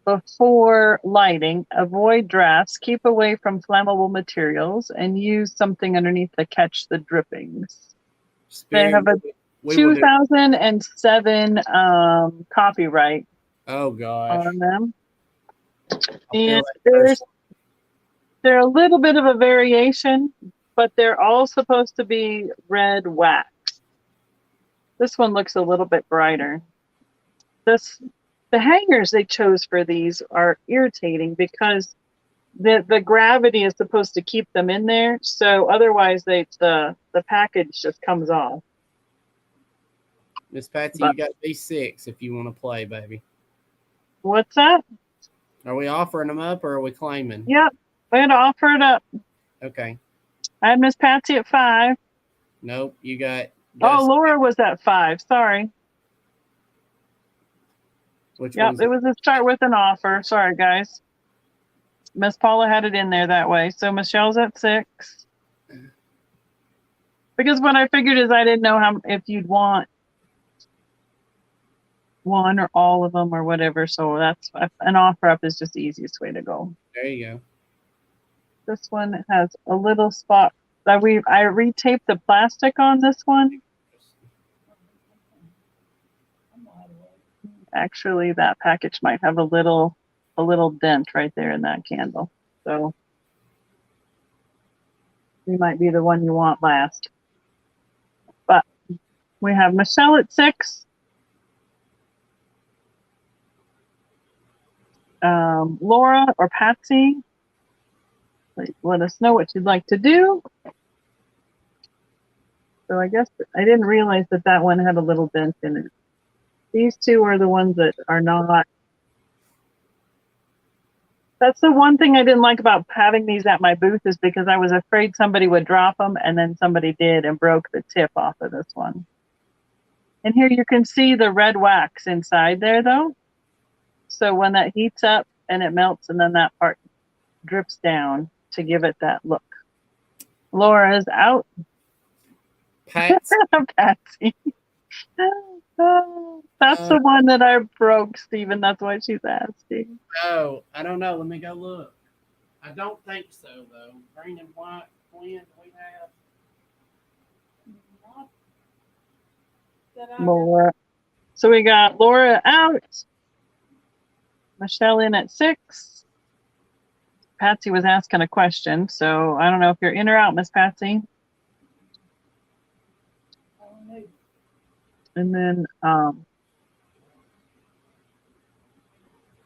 before lighting. Avoid drafts. Keep away from flammable materials and use something underneath to catch the drippings. They have a 2007 copyright Oh gosh. on them. I feel And that they're a little bit of a variation, but they're all supposed to be red wax. This one looks a little bit brighter. The hangers they chose for these are irritating because the gravity is supposed to keep them in there, so otherwise the package just comes off. Miss Patsy, you got B6 if you want to play, baby. What's that? Are we offering them up or are we claiming? Yep, we had to offer it up. Okay. I had Miss Patsy at 5. Nope, you got. Oh, Laura was at 5. Sorry. Which Yep, it was a start with an offer. Sorry, guys. Miss Paula had it in there that way. So Michelle's at 6. Because what I figured is I didn't know if you'd want one or all of them or whatever. So that's an offer up is just the easiest way to go. There you go. This one has a little spot. I retaped the plastic on this one. Actually, that package might have a little dent right there in that candle. So you might be the one you want last. But we have Michelle at 6. Laura or Patsy, let us know what you'd like to do. So I guess I didn't realize that one had a little dent in it. These two are the ones that are not. That's the one thing I didn't like about having these at my booth is because I was afraid somebody would drop them, and then somebody did and broke the tip off of this one. And here you can see the red wax inside there, though. So when that heats up and it melts, and then that part drips down to give it that look. Laura's out. Patsy. That's the one that I broke, Stephen. That's why she's asking. Oh, I don't know. Let me go look. I don't think so, though. Green and white. When do we have? Laura. So we got Laura out. Michelle in at 6. Patsy was asking a question, so I don't know if you're in or out, Miss Patsy. And then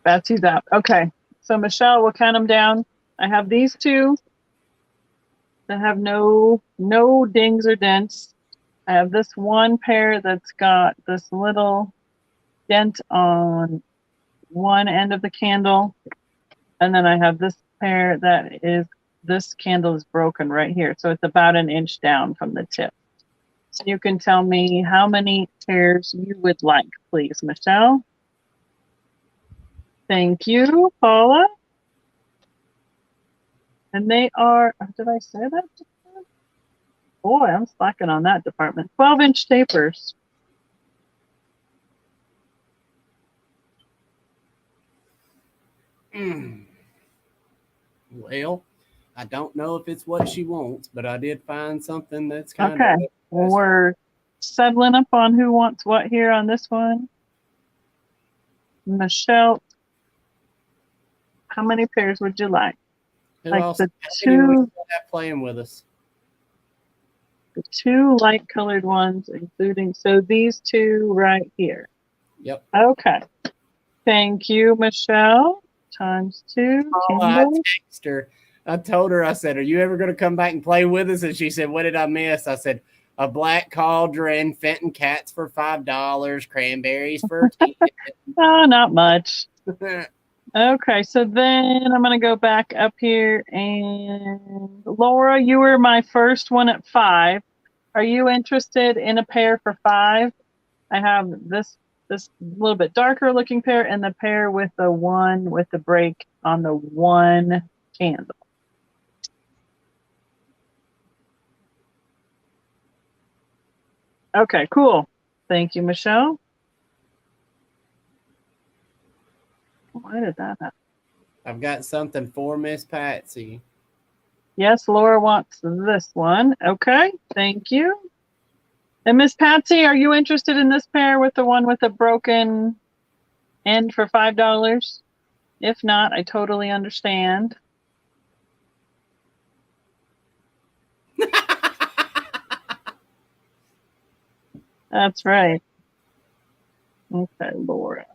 Patsy's out. Okay, so Michelle, we'll count them down. I have these two that have no dings or dents. I have this one pair that's got this little dent on one end of the candle. And then I have this pair that is, this candle is broken right here. So it's about an inch down from the tip. So you can tell me how many pairs you would like, please, Michelle. Thank you, Paula. And they are, did I say that? Boy, I'm slacking on that department. 12-inch tapers. Well, I don't know if it's what she wants, but I did find something that's kind of. Okay, we're settling up on who wants what here on this one. Michelle, how many pairs would you like? Who like else? the two playing with us. The 2 light colored ones, including, so these 2 right here. Yep. Okay. Thank you, Michelle. Times 2. Oh, I texted her. I told her, I said, are you ever going to come back and play with us? And she said, what did I miss? I said, a black cauldron, Fenton cats for $5, cranberries for 10. Oh, not much. Okay, so then I'm going to go back up here. And Laura, you were my first one at 5. Are you interested in a pair for 5? I have this little bit darker looking pair and the pair with the one with the break on the one candle. Okay, cool. Thank you, Michelle. Why did that happen? I've got something for Miss Patsy. Yes, Laura wants this one. Okay, thank you. And Miss Patsy, are you interested in this pair with the one with the broken end for $5? If not, I totally understand. That's right. Okay, Laura.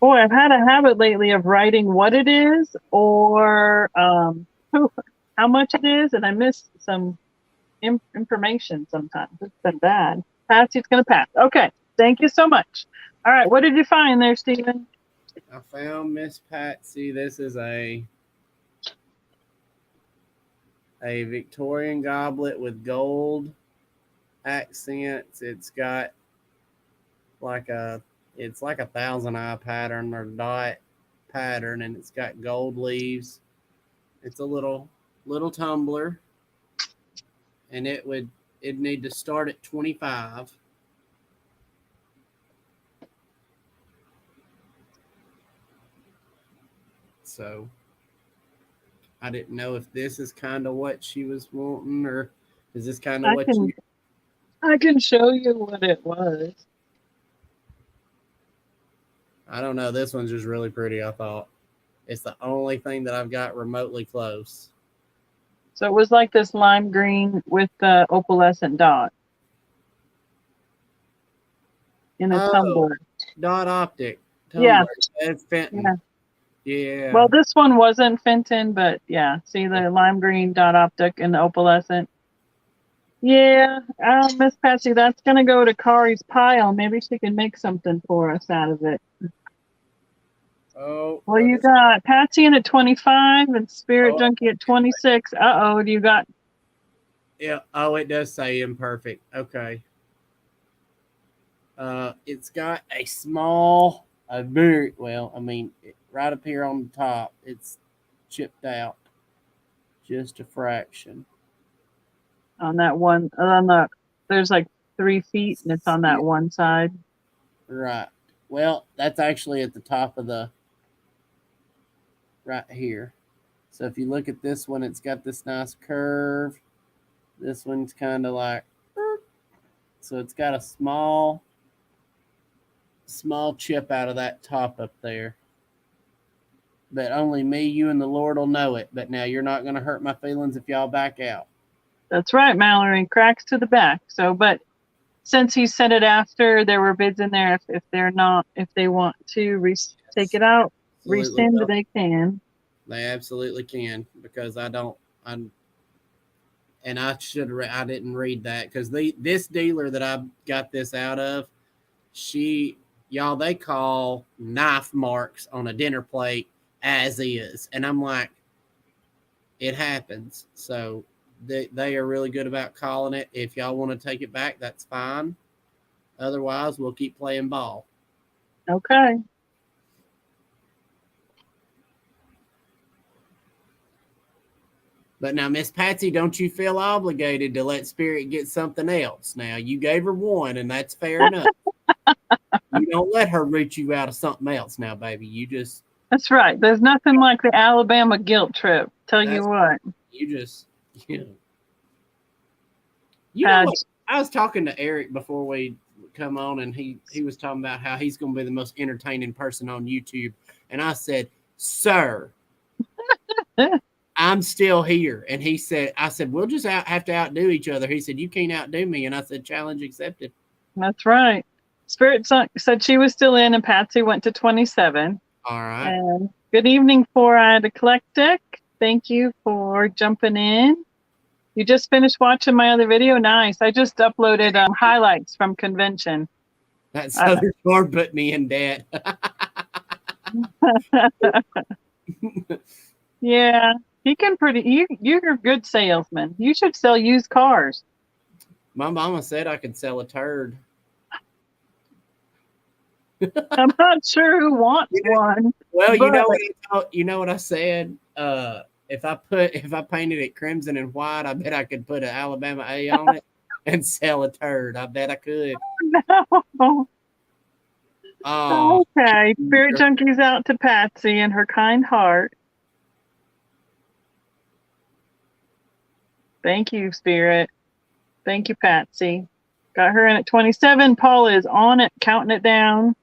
Boy, I've had a habit lately of writing what it is or how much it is, and I miss some information sometimes. It's been bad. Patsy's going to pass. Okay, thank you so much. All right, what did you find there, Stephen? I found Miss Patsy. This is a Victorian goblet with gold accents. It's got it's like a thousand eye pattern or dot pattern, and it's got gold leaves. It's a little tumbler, and it'd need to start at 25. So I didn't know if this is kind of what she was wanting, or is this kind of I can show you what it was. I don't know. This one's just really pretty, I thought. It's the only thing that I've got remotely close. So it was like this lime green with the opalescent dot in a tumbler. Dot optic tumbler. Yeah. It's Fenton. Yeah. Well, this one wasn't Fenton, but yeah. See the lime green dot optic and the opalescent. Yeah, Miss Patsy, that's going to go to Kari's pile. Maybe she can make something for us out of it. Oh. Well, you got Patsy in at 25 and Spirit Junkie at 26. Uh-oh, do you got... Yeah, oh, it does say imperfect. Okay. It's got a small, right up here on the top, it's chipped out just a fraction. On that one, there's like 3 feet and it's on that one side. Right. Well, that's actually at the top of right here. So if you look at this one, it's got this nice curve. This one's kind of like, so it's got a small chip out of that top up there. But only me, you, and the Lord will know it. But now you're not going to hurt my feelings if y'all back out. That's right, Mallory. Cracks to the back. So, but since he sent it after, there were bids in there. If they want to take it out, rescind, they can. They absolutely can, because I didn't read that, because this dealer that I got this out of, they call knife marks on a dinner plate as is, and I'm like, it happens. So they are really good about calling it. If y'all want to take it back, that's fine. Otherwise, we'll keep playing ball. Okay. But now, Miss Patsy, don't you feel obligated to let Spirit get something else? Now, you gave her one, and that's fair enough. You don't let her root you out of something else now, baby. You just... That's right. There's nothing like the Alabama guilt trip. Tell you what. You just, you know what? I was talking to Eric before we come on, and he was talking about how he's going to be the most entertaining person on YouTube. And I said, sir, I'm still here. And I said, we'll just have to outdo each other. He said, you can't outdo me. And I said, challenge accepted. That's right. Spirit said she was still in, and Patsy went to 27. All right. And good evening, Four-Eyed Eclectic. Thank you for jumping in. You just finished watching my other video? Nice. I just uploaded highlights from convention. That Southern Lord put me in debt. Yeah. You're a good salesman. You should sell used cars. My mama said I could sell a turd. I'm not sure who wants one. Well, you know what I said. If I painted it crimson and white, I bet I could put an Alabama A on it and sell a turd. I bet I could. No. Oh, Okay. Spirit Junkies out to Patsy and her kind heart. Thank you, Spirit. Thank you, Patsy. Got her in at 27. Paula is on it, counting it down.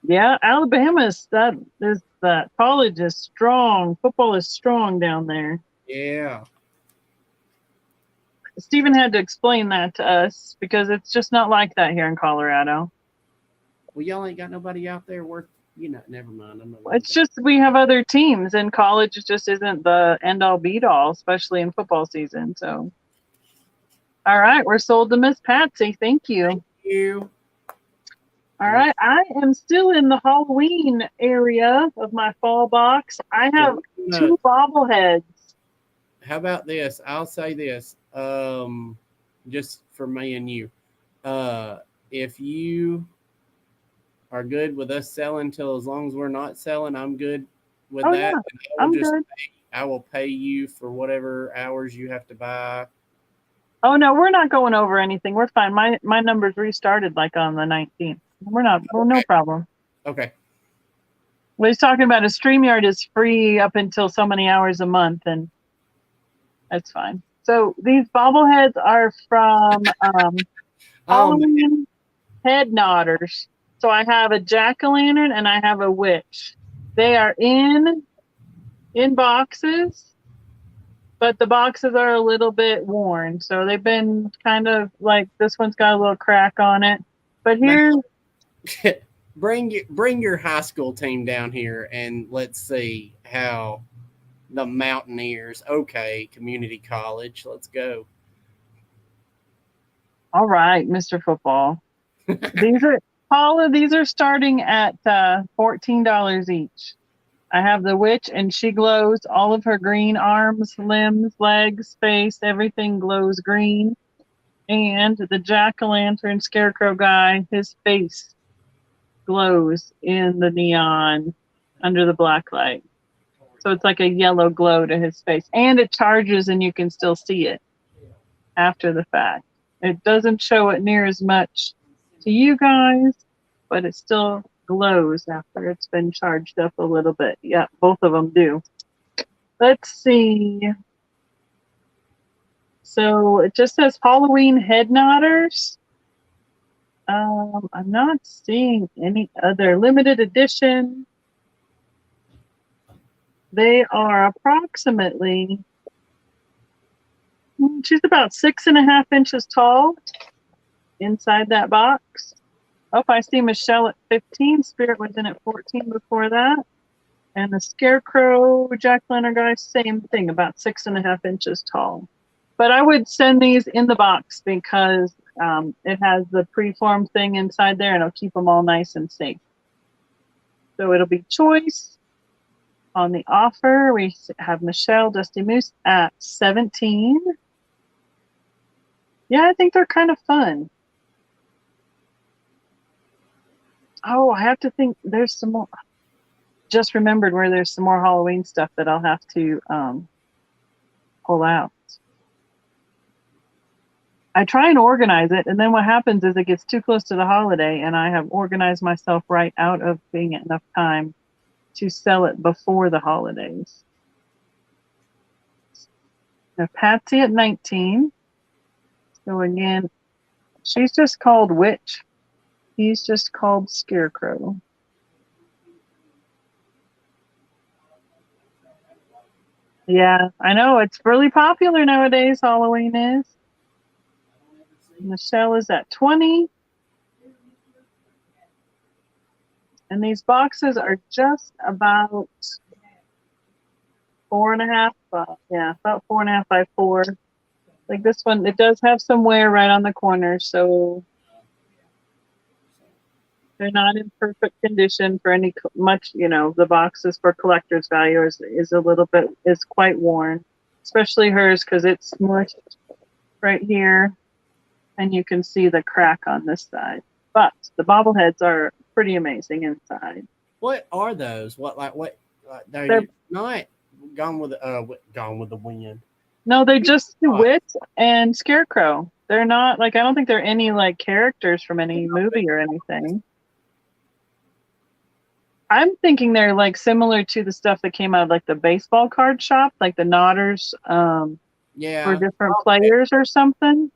Yeah, Alabama's that college is strong. Football is strong down there. yeah. Stephen had to explain that to us because it's just not like that here in Colorado. Well, y'all ain't got nobody out there worth, never mind. I'm not It's just we have other teams, and college just isn't the end all beat all, especially in football season. So, all right, we're sold to Miss Patsy. Thank you. Thank you. All right, I am still in the Halloween area of my fall box. I have 2 bobbleheads. How about this? I'll say this, just for me and you. If you are good with us selling till as long as we're not selling, I'm good with that. Yeah, And I'm good. I will pay you for whatever hours you have to buy. Oh no, we're not going over anything. We're fine. My numbers restarted like on the 19th. We're no problem. Okay. What he's talking about is StreamYard is free up until so many hours a month, and that's fine. So these bobbleheads are from Halloween head nodders. So I have a jack-o'-lantern and I have a witch. They are in boxes, but the boxes are a little bit worn. So they've been kind of like, this one's got a little crack on it. But here, bring your high school team down here and let's see how the Mountaineers. Okay, community college. Let's go. all right, Mr. Football. These are starting at $14 each. I have the witch, and she glows. All of her green arms, limbs, legs, face, everything glows green. And the jack-o'-lantern scarecrow guy, his face glows in the neon under the black light. So it's like a yellow glow to his face. And it charges, and you can still see it after the fact. It doesn't show it near as much to you guys, but it still glows after it's been charged up a little bit. Yeah, both of them do. Let's see. So it just says Halloween head nodders. I'm not seeing any other limited edition. They are approximately, she's about 6.5 inches tall inside that box. Oh, I see Michelle at 15. Spirit was in at 14 before that. And the scarecrow jack-o'-lantern guy, same thing, about 6.5 inches tall. But I would send these in the box because it has the preformed thing inside there, and it'll keep them all nice and safe. So it'll be choice. On the offer, we have Michelle Dusty Moose at 17. Yeah, I think they're kind of fun. Oh, I have to think there's some more. Just remembered where there's some more Halloween stuff that I'll have to pull out. I try and organize it, and then what happens is it gets too close to the holiday, and I have organized myself right out of being enough time to sell it before the holidays. Now, Patsy at 19. So again, she's just called Witch. He's just called Scarecrow. Yeah, I know. It's really popular nowadays, Halloween is. Michelle is at 20. And these boxes are just about 4.5. About 4.5 by 4. Like this one, it does have some wear right on the corner, so they're not in perfect condition for any much. The boxes for collector's value is quite worn, especially hers because it's smushed right here, and you can see the crack on this side. But the bobbleheads are pretty amazing inside. What are those? They're not Gone with the Wind. No, they just Wit and Scarecrow. They're not like, I don't think they're any like characters from any movie or anything. I'm thinking they're like similar to the stuff that came out of like the baseball card shop, like the Nodders for different players or something.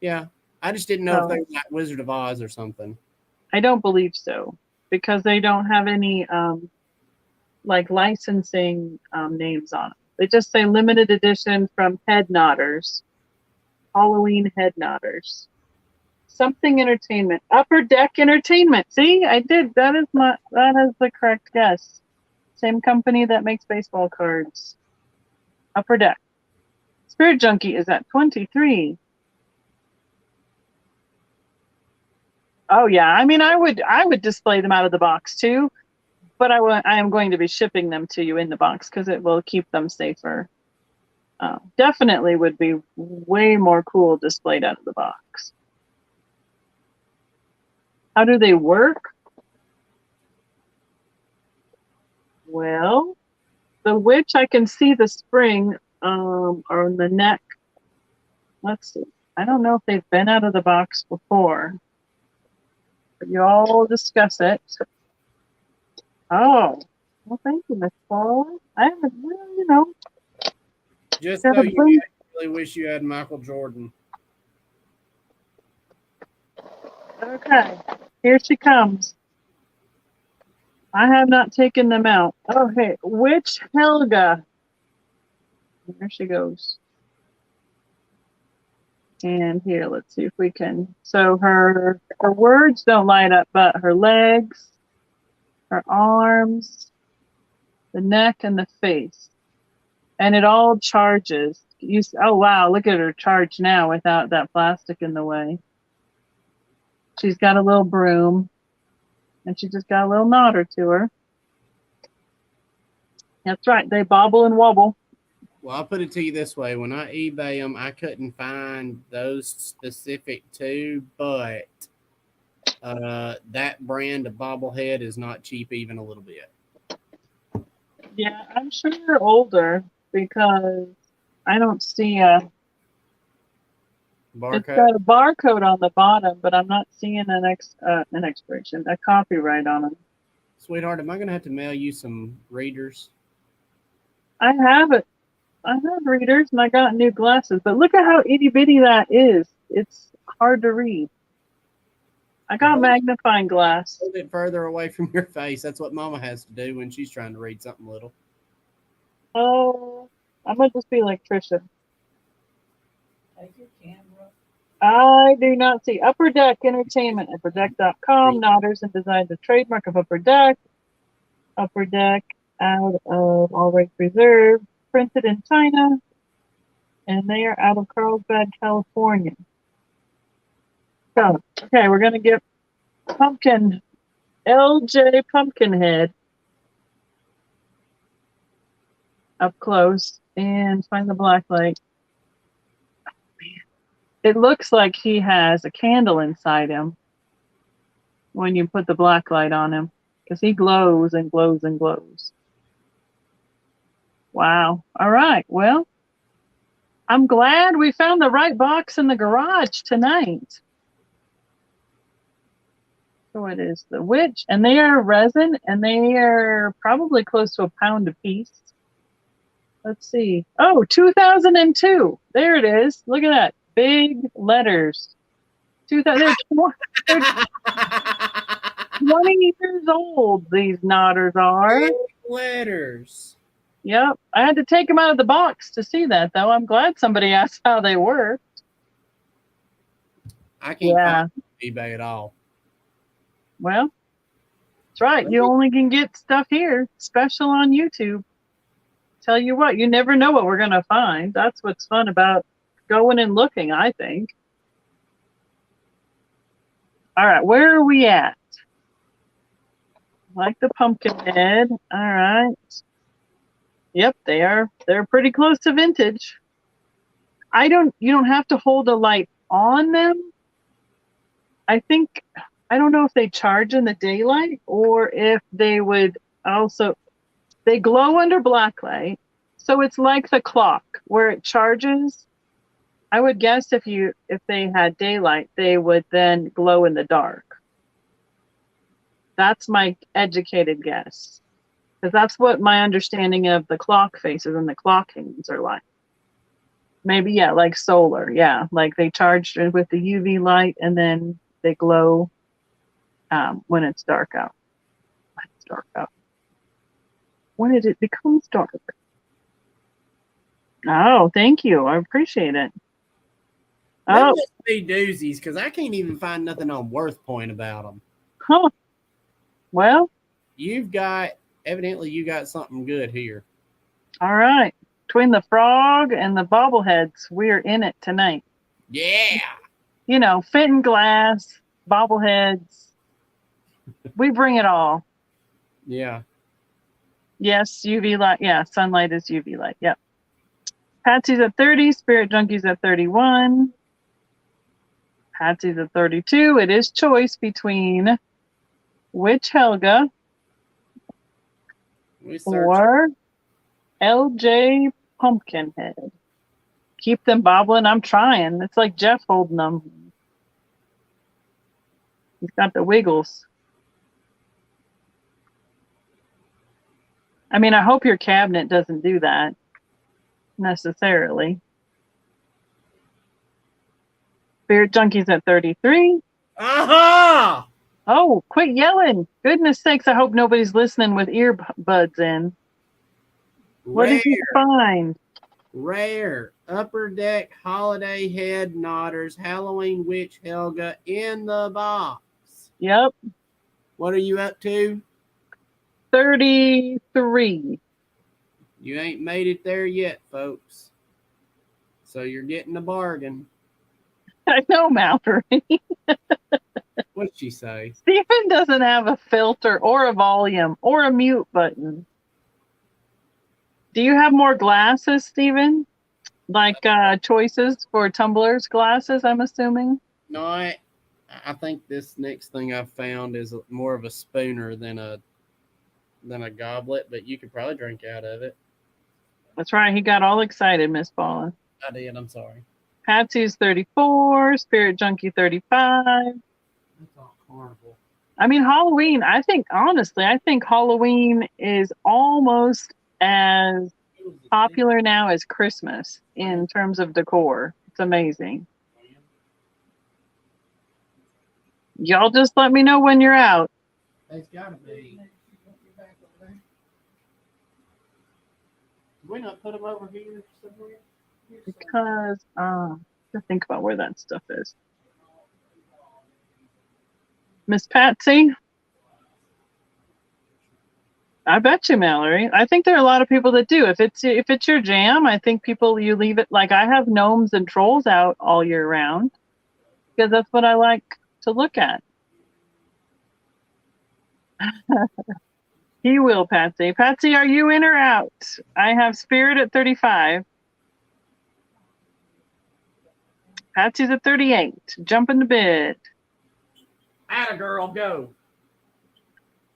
Yeah. I just didn't know if So they were like Wizard of Oz or something. I don't believe so, because they don't have any like licensing names on them. They just say limited edition from Head Nodders, Halloween Head Nodders. Something Entertainment, Upper Deck Entertainment. See, I did. That is the correct guess. Same company that makes baseball cards. Upper Deck. Spirit Junkie is at 23. Oh yeah, I mean, I would display them out of the box too, but I am going to be shipping them to you in the box because it will keep them safer. Definitely would be way more cool displayed out of the box. How do they work? Well, the witch, I can see the spring on the neck. Let's see. I don't know if they've been out of the box before. But you all discuss it. Oh, well, thank you, Miss Paul. I haven't, well, you know. Just so you really wish you had Michael Jordan. Okay, here she comes. I have not taken them out. Oh, hey, Witch Helga. There she goes. And here, let's see if we can. So her words don't light up, but her legs, her arms, the neck, and the face. And it all charges. Oh, wow, look at her charge now without that plastic in the way. She's got a little broom, and she just got a little nodder to her. That's right, they bobble and wobble. Well, I'll put it to you this way. When I eBay them, I couldn't find those specific two, but that brand of Bobblehead is not cheap even a little bit. Yeah, I'm sure they're older because I don't see a Barcode? It's got a barcode on the bottom, but I'm not seeing an expiration, a copyright on them. Sweetheart, am I going to have to mail you some readers? I have it. I have readers, and I got new glasses, but look at how itty bitty that is. It's hard to read. I got magnifying glass. Hold it further away from your face. That's what Mama has to do when she's trying to read something little. Oh, I'm going to just be like Trisha. Take your camera. I do not see Upper Deck Entertainment, upperdeck.com, Nodders and Designs, a trademark of Upper Deck. Upper Deck out of All Rights Reserved, printed in China, and they are out of Carlsbad, California. So, okay, we're going to get LJ Pumpkinhead up close and find the black light. It looks like he has a candle inside him when you put the black light on him, because he glows and glows and glows. Wow. All right. Well, I'm glad we found the right box in the garage tonight. So it is the witch, and they are resin, and they are probably close to £1 a piece. Let's see. Oh, 2002. There it is. Look at that. Big letters. They're 20 years old, these Nodders are. Big letters. Yep. I had to take them out of the box to see that, though. I'm glad somebody asked how they were. I can't find eBay at all. Well, that's right. You only can get stuff here, special on YouTube. Tell you what, you never know what we're going to find. That's what's fun about going and looking, I think. All right, where are we at? Like the pumpkin head. All right. Yep, they're pretty close to vintage. You don't have to hold a light on them. I don't know if they charge in the daylight or if they would also, they glow under black light. So it's like the clock where it charges I would guess if they had daylight, they would then glow in the dark. That's my educated guess. Because that's what my understanding of the clock faces and the clock hands are like. Maybe, yeah, like solar. Yeah, like they charge it with the UV light and then they glow when it's dark out. When it's dark out. When it becomes dark. Oh, thank you. I appreciate it. They Oh, must be doozies because I can't even find nothing on Worth Point about them. huh. Well, Evidently you got something good here. all right. Between the frog and the bobbleheads, we're in it tonight. Yeah. You know, Fenton glass, bobbleheads. We bring it all. Yeah. Yes, UV light. Yeah, sunlight is UV light. Yep. Patsy's at 30, Spirit Junkie's at 31. Patsy's at 32. It is choice between Witch Helga or LJ Pumpkinhead. Keep them bobbling. I'm trying. It's like Jeff holding them. He's got the wiggles. I mean, I hope your cabinet doesn't do that necessarily. Spirit Junkie's at 33. Aha! Oh, quit yelling. Goodness sakes, I hope nobody's listening with earbuds in. What did you find? Rare Upper Deck Holiday Head Nodders Halloween Witch Helga in the box. Yep. What are you up to? 33. You ain't made it there yet, folks. So you're getting a bargain. I know, Mallory. What'd she say? Stephen doesn't have a filter or a volume or a mute button. Do you have more glasses, Stephen? Like choices for tumblers glasses, I'm assuming? No, I think this next thing I found is more of a spooner than a goblet, but you could probably drink out of it. That's right. He got all excited, Miss Paula. I did. I'm sorry. Patsy's 34. Spirit Junkie 35. That's all horrible. I mean, Halloween, I think Halloween is almost as popular now as Christmas in terms of decor. It's amazing. Y'all just let me know when you're out. It's gotta be. Did we not put them over here somewhere? Because to think about where that stuff is. Miss Patsy? I bet you, Mallory. I think there are a lot of people that do. If it's your jam, I think you leave it. Like I have gnomes and trolls out all year round because that's what I like to look at. He will, Patsy. Patsy, are you in or out? I have Spirit at 35. Patsy's at 38. Jump in the bid. Atta girl, go.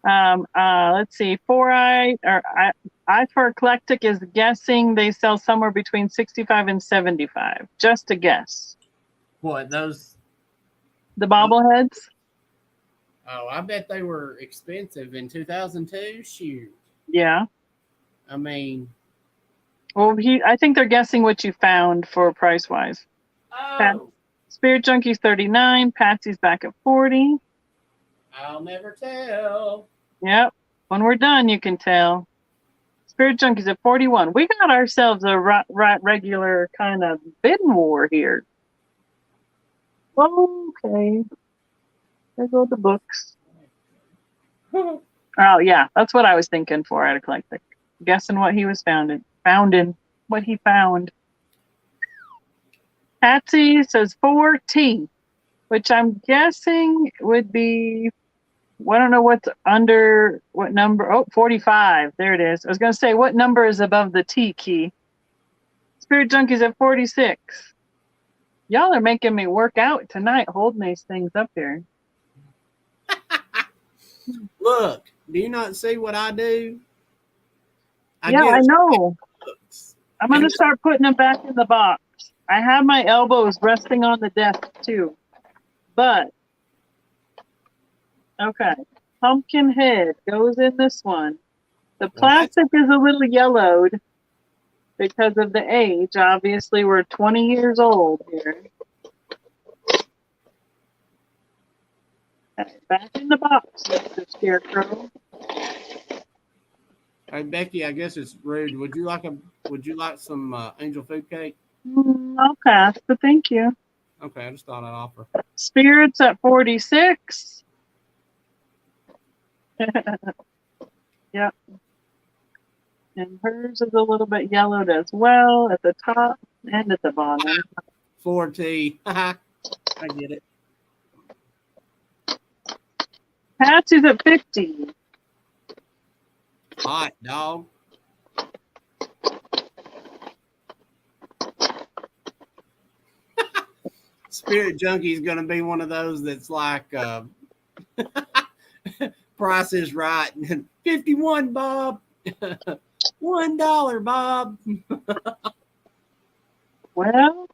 Let's see. I for Eclectic is guessing they sell somewhere between 65 and 75. Just a guess. What, those? The bobbleheads? Oh, I bet they were expensive in 2002. Shoot. Yeah. I mean. Well, I think they're guessing what you found for price wise. Oh. Spirit Junkie's 39. Patsy's back at 40. I'll never tell. Yep. When we're done, you can tell. Spirit Junkie's at 41. We got ourselves a regular kind of bidding war here. Okay. There go the books. Oh, yeah. That's what I was thinking for at Eclectic. Guessing what he was founding. What he found. Patsy says 4T, which I'm guessing would be, I don't know what's under, what number? Oh, 45. There it is. I was going to say, what number is above the T key? Spirit Junkie's at 46. Y'all are making me work out tonight holding these things up here. Look, do you not see what I do? I know. I'm going to start putting them back in the box. I have my elbows resting on the desk too. But, okay. Pumpkin head goes in this one. The plastic is a little yellowed because of the age. Obviously, we're 20 years old here. Okay, back in the box, Mr. Scarecrow. Hey Becky, I guess it's rude. Would you like some angel food cake? I'll pass, but thank you. Okay, I just thought I'd offer. Spirits at 46. Yep. And hers is a little bit yellowed as well at the top and at the bottom. 4T. I get it. Patsy's at 50. Hot dog. Spirit Junkie is going to be one of those that's like Price is Right. 51, Bob. $1, Bob. Well,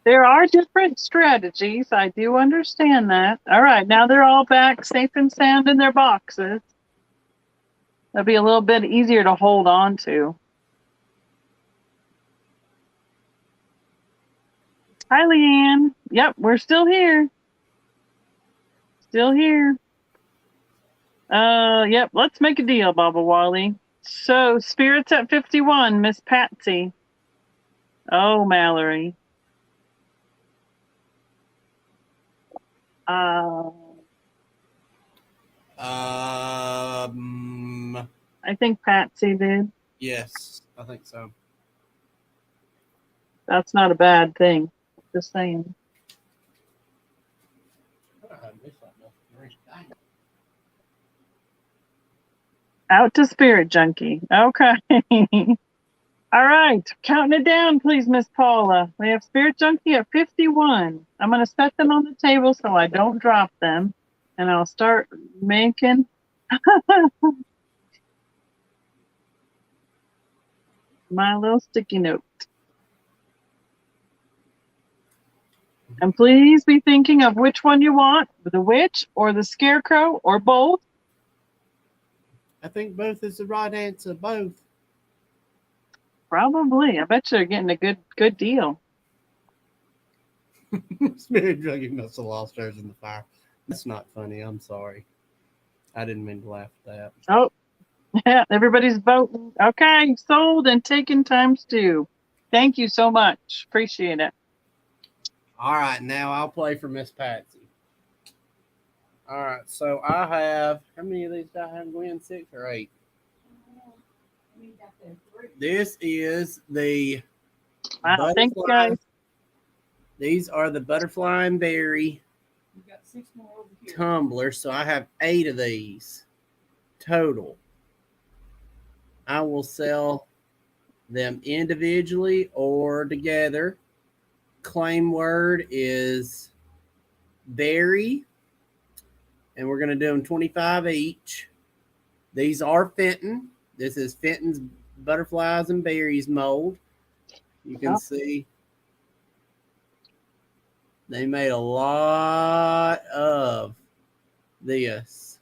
there are different strategies. I do understand that. All right, now they're all back safe and sound in their boxes. That'll be a little bit easier to hold on to. Hi, Leanne. Yep, we're still here. Still here. Yep, let's make a deal, Baba Wally. So, spirits at 51, Miss Patsy. Oh, Mallory. I think Patsy did. Yes, I think so. That's not a bad thing. Just saying. Out to Spirit Junkie. Okay. All right. Counting it down, please, Miss Paula. We have Spirit Junkie at 51. I'm going to set them on the table so I don't drop them. And I'll start making. My little sticky note. And please be thinking of which one you want, the witch or the scarecrow or both. I think both is the right answer. Both. Probably. I bet you're getting a good deal. Spirit Junkie must have lost hers in the fire. That's not funny. I'm sorry. I didn't mean to laugh at that. Oh, yeah, everybody's voting. Okay, sold and taken ×2. Thank you so much. Appreciate it. All right, now I'll play for Miss Patsy. All right, so I have, how many of these do I have, Gwen? 6 or 8? This is the Wow, thanks, guys. These are the butterfly and berry We've got 6 more over here. tumblers, so I have 8 of these total. I will sell them individually or together. Claim word is berry, and we're going to do them 25 each. These are Fenton. This is Fenton's butterflies and berries mold. You can see they made a lot of this.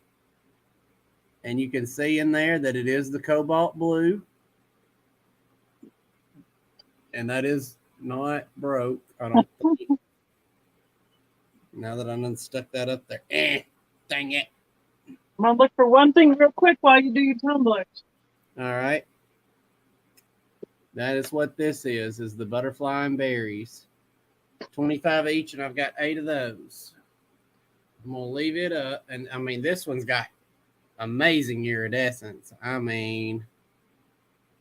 And you can see in there that it is the cobalt blue. And that is not broke, I don't think. Now that I done stuck that up there. Dang it. I'm going to look for one thing real quick while you do your tumblers. All right. That is what this is the butterfly and berries. 25 each, and I've got 8 of those. I'm going to leave it up. And, I mean, this one's got amazing iridescence. I mean,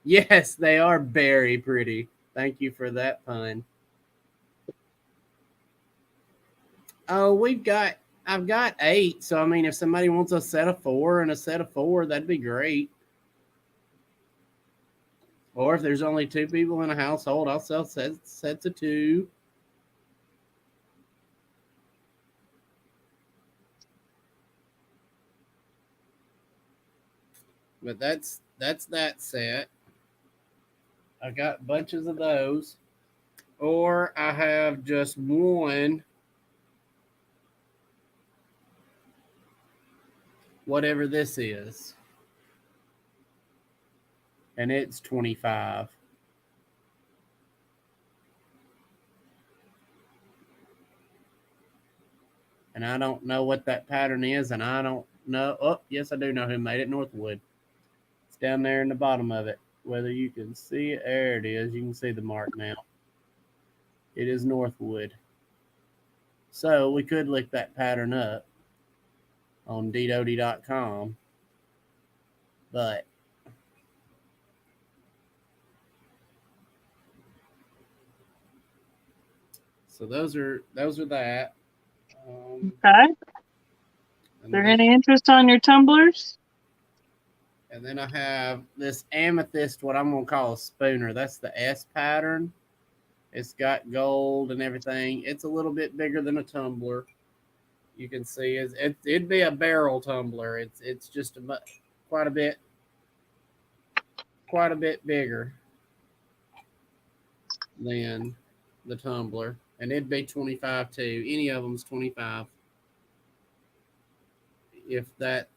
yes, they are very pretty. Thank you for that pun. Oh, I've got 8. So, I mean, if somebody wants a set of 4 and a set of 4, that'd be great. Or if there's only 2 people in a household, I'll sell sets of 2. But that's that set. I got bunches of those. or I have just one, whatever this is, and it's 25. And I don't know what that pattern is, and I don't know. Oh, yes, I do know who made it. Northwood. It's down there in the bottom of it. Whether you can see it, there it is. You can see the mark now. It is Northwood. So we could look that pattern up on ddody.com, but so those are that. Okay. Is there any interest on your tumblers? And then I have this amethyst, what I'm going to call a spooner. That's the S pattern. It's got gold and everything. It's a little bit bigger than a tumbler. You can see it'd be a barrel tumbler. It's just quite a bit bigger than the tumbler, and it'd be 25 too. Any of them's 25 if that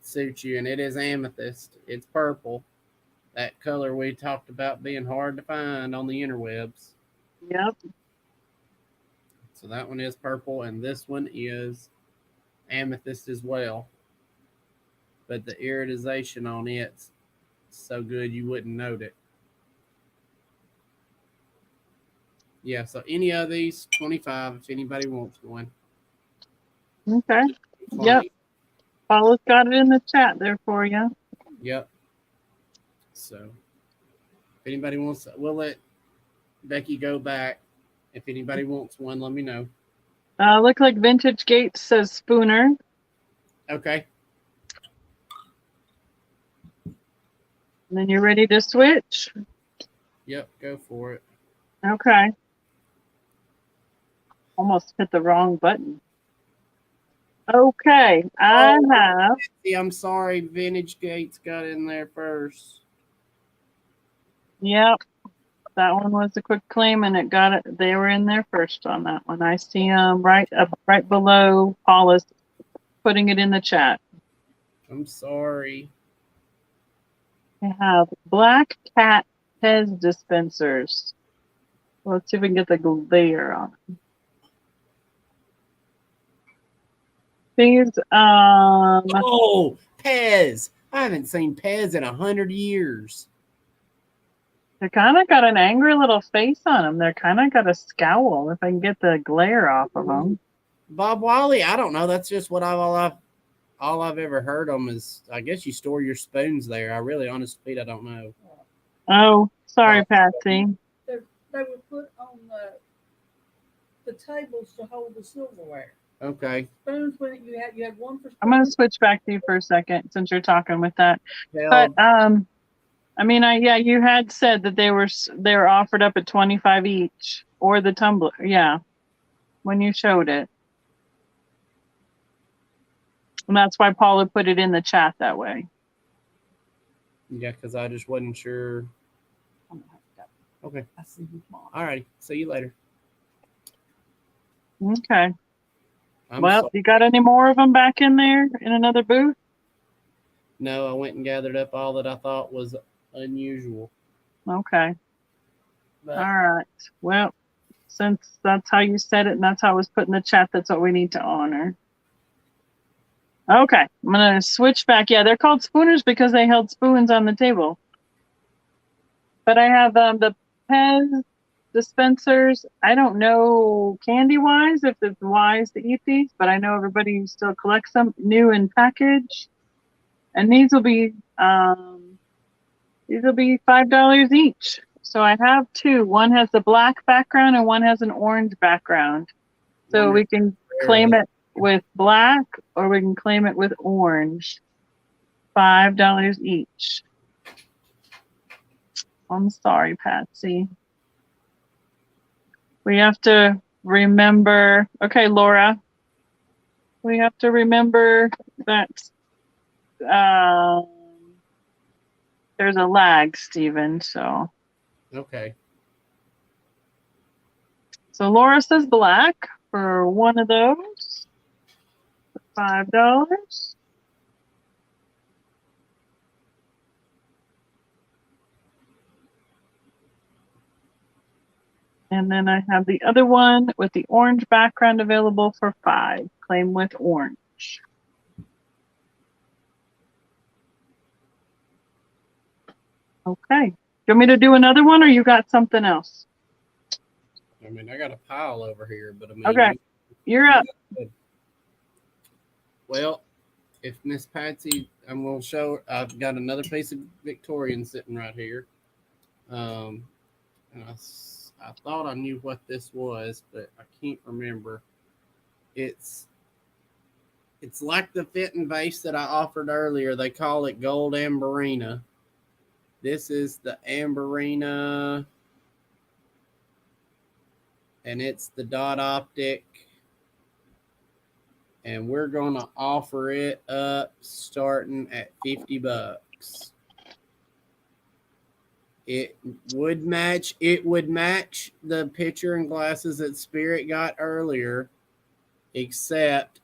suits you. And it is amethyst. It's purple. That color we talked about being hard to find on the interwebs. Yep. So that one is purple, and this one is amethyst as well. But the iridization on it's so good you wouldn't note it. Yeah, so any of these, 25 if anybody wants one. Okay. Yep. Paula's got it in the chat there for you. Yep. So if anybody wants, we'll let Becky go back. If anybody wants one, let me know. Look like Vintage Gates says spooner. Okay. And then you're ready to switch? Yep, go for it. Okay. Almost hit the wrong button. Okay, I have. I'm sorry, Vintage Gates got in there first. Yep, that one was a quick claim, and it got it. They were in there first on that one. I see them right below Paula's putting it in the chat. I'm sorry. I have Black Cat Pez dispensers. Let's see if we can get the glare on them. These, oh, Pez. I haven't seen Pez in 100 years. They kind of got an angry little face on them. They're kind of got a scowl. If I can get the glare off of them. Bob Wiley, I don't know. That's just what all I've ever heard them is. I guess you store your spoons there. I really, honest to Pete, I don't know. Oh, sorry, Patsy. They were put on the tables to hold the silverware. Okay. Spoons when you had one for spoons. I'm gonna switch back to you for a second since you're talking with that. Well, But I mean, yeah, you had said that they were offered up at 25 each, or the tumbler. Yeah, when you showed it, and that's why Paula put it in the chat that way. yeah, because I just wasn't sure. Okay. I see you tomorrow. All right. See you later. Okay. You got any more of them back in there in another booth? No, I went and gathered up all that I thought was unusual. Okay. But, all right. Well, since that's how you said it and that's how it was put in the chat, that's what we need to honor. Okay. I'm going to switch back. Yeah, they're called spooners because they held spoons on the table. But I have the Pez dispensers. I don't know candy-wise if it's wise to eat these, but I know everybody still collects them, new in package. And these will be $5 each. So I have two. One has the black background and one has an orange background. So we can claim it with black or we can claim it with orange. $5 each. I'm sorry, Patsy. We have to remember. Okay, Laura. We have to remember that there's a lag, Stephen. So. Okay. So Laura says black for one of those. $5. And then I have the other one with the orange background available for $5. Claim with orange. Okay. Do you want me to do another one or you got something else? I mean, I got a pile over here, but I mean, Okay. You're up. Well, if Miss Patsy, I'm going to show her, I've got another piece of Victorian sitting right here. And I thought I knew what this was, but I can't remember. It's like the Fenton vase that I offered earlier. They call it gold amberina. This is the amberina, and it's the dot optic. And we're going to offer it up starting at $50. It would match the pitcher and glasses that Spirit got earlier, except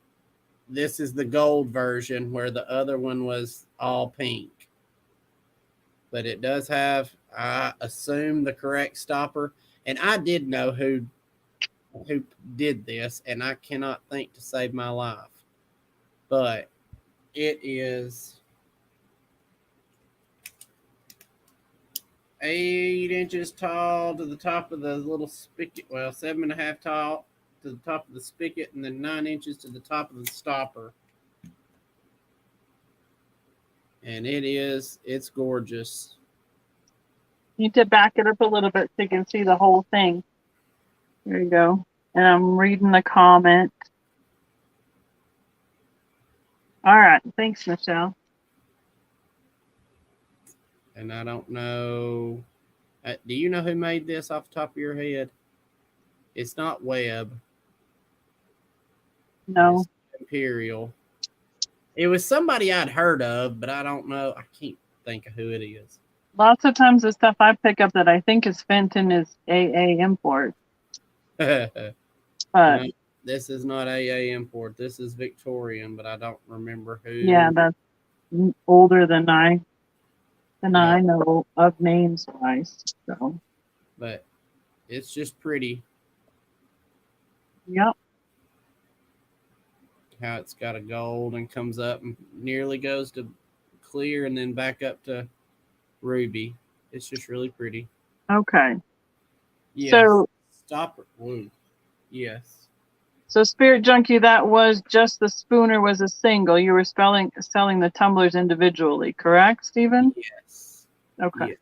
this is the gold version where the other one was all pink. But it does have, I assume, the correct stopper. And I did know who did this, and I cannot think to save my life. But it is 8 inches tall to the top of the little spigot. Well, 7.5 tall to the top of the spigot, and then 9 inches to the top of the stopper. And it's gorgeous. You need to back it up a little bit so you can see the whole thing. There you go. And I'm reading the comment. All right. Thanks, Michelle. And I don't know. Do you know who made this off the top of your head? It's not Webb. No. It's Imperial. It was somebody I'd heard of, but I don't know. I can't think of who it is. Lots of times the stuff I pick up that I think is Fenton is AA import. But no, this is not AA import. This is Victorian, but I don't remember who. Yeah, that's older than I know of names wise. So. But it's just pretty. Yep. How it's got a gold and comes up and nearly goes to clear and then back up to ruby. It's just really pretty. Okay. Yes. So stop it. Woo. Yes. So Spirit Junkie, that was just the spooner was a single. You were selling the tumblers individually, correct, Stephen? Yes. Okay. Yes.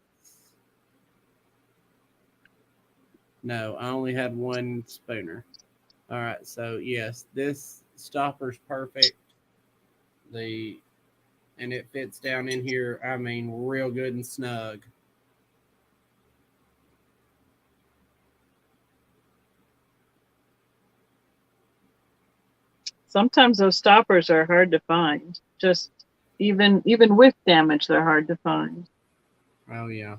No, I only had one spooner. All right, so yes, this stopper's perfect. And it fits down in here, I mean, real good and snug. Sometimes those stoppers are hard to find. Just even with damage, they're hard to find. Oh yeah.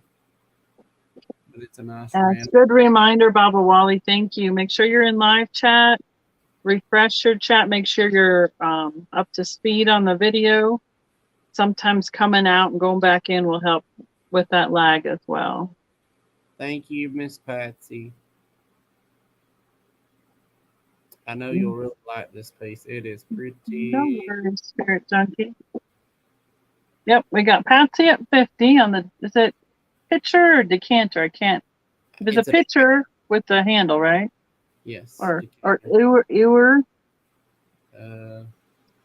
But it's a nice It's a good reminder, Baba Wally. Thank you. Make sure you're in live chat. Refresh your chat. Make sure you're up to speed on the video. Sometimes coming out and going back in will help with that lag as well. Thank you, Miss Patsy. I know you'll really like this piece. It is pretty. Don't worry, Spirit Junkie. Yep, we got Patsy at 50 on the. Is it pitcher or decanter? I can't. It's a pitcher with the handle, right? Yes. Or ewer.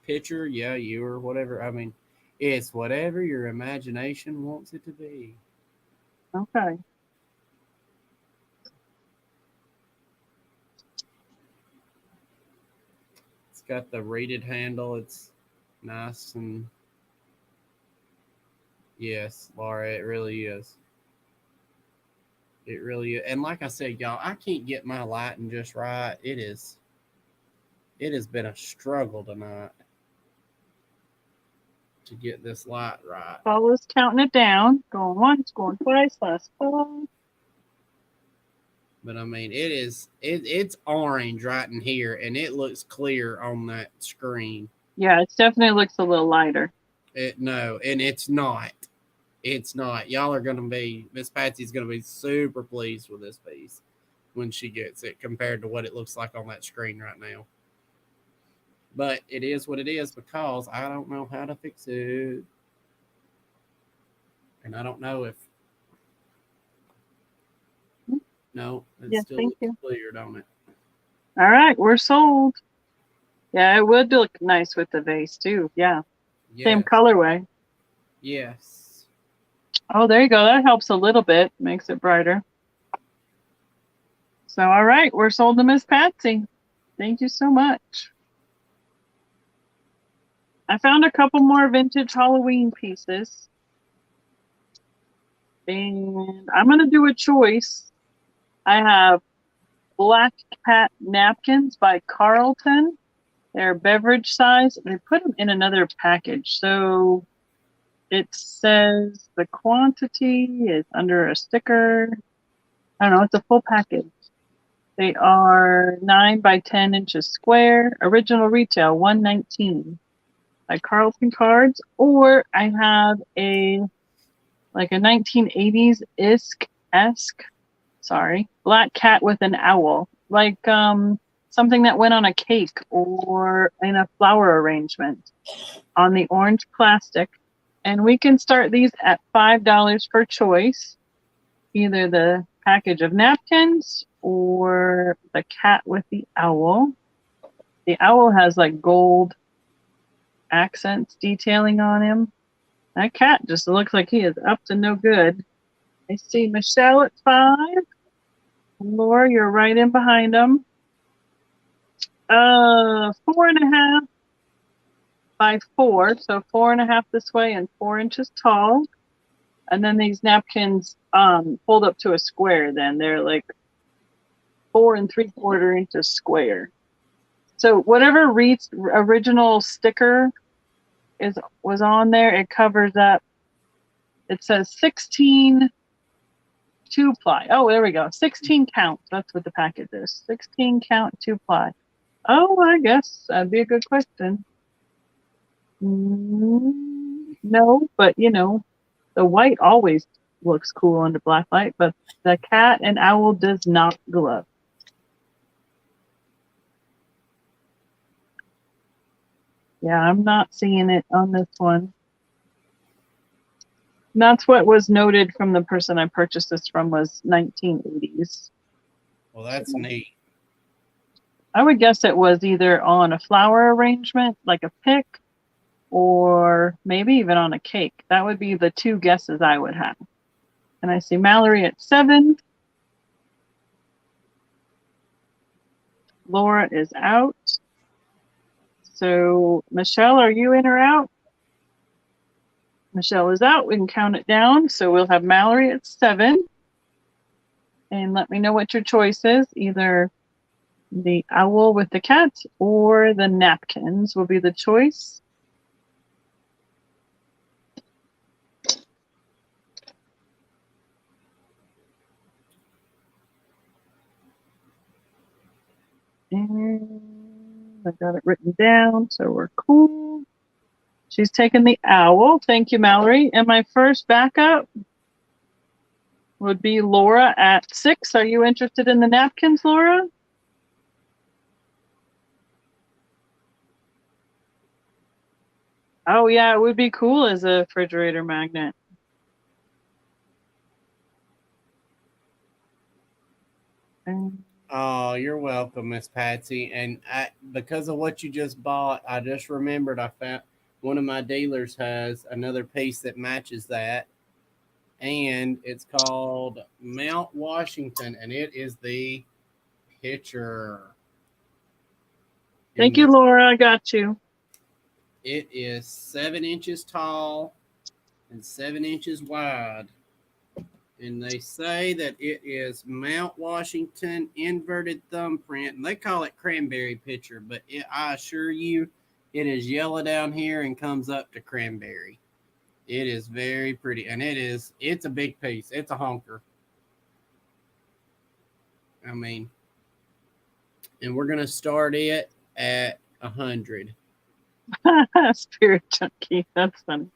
Pitcher, yeah, ewer, whatever. I mean, it's whatever your imagination wants it to be. Okay. It's got the rated handle. It's nice and yes, Laura, it really is. It really is. And like I said, y'all, I can't get my lighting just right. It has been a struggle tonight to get this light right. Paula's counting it down. Going once, going twice, last 5. But I mean, it's orange right in here, and it looks clear on that screen. Yeah, it definitely looks a little lighter. No, and it's not. It's not. Y'all are gonna be. Miss Patsy's gonna be super pleased with this piece when she gets it compared to what it looks like on that screen right now. But it is what it is because I don't know how to fix it, and I don't know if. No, it Yes, still thank looks you. clear, don't it? All right, we're sold. Yeah, it would look nice with the vase too. Yeah, same Yes. colorway. Yes. Oh, there you go. That helps a little bit, makes it brighter. So, all right, we're sold to Miss Patsy. Thank you so much. I found a couple more vintage Halloween pieces. And I'm going to do a choice. I have Black Cat napkins by Carlton. They're beverage size. They put them in another package. So it says the quantity is under a sticker. I don't know. It's a full package. They are 9 by 10 inches square. Original retail $119 by Carlton Cards. Or I have a 1980s esque, black cat with an owl, like something that went on a cake or in a flower arrangement on the orange plastic. And we can start these at $5 per choice, either the package of napkins or the cat with the owl. The owl has like gold accents detailing on him. That cat just looks like he is up to no good. I see Michelle at 5. Laura, you're right in behind him. 4.5 by 4, so 4.5 this way and 4 inches tall. And then these napkins fold up to a square. Then they're like 4 3/4 inches square. So whatever Reed's original sticker was on there, it covers up. It says 16 2-ply. Oh, there we go. 16 count. That's what the package is. 16 count 2-ply. Oh, I guess that'd be a good question. No, but the white always looks cool under black light, but the cat and owl does not glow. Yeah, I'm not seeing it on this one. And that's what was noted from the person I purchased this from was 1980s. Well, that's neat. I would guess it was either on a flower arrangement, like a pick, or maybe even on a cake. That would be the 2 guesses I would have. And I see Mallory at 7. Laura is out. So, Michelle, are you in or out? Michelle is out. We can count it down. So we'll have Mallory at 7. And let me know what your choice is. Either the owl with the cat or the napkins will be the choice. And I got it written down, so we're cool. She's taking the owl. Thank you, Mallory. And my first backup would be Laura at 6. Are you interested in the napkins, Laura? Oh, yeah, it would be cool as a refrigerator magnet. Oh, you're welcome, Miss Patsy. And because of what you just bought, I just remembered I found one of my dealers has another piece that matches that. And it's called Mount Washington, and it is the picture. Thank you, Laura. I got you. It is 7 inches tall and 7 inches wide. And they say that it is Mount Washington inverted thumbprint. And they call it cranberry picture, but I assure you, it is yellow down here and comes up to cranberry. It is very pretty. And it's a big piece. It's a honker. I mean, and we're gonna start it at 100. Spirit Junkie. That's funny.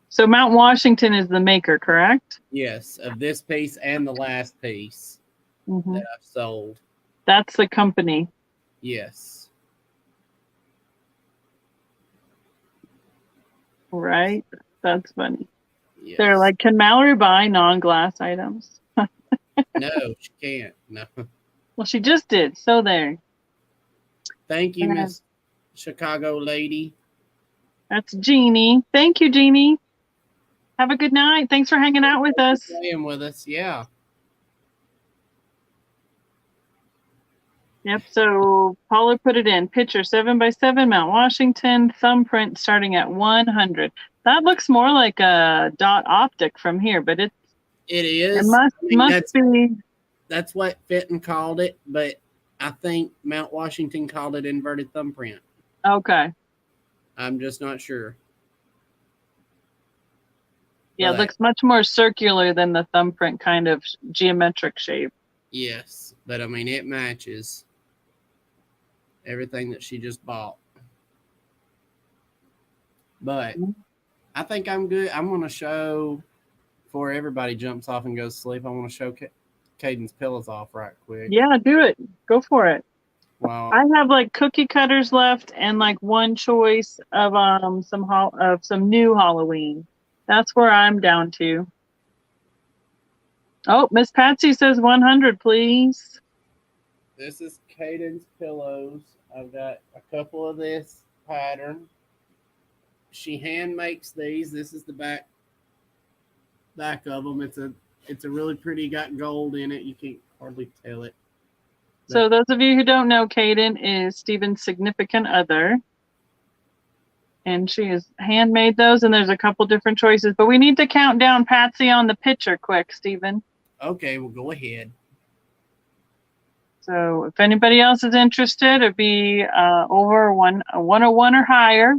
So Mount Washington is the maker, correct? Yes, of this piece and the last piece Mm-hmm. that I've sold. That's the company. Yes. Right? That's funny. Yes. They're like, can Mallory buy non-glass items? No, she can't. No. Well, she just did. So there. Thank you, Miss Chicago lady. That's Jeannie. Thank you, Jeannie. Have a good night. Thanks for hanging out with us. Playing with us, yeah. Yep. So Paula put it in. Picture 7x7 Mount Washington thumbprint starting at 100. That looks more like a dot optic from here, but it is. It must be. That's what Fenton called it, but I think Mount Washington called it inverted thumbprint. Okay. I'm just not sure. Yeah, it looks much more circular than the thumbprint kind of geometric shape. Yes, but I mean, it matches everything that she just bought. But I think I'm good. I'm going to show, before everybody jumps off and goes to sleep, I want to show Caden's pillows off right quick. Yeah, do it. Go for it. Wow. I have like cookie cutters left and like one choice of some new Halloween. That's where I'm down to. Oh, Miss Patsy says 100, please. This is Caden's pillows. I've got a couple of this pattern. She hand makes these. This is the back of them. It's a really pretty, got gold in it. You can't hardly tell it. So those of you who don't know, Caden is Stephen's significant other. And she has handmade those, and there's a couple different choices. But we need to count down Patsy on the picture quick, Stephen. Okay, well, go ahead. So if anybody else is interested, it'd be over 101 or higher.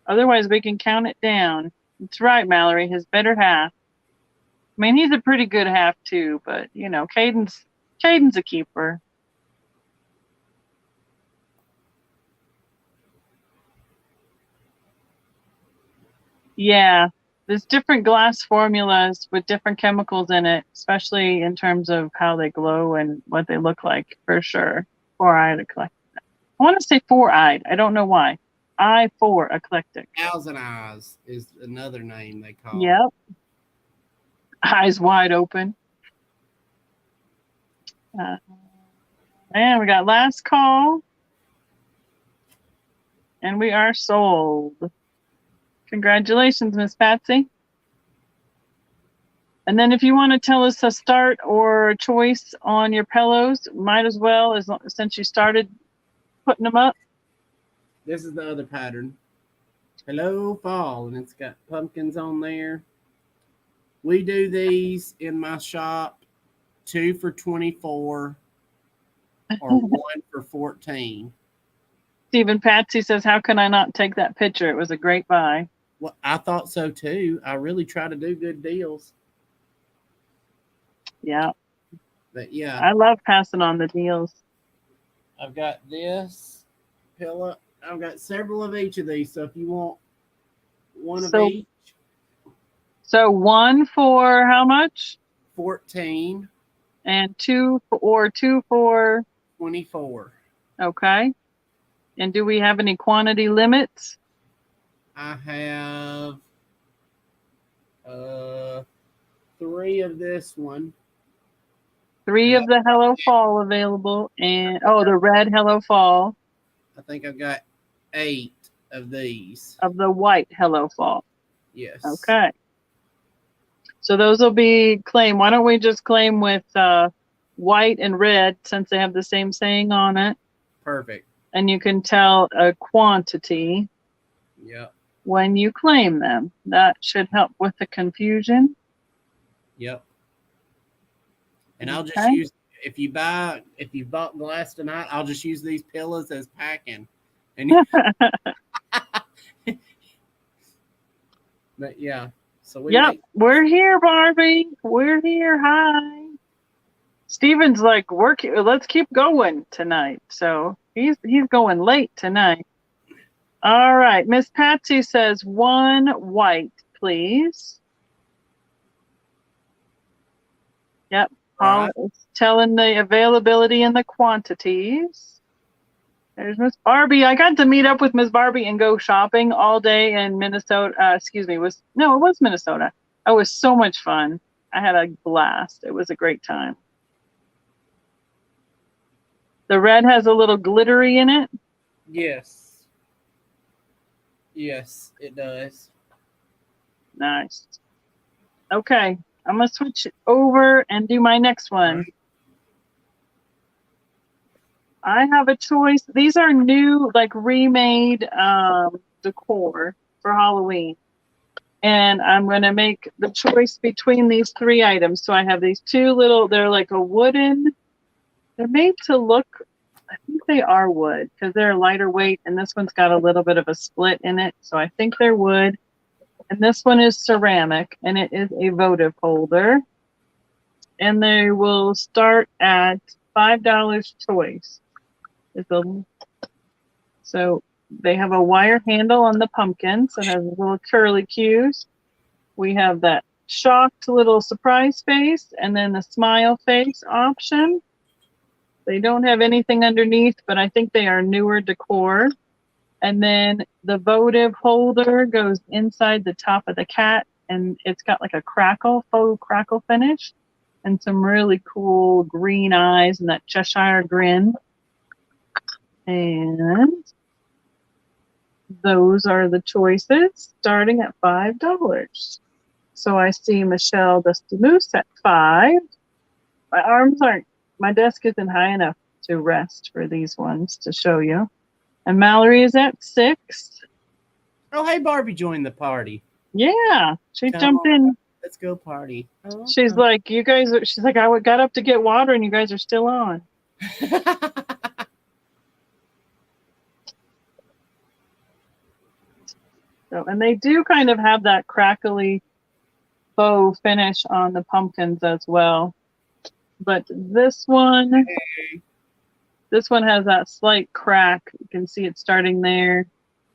Otherwise, we can count it down. That's right, Mallory, his better half. I mean, he's a pretty good half too, but you know, Caden's a keeper. Yeah, there's different glass formulas with different chemicals in it, especially in terms of how they glow and what they look like, for sure. 4-eyed eclectic. I want to say 4-eyed. I don't know why. I-4 eclectic. Thousand Eyes is another name they call it. Yep. Eyes wide open. And we got last call. And we are sold. Congratulations, Miss Patsy. And then if you want to tell us a start or a choice on your pillows, might as well, since you started putting them up. This is the other pattern. Hello, Fall, and it's got pumpkins on there. We do these in my shop, 2 for $24 or 1 for $14. Stephen Patsy says, how can I not take that picture? It was a great buy. Well, I thought so too. I really try to do good deals. Yeah. But yeah. I love passing on the deals. I've got this pillow. I've got several of each of these. So if you want one of each. So 1 for how much? 14. And 2 for 24. Okay. And do we have any quantity limits? I have 3 of this one. 3 of the Hello Fall available, and the red Hello Fall. I think I've got 8 of these. Of the white Hello Fall. Yes. Okay. So those will be claimed. Why don't we just claim with white and red, since they have the same saying on it? Perfect. And you can tell a quantity. Yep. When you claim them. That should help with the confusion. Yep. And I'll just use, if you bought glass tonight, I'll just use these pillows as packing. And but yeah. So Yep, we're here, Barbie. We're here. Hi. We're here, Barbie. We're here. Hi. Steven's like, let's keep going tonight. So he's going late tonight. All right. Miss Patsy says 1 white, please. Yep. Paul is telling the availability and the quantities. There's Miss Barbie. I got to meet up with Miss Barbie and go shopping all day in Minnesota. It was Minnesota. It was so much fun. I had a blast. It was a great time. The red has a little glittery in it. Yes. Yes, it does. Nice. Okay. I'm going to switch it over and do my next one. Right. I have a choice. These are new, like remade decor for Halloween. And I'm going to make the choice between these 3 items. So I have these 2 little, they're like a wooden, they're made to look, I think they are wood because they're lighter weight. And this one's got a little bit of a split in it. So I think they're wood. And this one is ceramic, and it is a votive holder. And they will start at $5 choice. So they have a wire handle on the pumpkin, so it has little curly cues. We have that shocked little surprise face, and then the smile face option. They don't have anything underneath, but I think they are newer decor. And then the votive holder goes inside the top of the cat, and it's got like a faux crackle finish, and some really cool green eyes and that Cheshire grin. And those are the choices starting at $5. So I see Michelle Dusty Moose at 5. My desk isn't high enough to rest for these ones to show you. And Mallory is at 6. Oh, hey, Barbie joined the party. Yeah, she jumped in. Let's go party. Oh, she's like, she's like, I got up to get water and you guys are still on. So, and they do kind of have that crackly faux finish on the pumpkins as well. But this one has that slight crack. You can see it starting there.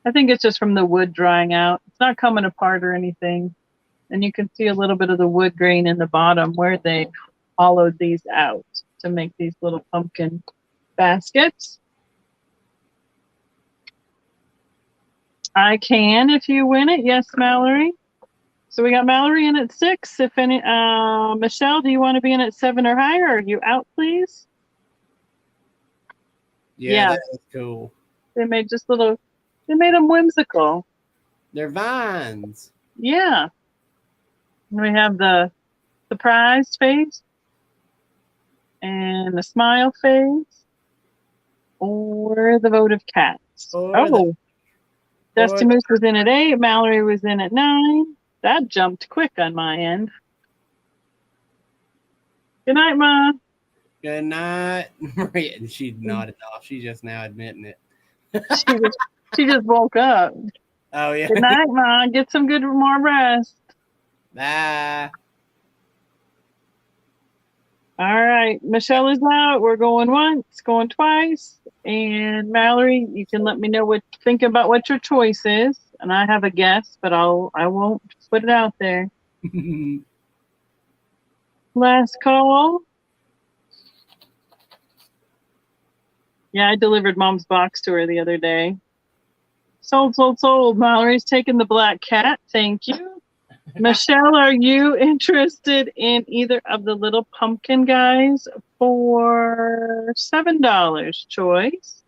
I think it's just from the wood drying out. It's not coming apart or anything. And you can see a little bit of the wood grain in the bottom where they hollowed these out to make these little pumpkin baskets. I can if you win it. Yes, Mallory. So we got Mallory in at 6. If any, Michelle, do you want to be in at 7 or higher? Are you out, please? Yeah, that's cool. They made them whimsical. They're vines. Yeah. And we have the surprised face and the smile face or the votive cats. Dusty Moose was in at 8. Mallory was in at 9. That jumped quick on my end. Good night, Ma. Good night. Maria, she nodded off. She's just now admitting it. She just woke up. Oh, yeah. Good night, Ma. Get some more rest. Bye. All right. Michelle is out. We're going once, going twice. And Mallory, you can let me know think about what your choice is. And I have a guess, but I won't put it out there. Last call. Yeah, I delivered Mom's box to her the other day. Sold. Mallory's taking the black cat. Thank you. Michelle, are you interested in either of the little pumpkin guys for $7 choice?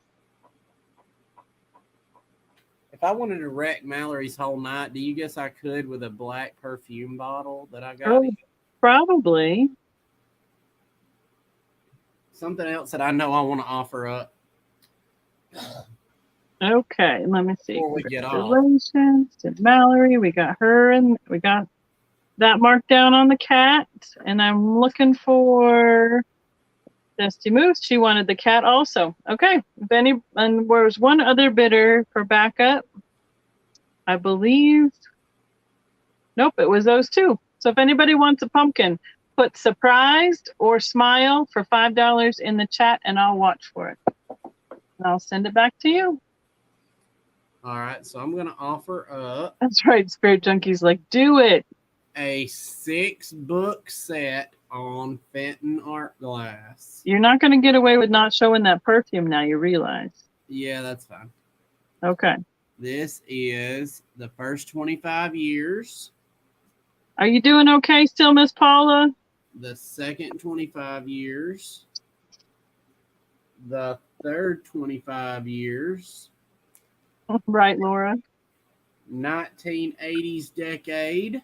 If I wanted to wreck Mallory's whole night, do you guess I could with a black perfume bottle that I got? Oh, probably. Something else that I know I want to offer up. Okay, let me see. Before we get off. Congratulations to Mallory. We got her and we got that marked down on the cat. And I'm looking for Dusty Moose. She wanted the cat also. Okay. And there was one other bidder for backup. I believe Nope, it was those two. So if anybody wants a pumpkin, put surprised or smile for $5 in the chat and I'll watch for it. And I'll send it back to you. All right, so I'm going to offer up. That's right. Spirit Junkie's like, do it. A 6-book set on Fenton art glass. You're not going to get away with not showing that perfume now, you realize. Yeah, that's fine. Okay. This is the first 25 years. Are you doing okay still, Miss Paula? The second 25 years. The third 25 years. Right, Laura. 1980s decade.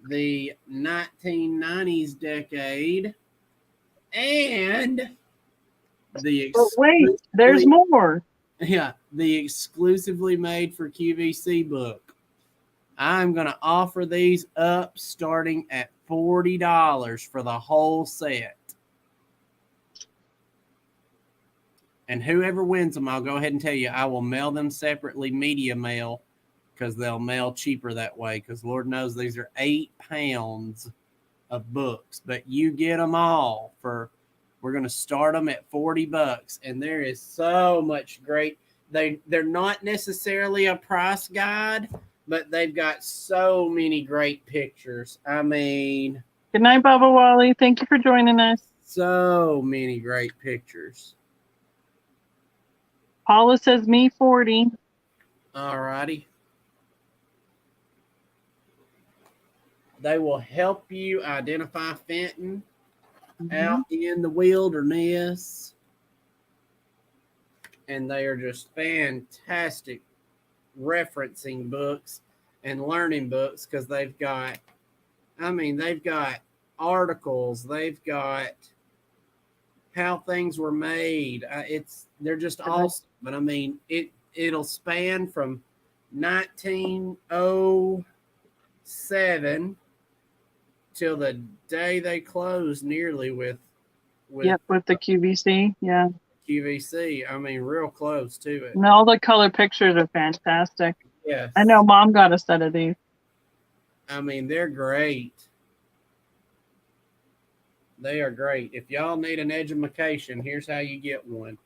The 1990s decade. And the But wait, there's more. Yeah, the exclusively made for QVC book. I'm going to offer these up starting at $40 for the whole set. And whoever wins them, I'll go ahead and tell you, I will mail them separately, media mail, because they'll mail cheaper that way. Because Lord knows these are 8 pounds of books. But you get them all for, we're going to start them at $40. And there is so much great. They're not necessarily a price guide, but they've got so many great pictures. I mean. Good night, Bubba Wally. Thank you for joining us. So many great pictures. Paula says me 40. All righty. They will help you identify Fenton out in the wilderness. And they are just fantastic referencing books and learning books because they've got articles, they've got how things were made. They're just awesome. But I mean, it'll span from 1907 till the day they close, nearly with the QVC. Yeah. QVC. I mean, real close to it. And all the color pictures are fantastic. Yes. I know Mom got a set of these. I mean, they're great. They are great. If y'all need an edumacation, here's how you get one.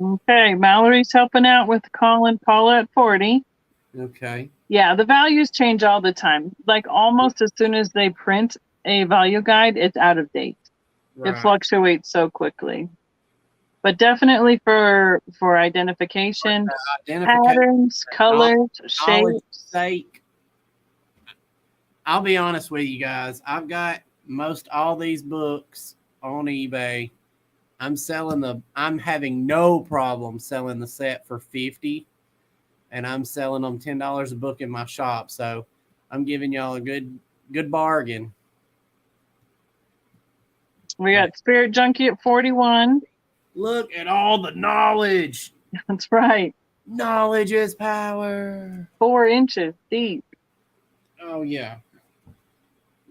Okay, Mallory's helping out with calling Paula at 40. Okay. Yeah, the values change all the time. Like almost as soon as they print a value guide, it's out of date. Right. It fluctuates so quickly. But definitely for identification, patterns, colors, shapes. Sake. I'll be honest with you guys. I've got most all these books on eBay. I'm having no problem selling the set for $50, and I'm selling them $10 a book in my shop. So I'm giving y'all a good bargain. We got Spirit Junkie at 41. Look at all the knowledge. That's right. Knowledge is power. 4 inches deep. Oh yeah.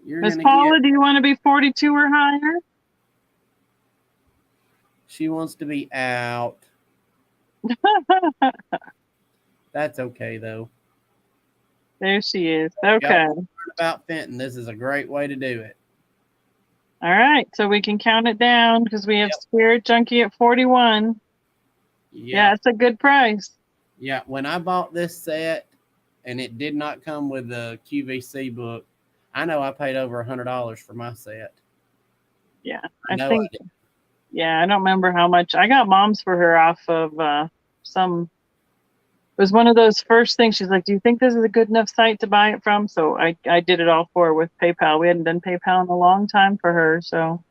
Miss Paula, do you want to be 42 or higher? She wants to be out. That's okay, though. There she is. Okay. About Fenton, this is a great way to do it. All right, so we can count it down because we have Spirit Junkie at 41. Yeah, it's a good price. Yeah, when I bought this set and it did not come with the QVC book, I know I paid over $100 for my set. Yeah, I think. Yeah, I don't remember how much. I got Mom's for her off of some. It was one of those first things. She's like, "Do you think this is a good enough site to buy it from?" So I did it all for her with PayPal. We hadn't done PayPal in a long time for her, so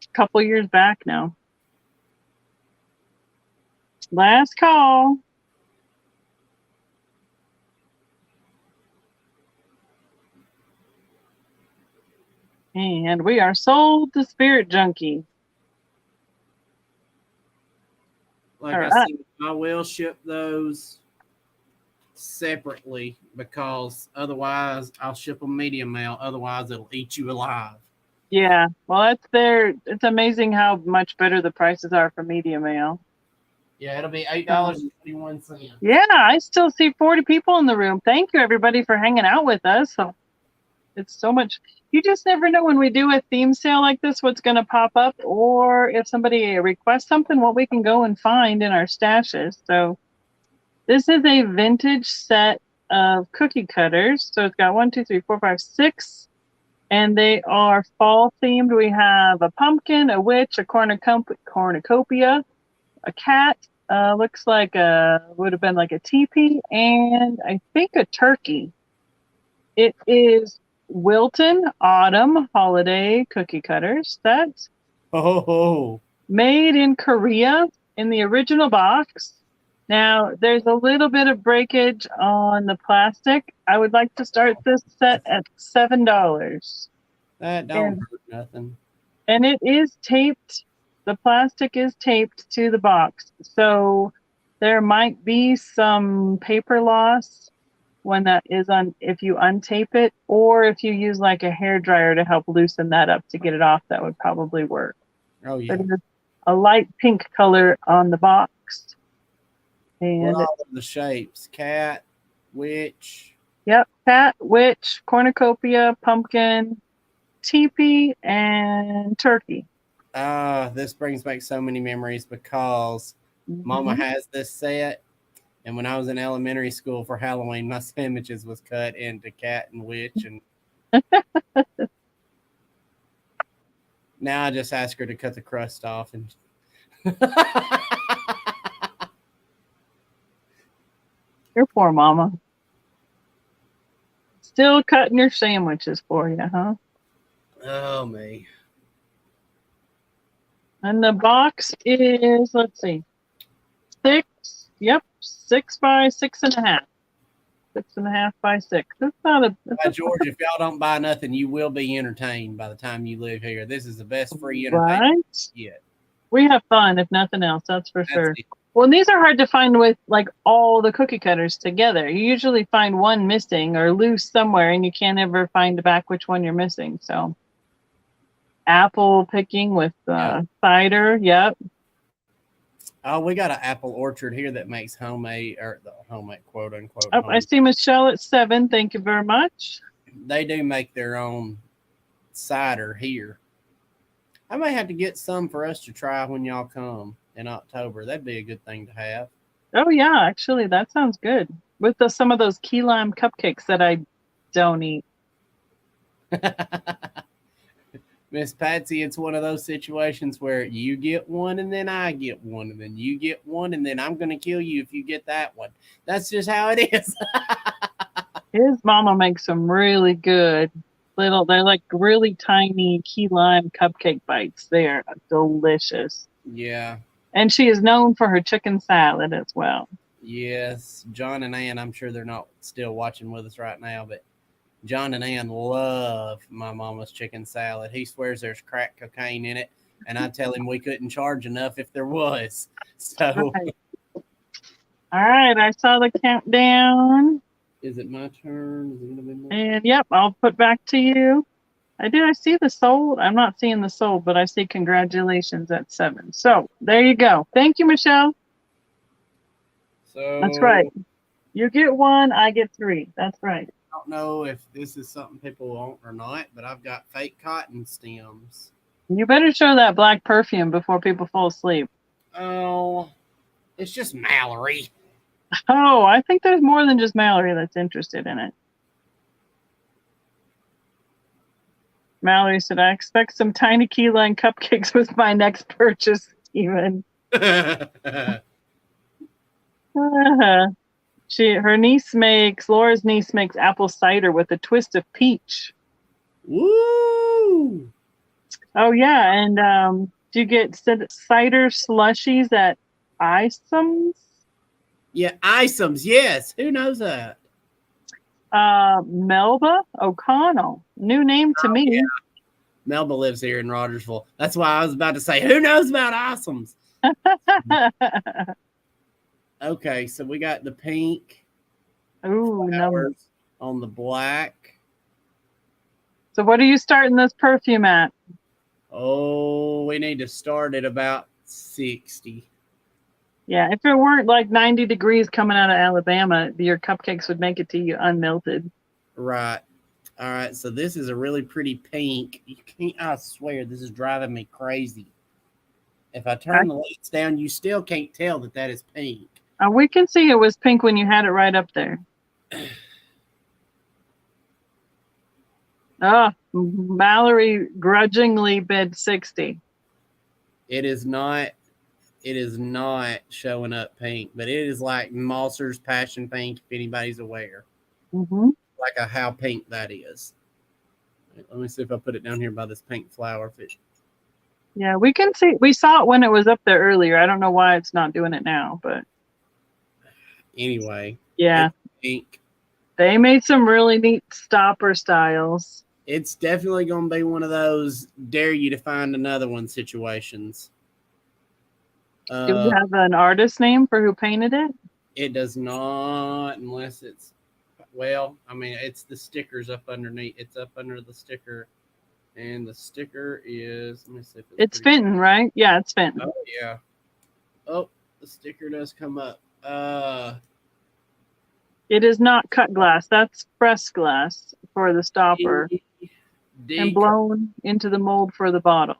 a couple years back now. Last call. And we are sold to Spirit Junkie. Like I said, I will ship those separately because otherwise I'll ship them medium mail. Otherwise, it'll eat you alive. Yeah, well, it's amazing how much better the prices are for medium mail. Yeah, it'll be $8.21. Yeah, I still see 40 people in the room. Thank you, everybody, for hanging out with us. So it's so much. You just never know when we do a theme sale like this, what's going to pop up, or if somebody requests something, what we can go and find in our stashes. So this is a vintage set of cookie cutters. So it's got 1, 2, 3, 4, 5, 6, and they are fall themed. We have a pumpkin, a witch, a cornucopia, a cat, looks like would have been like a teepee, and I think a turkey. It is Wilton Autumn Holiday Cookie Cutters. That's made in Korea in the original box. Now, there's a little bit of breakage on the plastic. I would like to start this set at $7. That don't hurt nothing. And it is taped. The plastic is taped to the box. So there might be some paper loss when that is on, if you untape it, or if you use like a hair dryer to help loosen that up to get it off, that would probably work. Oh, yeah. But it's a light pink color on the box. And all of the shapes: cat, witch. Yep, cat, witch, cornucopia, pumpkin, teepee, and turkey. This brings back so many memories because Mama has this set, and when I was in elementary school for Halloween, my sandwiches was cut into cat and witch, and now I just ask her to cut the crust off and. Your poor mama. Still cutting your sandwiches for you, huh? Oh, me. And the box is, let's see, 6. Yep, 6 by 6.5. 6.5 by 6. That's not a. George, if y'all don't buy nothing, you will be entertained by the time you live here. This is the best free entertainment yet. We have fun, if nothing else. That's for sure. Well, and these are hard to find with like all the cookie cutters together. You usually find one missing or loose somewhere, and you can't ever find back which one you're missing. So, apple picking with cider. Yep. Oh, we got an apple orchard here that makes homemade, or the homemade, quote unquote. Oh, I see Michelle at 7. Thank you very much. They do make their own cider here. I may have to get some for us to try when y'all come in October. That'd be a good thing to have. Oh, yeah. Actually, that sounds good. With some of those key lime cupcakes that I don't eat. Miss Patsy, it's one of those situations where you get one and then I get one and then you get one and then I'm going to kill you if you get that one. That's just how it is. His mama makes some really good they're like really tiny key lime cupcake bites. They're delicious. Yeah. And she is known for her chicken salad as well. Yes. John and Ann, I'm sure they're not still watching with us right now, but John and Ann love my mama's chicken salad. He swears there's crack cocaine in it, and I tell him we couldn't charge enough if there was. So, right. All right, I saw the countdown. Is it my turn? Is it gonna be my turn? And yep, I'll put back to you. I see the sold. I'm not seeing the sold, but I see congratulations at 7. So there you go. Thank you, Michelle. So that's right. You get 1, I get 3. That's right. I don't know if this is something people want or not, but I've got fake cotton stems. You better show that black perfume before people fall asleep. Oh, it's just Mallory. Oh, I think there's more than just Mallory that's interested in it. Mallory said, I expect some tiny key lime cupcakes with my next purchase, Steven. Laura's niece makes apple cider with a twist of peach. Woo! Oh yeah, and do you get cider slushies at Isoms? Yeah, Isoms, yes. Who knows that? Melba O'Connell. New name to me. Yeah. Melba lives here in Rogersville. That's why I was about to say, who knows about Isoms? Okay, so we got the pink. Ooh, flowers on the black. So what are you starting this perfume at? Oh, we need to start at about 60. Yeah, if it weren't like 90 degrees coming out of Alabama, your cupcakes would make it to you unmelted. Right. All right. So this is a really pretty pink. You can't. I swear, this is driving me crazy. If I turn the lights down, you still can't tell that is pink. We can see it was pink when you had it right up there. Oh, Mallory grudgingly bid 60. It is not showing up pink, but it is like Malser's Passion Pink, if anybody's aware. Mm-hmm. Like how pink that is. Let me see if I put it down here by this pink flower. Yeah, we can see. We saw it when it was up there earlier. I don't know why it's not doing it now, but anyway. Yeah. Pink. They made some really neat stopper styles. It's definitely going to be one of those dare you to find another one situations. Do we have an artist name for who painted it? It does not, unless it's, well, I mean, it's the stickers up underneath. It's up under the sticker. And the sticker is, let me see if it's Fenton, right? Yeah, it's Fenton. Oh, yeah. Oh, the sticker does come up. It is not cut glass. That's pressed glass for the stopper. And blown into the mold for the bottle.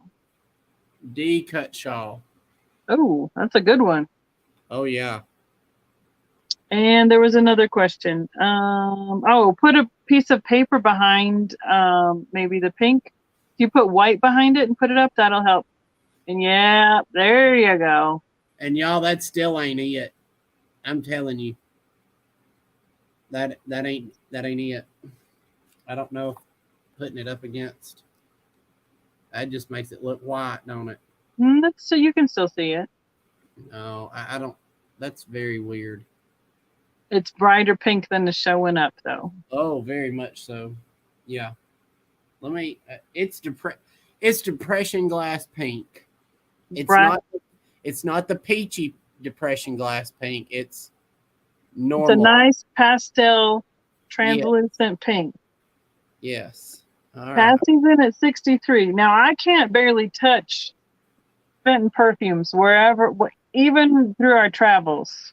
D cut shawl. Oh, that's a good one. Oh, yeah. And there was another question. Put a piece of paper behind maybe the pink. If you put white behind it and put it up, that'll help. And yeah, there you go. And y'all, that still ain't it. I'm telling you. That ain't it. I don't know if putting it up against. That just makes it look white, don't it? So you can still see it. No, I don't. That's very weird. It's brighter pink than the showing up, though. Oh, very much so. Yeah. Let me. It's depression glass pink. It's not. It's not the peachy depression glass pink. It's normal. It's a nice pastel, translucent pink. Yes. All right. Patsy's in at 63. Now I can't barely touch Fenton perfumes wherever, even through our travels.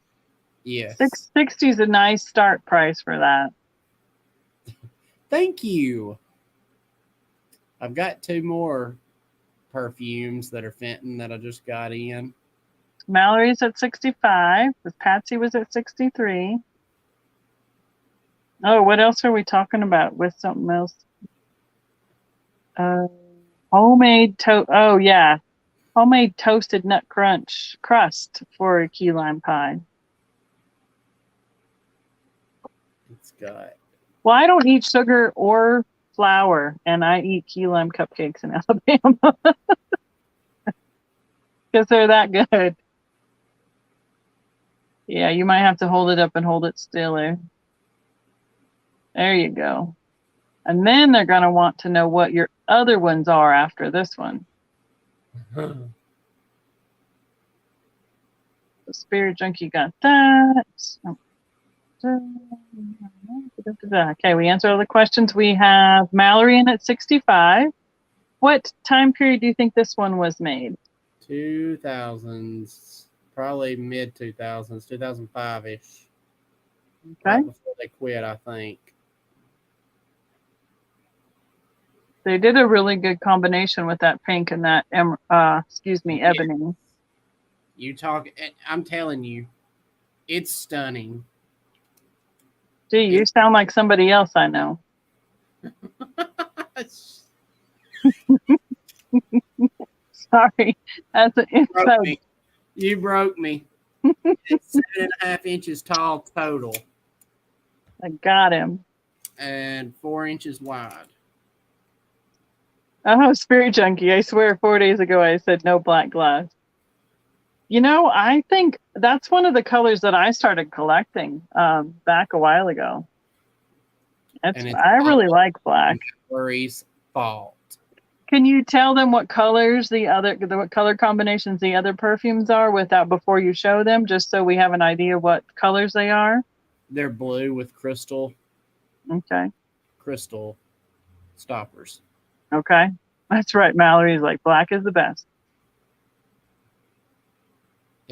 Yes. 660 is a nice start price for that. Thank you. I've got 2 more perfumes that are Fenton that I just got in. Mallory's at 65. Patsy was at 63. Oh, what else are we talking about with something else? Homemade homemade toasted nut crust for a key lime pie. It's got. Well, I don't eat sugar or flour, and I eat key lime cupcakes in Alabama because they're that good. Yeah, you might have to hold it up and hold it stiller. There you go. And then they're going to want to know what your other ones are after this one. The Spirit Junkie got that. Okay, we answered all the questions. We have Mallory in at 65. What time period do you think this one was made? 2000s, probably mid 2000s, 2005-ish. Okay. Right before they quit, I think. They did a really good combination with that pink and that, ebony. You talk, I'm telling you, it's stunning. Gee, you sound like somebody else I know. Sorry, that's an inside. You broke me. It's 7.5 inches tall total. I got him. And 4 inches wide. Oh, Spirit Junkie. I swear 4 days ago I said no black glass. You know, I think that's one of the colors that I started collecting back a while ago. I really like black. Worries fault. Can you tell them what colors what color combinations the other perfumes are before you show them, just so we have an idea what colors they are? They're blue with crystal. Okay. Crystal stoppers. Okay. That's right. Mallory's like, black is the best.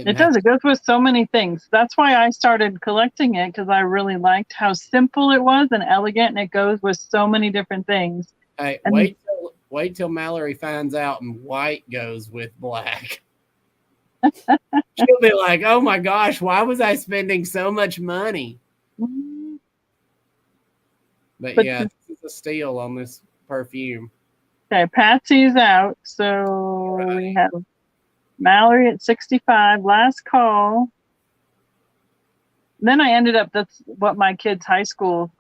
It does. It goes with so many things. That's why I started collecting it, because I really liked how simple it was and elegant, and it goes with so many different things. Hey, wait till Mallory finds out and white goes with black. She'll be like, "Oh my gosh, why was I spending so much money?" But yeah, this is a steal on this perfume. Okay, Patsy's out, so we have Mallory at 65, last call. Then I ended up, that's what my kids' high school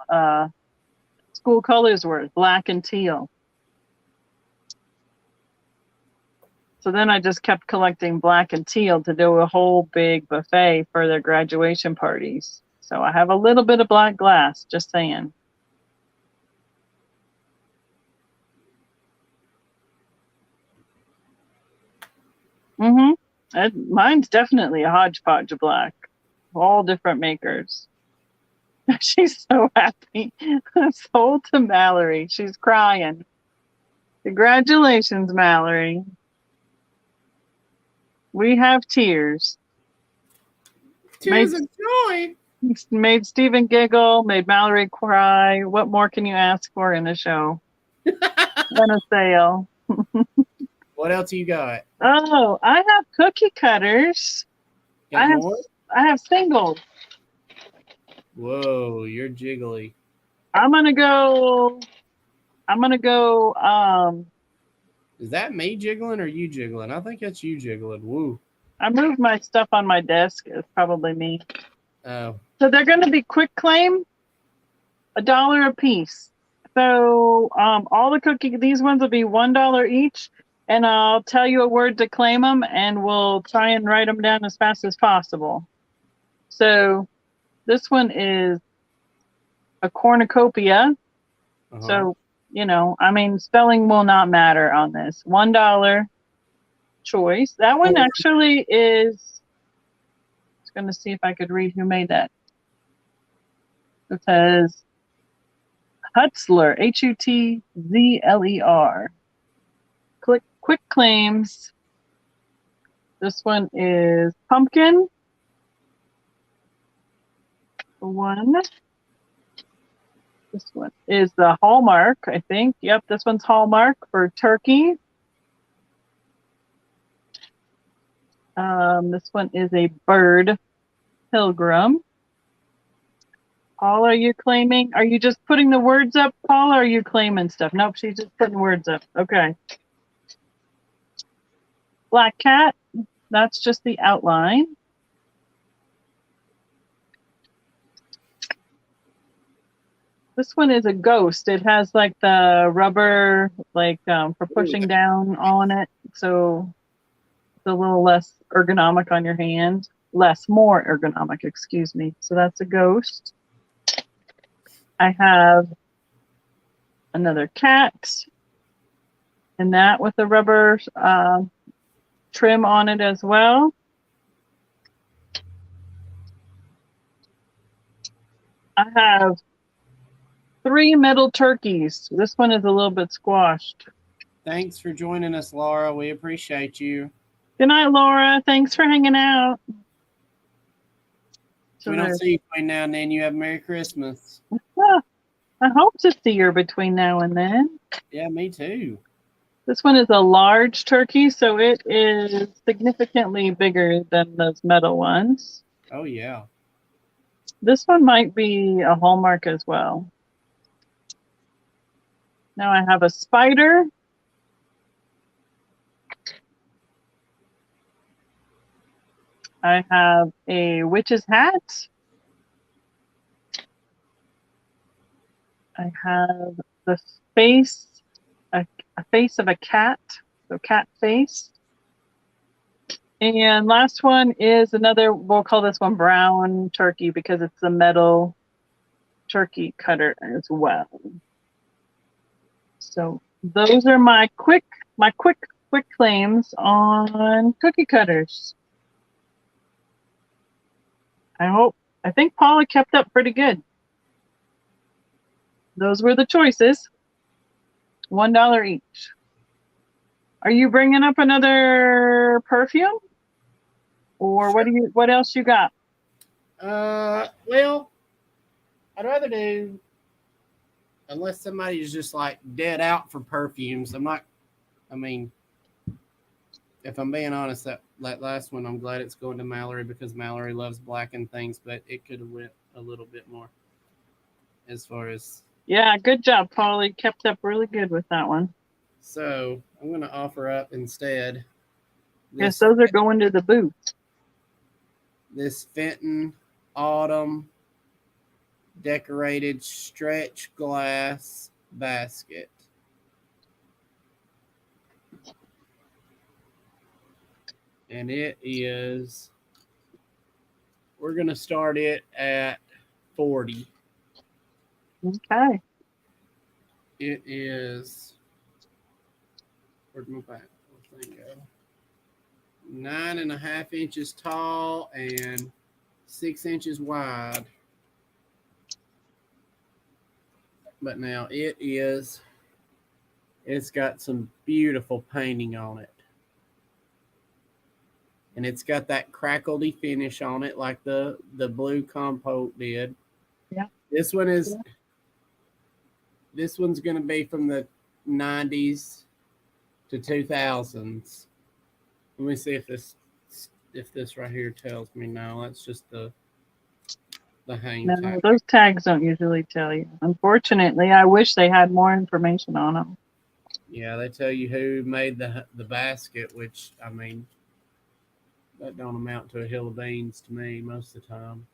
school colors were, black and teal. So then I just kept collecting black and teal to do a whole big buffet for their graduation parties. So I have a little bit of black glass, just saying. Mine's definitely a hodgepodge of black. All different makers. She's so happy. Sold to Mallory. She's crying. Congratulations, Mallory. We have tears. Tears of joy. Made Stephen giggle, made Mallory cry. What more can you ask for in a show? And a sale. What else you got? Oh, I have cookie cutters. I have singles. Whoa, you're jiggly. I'm gonna go. Is that me jiggling or you jiggling? I think that's you jiggling. Woo. I moved my stuff on my desk. It's probably me. Oh. So they're gonna be quick claim, $1 a piece. So all the these ones will be $1 each. And I'll tell you a word to claim them, and we'll try and write them down as fast as possible. So this one is a cornucopia. So, spelling will not matter on this. $1 choice. That one actually is, I was going to see if I could read who made that. It says Hutzler, Hutzler. Quick claims. This one is pumpkin. One. This one is the Hallmark, I think. Yep, this one's Hallmark for turkey. This one is a bird, pilgrim. Paul, are you claiming? Are you just putting the words up, Paul, or are you claiming stuff? Nope, she's just putting words up. Okay. Black cat, that's just the outline. This one is a ghost. It has like the rubber, for pushing down on it. So it's a little less ergonomic on your hand. More ergonomic, excuse me. So that's a ghost. I have another cat. And that with the rubber trim on it as well. I have 3 metal turkeys. This one is a little bit squashed. Thanks for joining us, Laura. We appreciate you. Good night, Laura. Thanks for hanging out. So we don't see you between now and then. You have Merry Christmas. I hope to see her between now and then. Yeah, me too. This one is a large turkey, so it is significantly bigger than those metal ones. Oh, yeah. This one might be a Hallmark as well. Now I have a spider. I have a witch's hat. I have the face, a face of a cat, so cat face. And last one is another, we'll call this one brown turkey because it's a metal turkey cutter as well. So those are my quick claims on cookie cutters. I think Paula kept up pretty good. Those were the choices. $1 each. Are you bringing up another perfume? Or Sure. what else you got? Well, I'd rather do, unless somebody's just like dead out for perfumes. I mean, if I'm being honest, that last one, I'm glad it's going to Mallory because Mallory loves blackened things, but it could have went a little bit more as far as. Yeah, good job, Polly. Kept up really good with that one. So I'm going to offer up instead. Yes, those are going to the booth. This Fenton Autumn decorated stretch glass basket. And it is, we're going to start it at 40. Okay. It is, where'd my thing go? 9.5 inches tall and 6 inches wide. But now it's got some beautiful painting on it. And it's got that crackledy finish on it like the blue comport did. Yeah. This one's going to be from the 90s to 2000s. Let me see if this right here tells me. No, that's just the hang No, tag. those tags don't usually tell you. Unfortunately, I wish they had more information on them. Yeah, they tell you who made the basket, which, I mean, that don't amount to a hill of beans to me most of the time.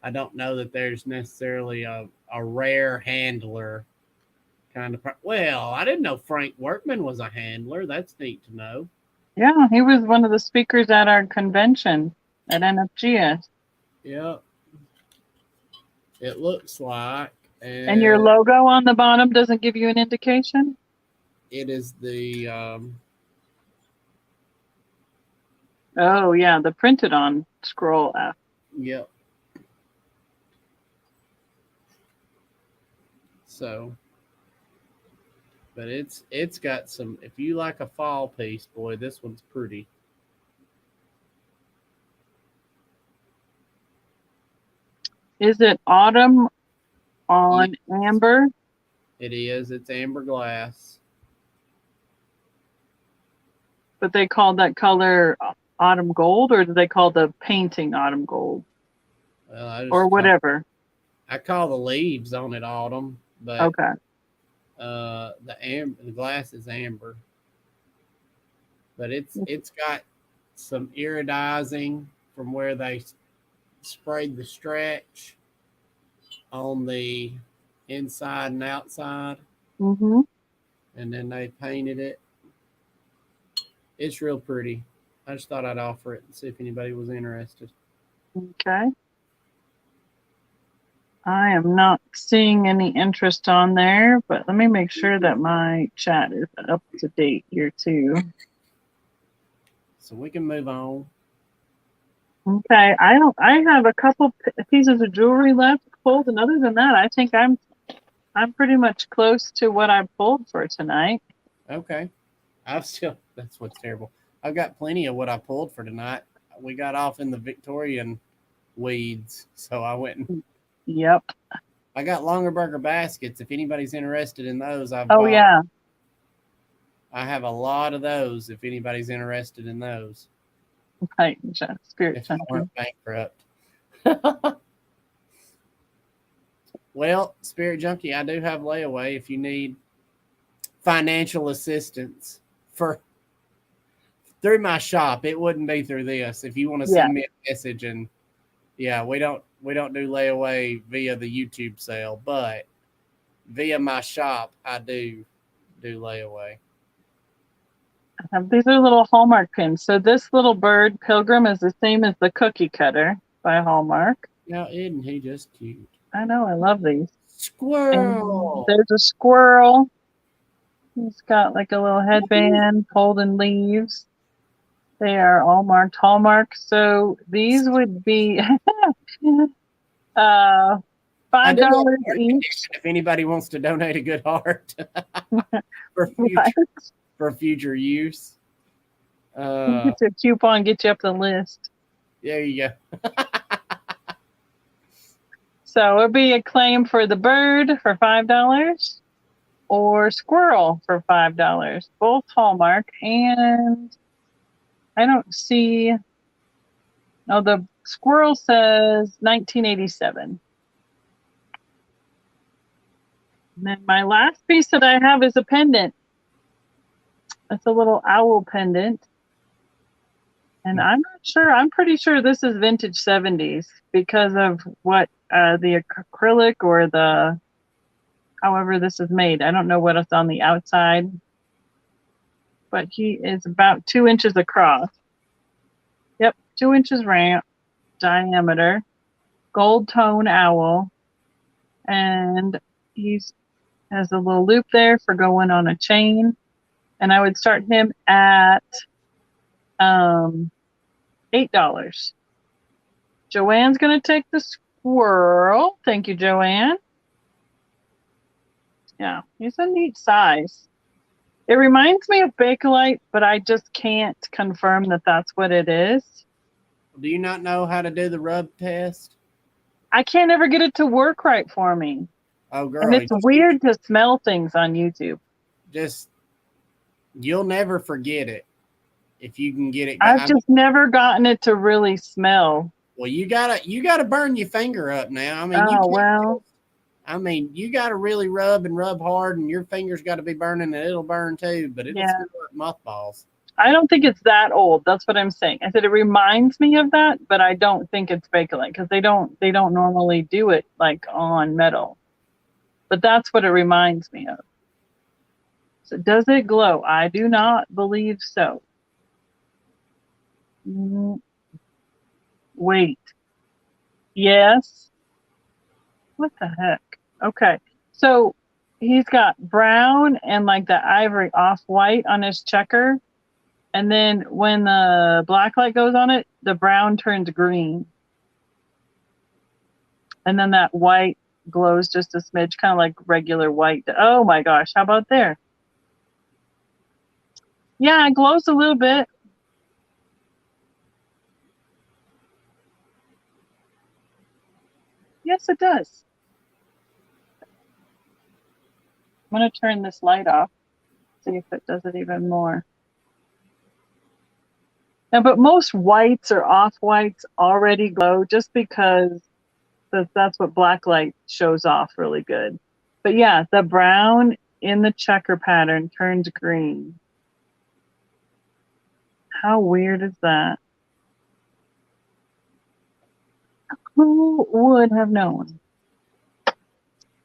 I don't know that there's necessarily a rare handler kind of. Well, I didn't know Frank Workman was a handler. That's neat to know. Yeah, he was one of the speakers at our convention at NFGS. Yep. It looks like. And your logo on the bottom doesn't give you an indication? It is the. Oh, yeah, the printed on scroll F. Yep. So, but it's got some. If you like a fall piece, boy, this one's pretty. Is it autumn on amber? It is. It's amber glass. But they call that color autumn gold, or do they call the painting autumn gold? Well, or whatever. I call the leaves on it autumn, but okay. The glass is amber. But it's got some iridizing from where they sprayed the stretch on the inside and outside. Mm-hmm. And then they painted it. It's real pretty. I just thought I'd offer it and see if anybody was interested. Okay. I am not seeing any interest on there, but let me make sure that my chat is up to date here too. So we can move on. Okay, I have a couple pieces of jewelry left pulled, and other than that, I think I'm pretty much close to what I pulled for tonight. Okay. That's what's terrible. I've got plenty of what I pulled for tonight. We got off in the Victorian weeds, so I went and Yep. I got Longerberger baskets. If anybody's interested in those, I've bought. Yeah. I have a lot of those. If anybody's interested in those. Right, Spirit if I weren't bankrupt. Well, Spirit Junkie, I do have layaway if you need financial assistance through my shop. It wouldn't be through this. If you want to send me a message, and we don't do layaway via the YouTube sale, but via my shop, I do layaway. These are little Hallmark pins. So this little bird pilgrim is the same as the cookie cutter by Hallmark. Now, isn't he just cute? I know. I love these. Squirrel. And there's a squirrel. He's got like a little headband holding leaves. They are all marked Hallmark. So these would be $5 each. If anybody wants to donate a good heart for future use. Get your coupon, get you up the list. There you go. So it'll be a claim for the bird for $5 or squirrel for $5. Both Hallmark, and I don't see. Oh, the squirrel says 1987. And then my last piece that I have is a pendant. It's a little owl pendant. And I'm not sure. I'm pretty sure this is vintage 70s because of what the acrylic or the however this is made. I don't know what it's on the outside. But he is about 2 inches across. Yep, 2 inches diameter. Gold tone owl. And he's has a little loop there for going on a chain. And I would start him at $8. Joanne's going to take the squirrel. Thank you, Joanne. Yeah, he's a neat size. It reminds me of Bakelite, but I just can't confirm that that's what it is. Do you not know how to do the rub test? I can't ever get it to work right for me. Oh, girl. And it's weird to smell things on YouTube. You'll never forget it if you can get it. I've just never gotten it to really smell. Well, you gotta burn your finger up now. I mean, you gotta really rub and rub hard, and your fingers got to be burning, and it'll burn too. But it'll smell like mothballs. I don't think it's that old. That's what I'm saying. I said it reminds me of that, but I don't think it's Bakelite because they don't normally do it like on metal. But that's what it reminds me of. So does it glow? I do not believe so. Wait. Yes. What the heck? Okay. So he's got brown and like the ivory off-white on his checker. And then when the black light goes on it, the brown turns green. And then that white glows just a smidge, kind of like regular white. Oh my gosh, how about there? Yeah, it glows a little bit. Yes, it does. I'm going to turn this light off, see if it does it even more. Now, but most whites or off-whites already glow just because that's what black light shows off really good. But yeah, the brown in the checker pattern turns green. How weird is that? Who would have known?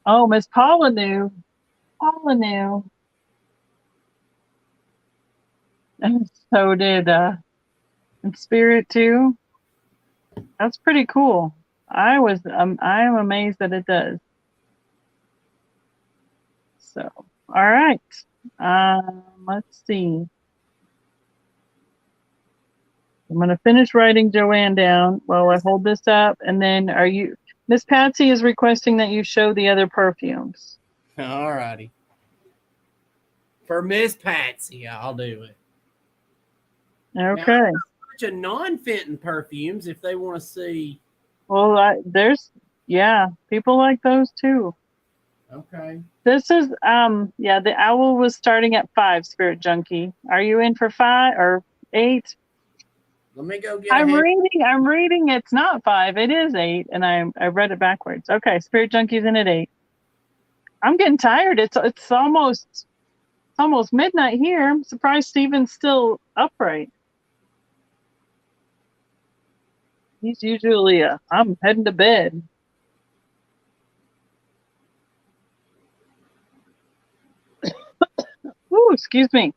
Oh, Miss Paula knew. Paula knew. And so did in Spirit too. That's pretty cool. I am amazed that it does. So, all right. Let's see. I'm going to finish writing Joanne down while I hold this up. And then Miss Patsy is requesting that you show the other perfumes. All righty. For Miss Patsy, I'll do it. Okay. Now, a bunch of non-Fenton perfumes if they want to see. Well, people like those too. Okay. This is, the owl was starting at 5, Spirit Junkie. Are you in for 5 or 8? Let me go get I'm reading it's not 5, it is 8, and I read it backwards. Okay, Spirit Junkie's in at 8. I'm getting tired. It's almost midnight here. I'm surprised Steven's still upright. He's usually I'm heading to bed. Ooh, excuse me.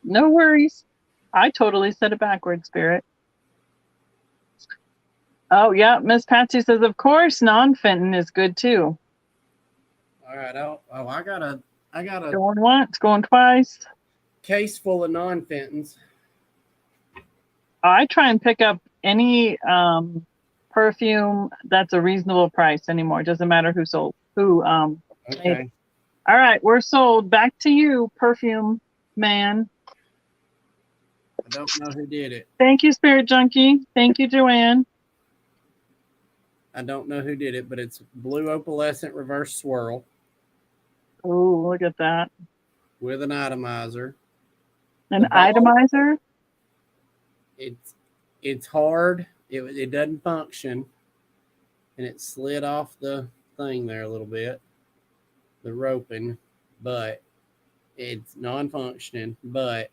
No worries. I totally said it backwards, Spirit. Oh, yeah. Miss Patsy says, of course, non-Fenton is good, too. All right. I got a Going once, going twice. Case full of non-Fentons. I try and pick up any perfume that's a reasonable price anymore. It doesn't matter who Okay. All right, we're sold. Back to you, perfume man. I don't know who did it. Thank you, Spirit Junkie. Thank you, Joanne. I don't know who did it, but it's blue opalescent reverse swirl Oh, look at that. with an atomizer. An The ball, atomizer? it's hard. It doesn't function, and it slid off the thing there a little bit, the roping, but it's non-functioning. But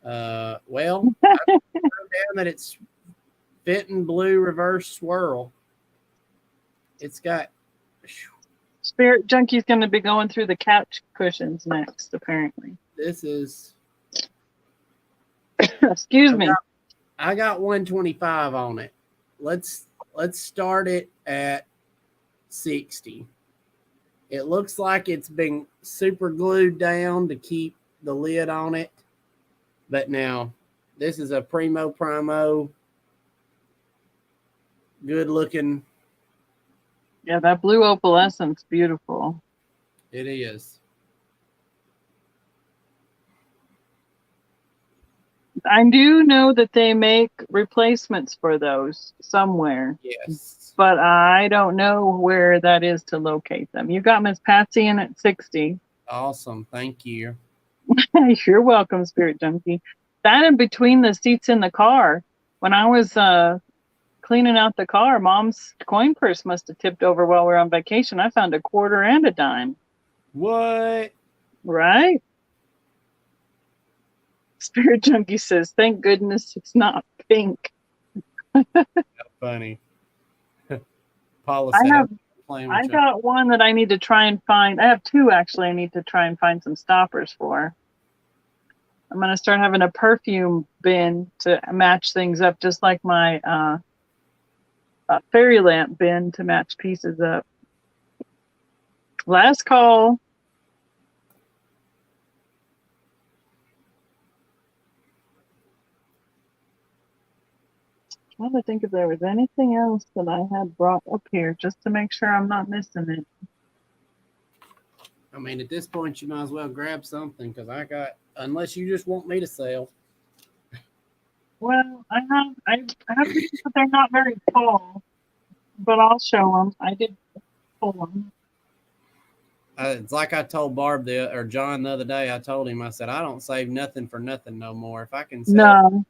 well, I wrote down that it's Fenton blue reverse swirl. It's got. Spirit Junkie's going to be going through the couch cushions next, apparently. This is. Excuse me. I got 125 on it. Let's start it at 60. It looks like it's been super glued down to keep the lid on it. But now, this is a primo, good looking. Yeah, that blue opalescence, beautiful. It is. I do know that they make replacements for those somewhere. Yes. But I don't know where that is to locate them. You got Miss Patsy in at 60. Awesome. Thank you. You're welcome, Spirit Junkie. That in between the seats in the car. When I was cleaning out the car, Mom's coin purse must have tipped over while we were on vacation. I found a quarter and a dime. What? Right? Spirit Junkie says, thank goodness it's not pink. Funny. Paula I said, got one that I need to try and find. I have two, actually, I need to try and find some stoppers for. I'm going to start having a perfume bin to match things up, just like my fairy lamp bin to match pieces up. Last call. I'm trying to think if there was anything else that I had brought up here just to make sure I'm not missing it. I mean, at this point, you might as well grab something because unless you just want me to sell. Well, I have pieces, but they're not very tall. But I'll show them. I did pull them. It's like I told John the other day. I told him, I said, I don't save nothing for nothing no more. If I can sell No.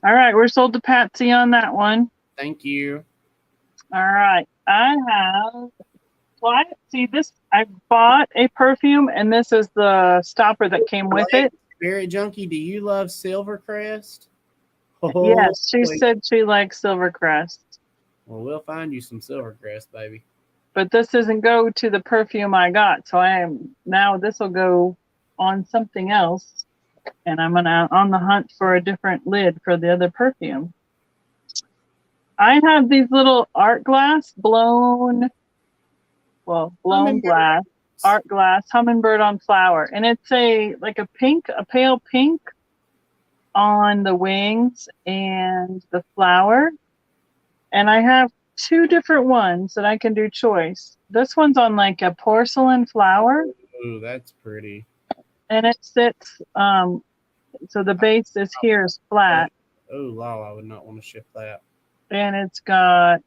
All right, we're sold to Patsy on that one. Thank you. All right, I bought a perfume, and this is the stopper that came with it. Spirit Junkie, do you love Silvercrest? Oh, yes, she said she likes Silvercrest. Well, we'll find you some Silvercrest, baby. But this doesn't go to the perfume I got, so this will go on something else, and I'm on the hunt for a different lid for the other perfume. I have these little art glass blown glass, art glass, hummingbird on flower, and it's a pale pink on the wings and the flower. And I have two different ones that I can do choice. This one's on like a porcelain flower. Ooh, that's pretty. And it sits, so the base is flat. Oh, Lala, I would not want to ship that. And it's got,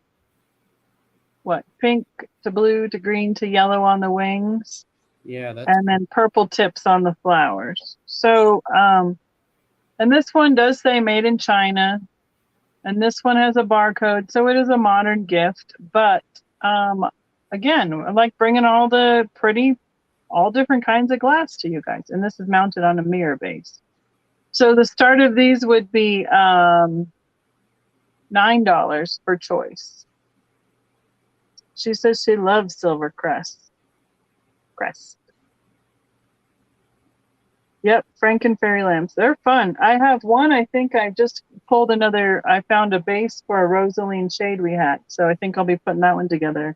pink to blue to green to yellow on the wings. Yeah. And then purple tips on the flowers. So, and this one does say made in China. And this one has a barcode, so it is a modern gift. But again, I like bringing all different kinds of glass to you guys. And this is mounted on a mirror base. So the start of these would be $9 for choice. She says she loves Silvercrest. Yep, Franken fairy lamps. They're fun. I have one. I think I just pulled I found a base for a Rosaline shade we had. So I think I'll be putting that one together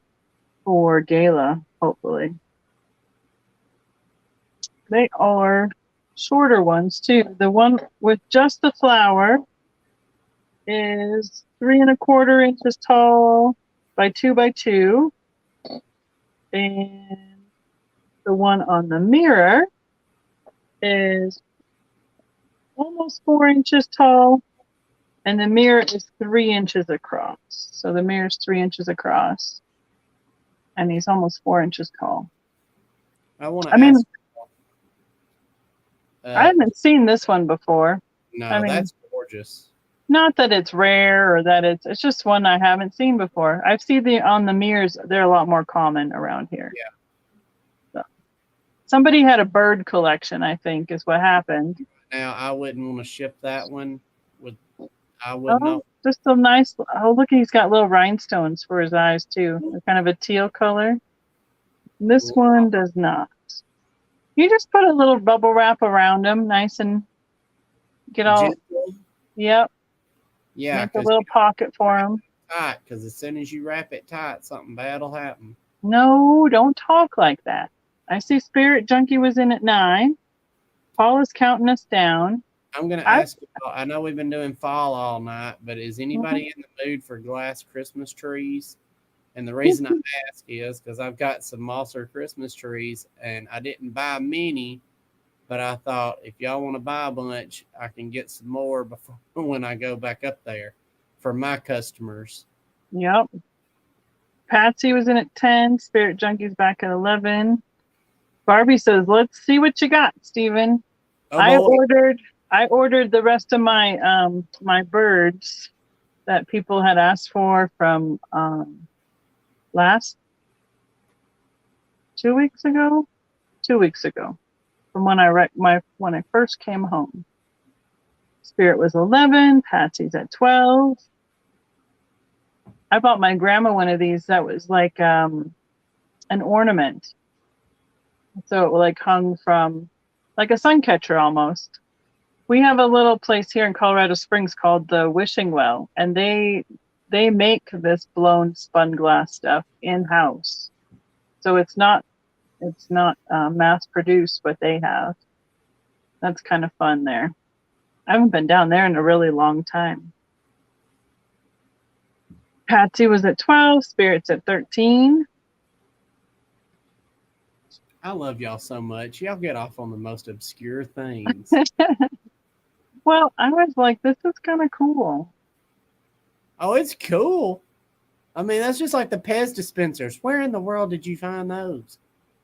for Gala, hopefully. They are shorter ones too. The one with just the flower is 3 1/4 inches tall by 2 by 2. And the one on the mirror is almost 4 inches tall, and the mirror is 3 inches across. So the mirror is 3 inches across, and he's almost 4 inches tall. I mean, ask. I haven't seen this one before. No, I mean, that's gorgeous. Not that it's rare or that it's just one I haven't seen before. I've seen on the mirrors, they're a lot more common around here. Yeah. So, somebody had a bird collection, I think, is what happened. Now I wouldn't want to ship that one. I wouldn't know. Just a nice. Oh, look, he's got little rhinestones for his eyes too. They're kind of a teal color. This one does not. You just put a little bubble wrap around him, nice and get all. Gentle. Yep. Yeah. Make a little pocket for him. Tight, because as soon as you wrap it tight, something bad will happen. No, don't talk like that. I see Spirit Junkie was in at 9. Paul is counting us down. I'm going to ask you, I know we've been doing fall all night, but is anybody in the mood for glass Christmas trees? And the reason I ask is because I've got some Mosser Christmas trees, and I didn't buy many, but I thought if y'all want to buy a bunch, I can get some more before when I go back up there for my customers. Yep. Patsy was in at 10. Spirit Junkie's back at 11. Barbie says, "Let's see what you got, Steven." Oh, I ordered the rest of my my birds that people had asked for from last 2 weeks ago. 2 weeks ago, from when when I first came home. Spirit was 11. Patsy's at 12. I bought my grandma one of these that was like an ornament. So it like hung from like a sun catcher almost. We have a little place here in Colorado Springs called the Wishing Well, and they make this blown spun glass stuff in-house. So it's not mass produced, but they have. That's kind of fun there. I haven't been down there in a really long time. Patsy was at 12. Spirit's at 13. I love y'all so much. Y'all get off on the most obscure things. Well, I was like, this is kind of cool. Oh, it's cool. I mean, that's just like the Pez dispensers. Where in the world did you find those?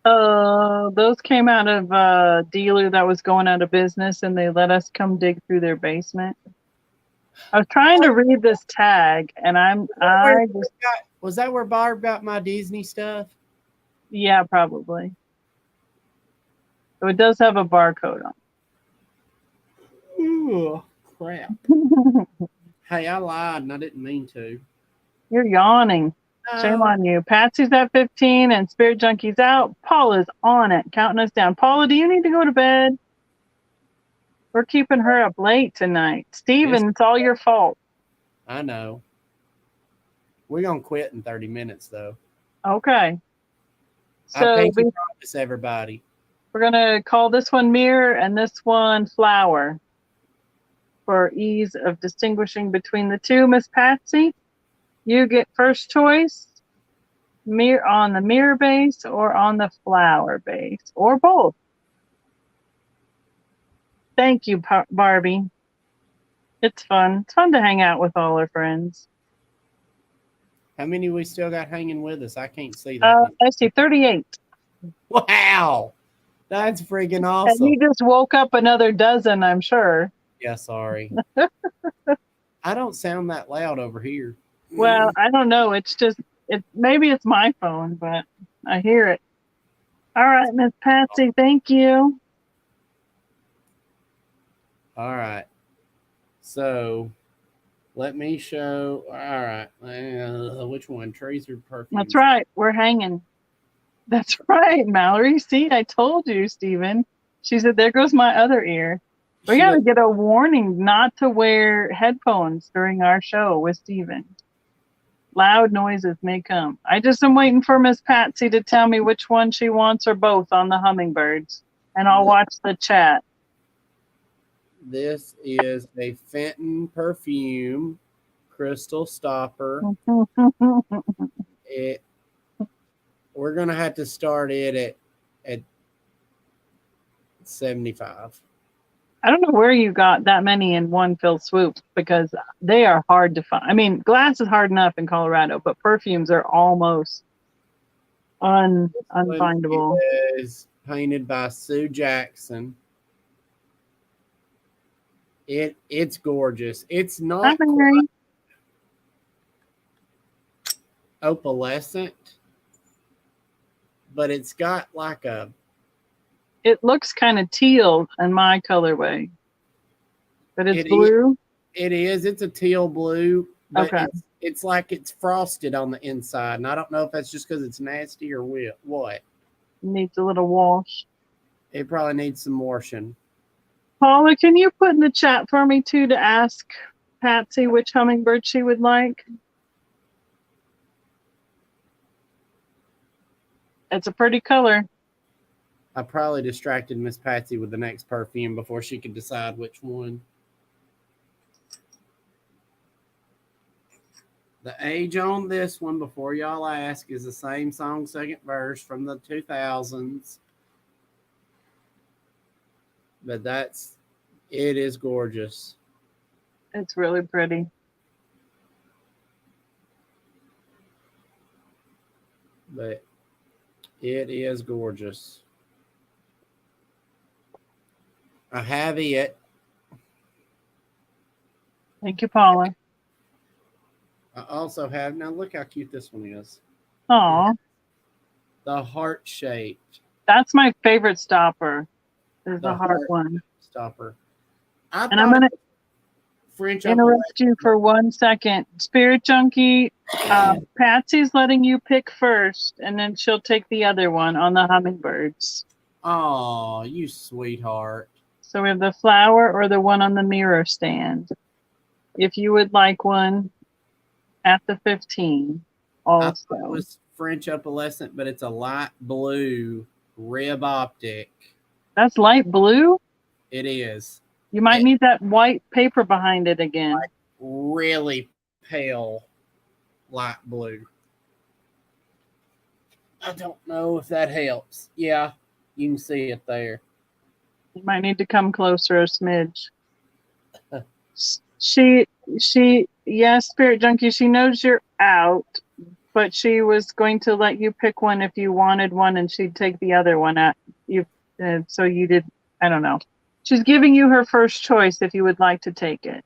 Those came out of a dealer that was going out of business, and they let us come dig through their basement. I was trying to read this tag, and was that where Barb got my Disney stuff? Yeah, probably. So it does have a barcode on. Ooh, crap. Hey, I lied, and I didn't mean to. You're yawning. Shame on you. Patsy's at 15 and Spirit Junkie's out. Paula's on it, counting us down. Paula, do you need to go to bed? We're keeping her up late tonight. Steven, it's all your fault. I know. We're going to quit in 30 minutes, though. Okay. So I think you promise everybody. We're going to call this one Mirror and this one Flower for ease of distinguishing between the two. Miss Patsy, you get first choice, on the mirror base or on the flower base, or both. Thank you, Barbie. It's fun. It's fun to hang out with all our friends. How many we still got hanging with us? I can't see that. I see 38. Wow. That's freaking awesome. And you just woke up another dozen, I'm sure. Yeah, sorry. I don't sound that loud over here. Well, I don't know. It's just, maybe it's my phone, but I hear it. All right, Miss Patsy, thank you. All right. So let me show. All right. Which one? Trees or perfume? That's right. We're hanging. That's right, Mallory. See, I told you, Steven. She said, there goes my other ear. We got to get a warning not to wear headphones during our show with Steven. Loud noises may come. I just am waiting for Miss Patsy to tell me which one she wants or both on the hummingbirds, and I'll watch the chat. This is a Fenton perfume crystal stopper. We're going to have to start it at 75. I don't know where you got that many in one fell swoop because they are hard to find. I mean, glass is hard enough in Colorado, but perfumes are almost unfindable. It is painted by Sue Jackson. It's gorgeous. It's Hi, not Mary. quite opalescent, but it's got like a. It looks kind of teal in my colorway, but it's It blue. It is. It's a teal blue, but Okay. it's like it's frosted on the inside, and I don't know if that's just because it's nasty or what. Needs a little wash. It probably needs some washing. Paula, can you put in the chat for me too to ask Patsy which hummingbird she would like? It's a pretty color. I probably distracted Miss Patsy with the next perfume before she could decide which one. The age on this one, before y'all ask, is the same song, second verse from the 2000s. But it is gorgeous. It's really pretty. But it is gorgeous. I have it. Thank you, Paula. I also have, now look how cute this one is. Aw, The heart shaped. that's my favorite stopper. Is the heart one. Stopper. And I'm gonna French interrupt you for 1 second. Spirit Junkie, Patsy's letting you pick first, and then she'll take the other one on the hummingbirds. Oh, you sweetheart. So we have the flower or the one on the mirror stand. If you would like one at the 15 also. I thought it was French opalescent, but it's a light blue rib optic. That's light blue? It is. You might need that white paper behind it again. Like really pale light blue. I don't know if that helps. Yeah, you can see it there. You might need to come closer a smidge. Yes, Spirit Junkie, she knows you're out, but she was going to let you pick one if you wanted one, and she'd take the other one at you. So you did, I don't know. She's giving you her first choice if you would like to take it.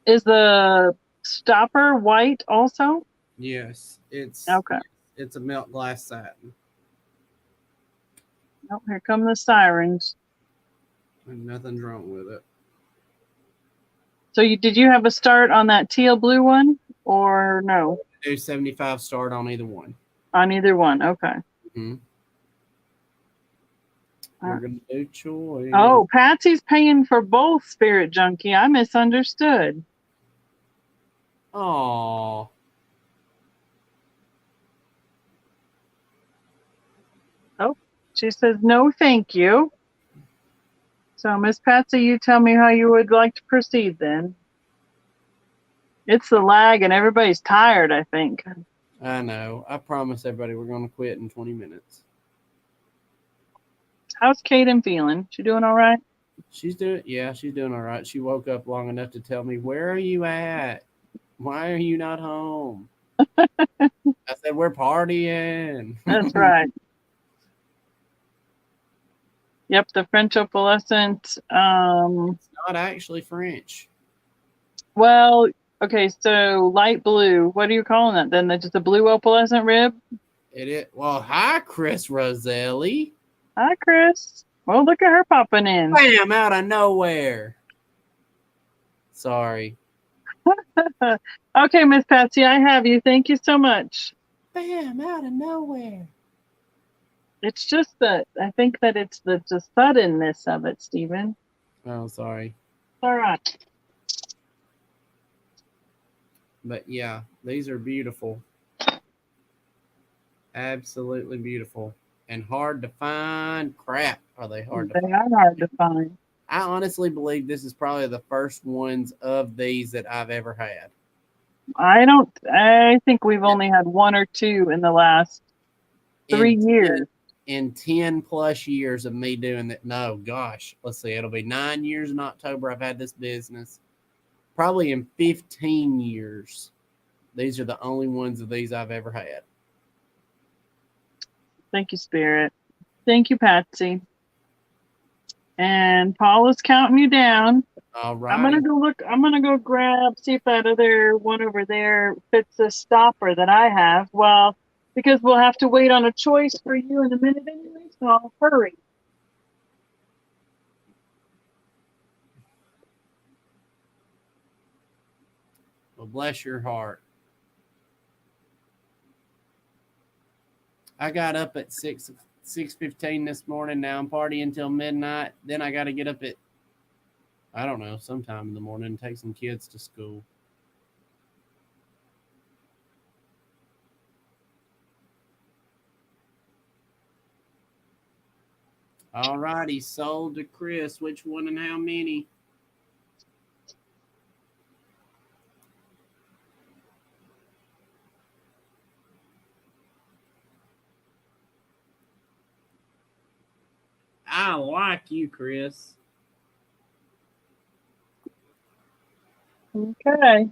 Is the stopper white also? Yes, it's okay. It's a melt glass satin. Oh, here come the sirens. And nothing's wrong with it. So did you have a start on that teal blue one or no? Do 75 start on either one. On either one, okay. Mm-hmm. We're gonna do choice. Oh, Patsy's paying for both, Spirit Junkie. I misunderstood. Oh. Oh, she says no, thank you. So, Miss Patsy, you tell me how you would like to proceed then. It's the lag and everybody's tired, I think. I know. I promise everybody we're going to quit in 20 minutes. How's Kaden feeling? She doing all right? She's doing all right. She woke up long enough to tell me, "Where are you at? Why are you not home?" I said, "We're partying." That's right. Yep, the French opalescent. It's not actually French. Well, okay, so light blue. What are you calling it then? That's just a blue opalescent rib? It is. Well, hi, Chris Roselli. Hi, Chris. Well, look at her popping in. Bam, out of nowhere. Sorry. Okay, Miss Patsy, I have you. Thank you so much. Bam, out of nowhere. It's just that I think that it's the suddenness of it, Stephen. Oh, sorry. All right. But yeah, these are beautiful. Absolutely beautiful. And hard to find. Crap, are they hard to find? They are hard to find. I honestly believe this is probably the first ones of these that I've ever had. I think we've only had one or two in the last 3 years. in 10 plus years of me doing that. No, gosh, let's see. It'll be 9 years in October I've had this business. Probably in 15 years, these are the only ones of these I've ever had. Thank you, Spirit. Thank you, Patsy. And Paul is counting you down. All right. I'm gonna go look. I'm gonna go grab, see if that other one over there fits the stopper that I have. Well, because we'll have to wait on a choice for you in a minute anyway, so I'll hurry. Well, bless your heart. I got up at 6:15 this morning. Now I'm partying till midnight. Then I got to get up at, I don't know, sometime in the morning and take some kids to school. All righty, sold to Chris. Which one and how many? I like you, Chris. Okay.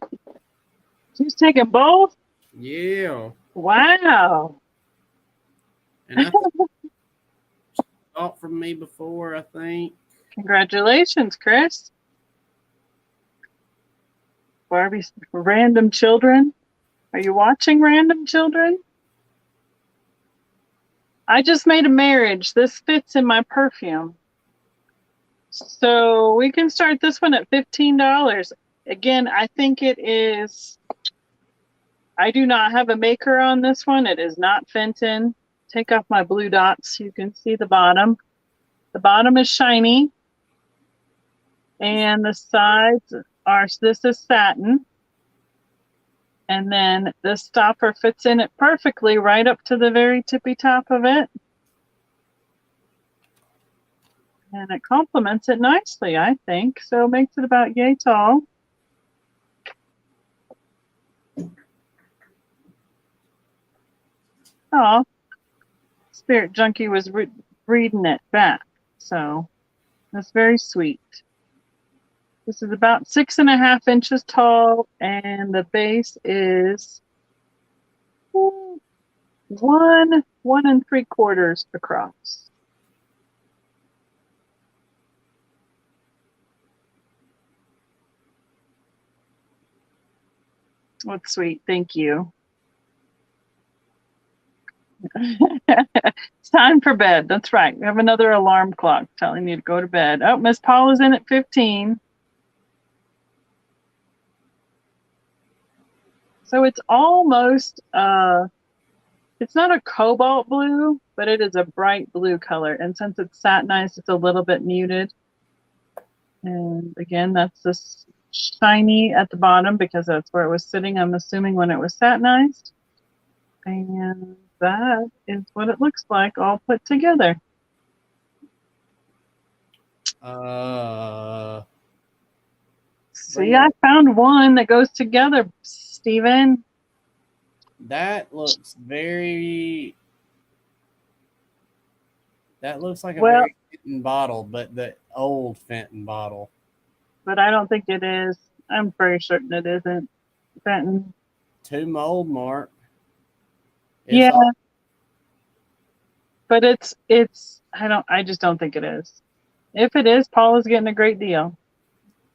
She's taking both? Yeah. Wow. And I bought from me before, I think. Congratulations, Chris. Barbie's Random Children. Are you watching Random Children? I just made a marriage. This fits in my perfume. So we can start this one at $15. Again, I think it is, I do not have a maker on this one. It is not Fenton. Take off my blue dots so you can see the bottom. The bottom is shiny. And the sides are, this is satin. And then this stopper fits in it perfectly right up to the very tippy top of it. And it complements it nicely, I think. So it makes it about yay tall. Oh, Spirit Junkie was reading it back. So that's very sweet. This is about 6.5 inches tall, and the base is 1 3/4 across. That's sweet. Thank you. It's time for bed. That's right. We have another alarm clock telling you to go to bed. Oh, Miss Paul is in at 15. So it's almost, it's not a cobalt blue, but it is a bright blue color. And since it's satinized, it's a little bit muted. And again, that's this shiny at the bottom because that's where it was sitting, I'm assuming, when it was satinized. And that is what it looks like all put together. See, I found one that goes together, Steven. That looks very. That looks like a very Fenton bottle, but the old Fenton bottle. But I don't think it is. I'm very certain it isn't Fenton. 2 mold mark. Yeah. But it's I just don't think it is. If it is, Paul is getting a great deal.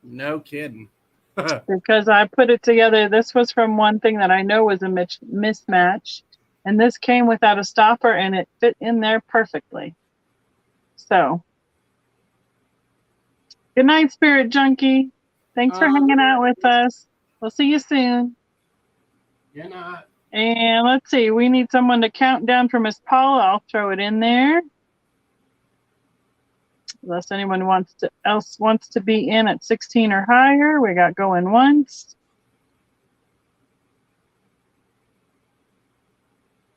No kidding. Because I put it together. This was from one thing that I know was a mismatch. And this came without a stopper, and it fit in there perfectly. So, good night, Spirit Junkie. Thanks for hanging out with us. We'll see you soon. Good night. And let's see. We need someone to count down for Miss Paula. I'll throw it in there. Unless anyone else wants to be in at 16 or higher. We got going once.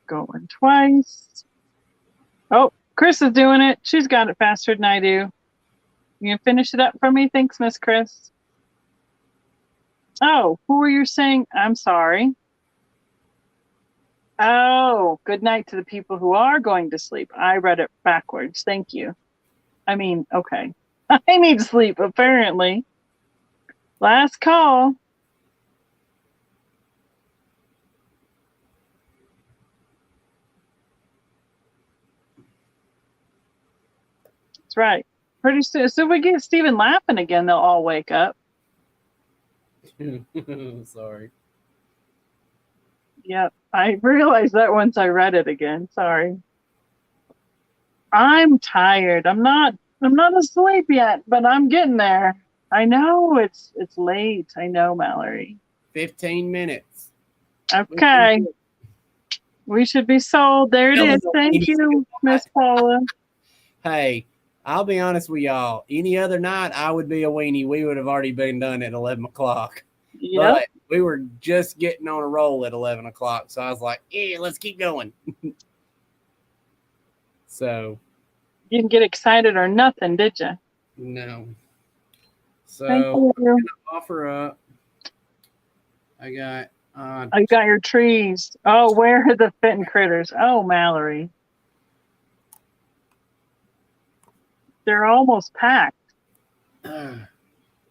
Going twice. Oh, Chris is doing it. She's got it faster than I do. You can finish it up for me? Thanks, Miss Chris. Oh, who were you saying? I'm sorry. Oh, good night to the people who are going to sleep. I read it backwards. Thank you. I mean, okay. I need sleep, apparently. Last call. That's right. Pretty soon, so we get Steven laughing again, they'll all wake up. Sorry. Yep. I realized that once I read it again. Sorry. I'm tired. I'm not asleep yet, but I'm getting there. I know it's late. I know, Mallory. 15 minutes. Okay. We should be sold. There it is. Thank you, Miss Paula. Hey, I'll be honest with y'all. Any other night, I would be a weenie. We would have already been done at 11 o'clock. Yep. But we were just getting on a roll at 11 o'clock. So I was like, yeah, let's keep going. So. You didn't get excited or nothing, did you? No. So Thank you. I'm gonna offer up. I got you got your trees. Oh, where are the Fenton critters? Oh, Mallory. They're almost packed. all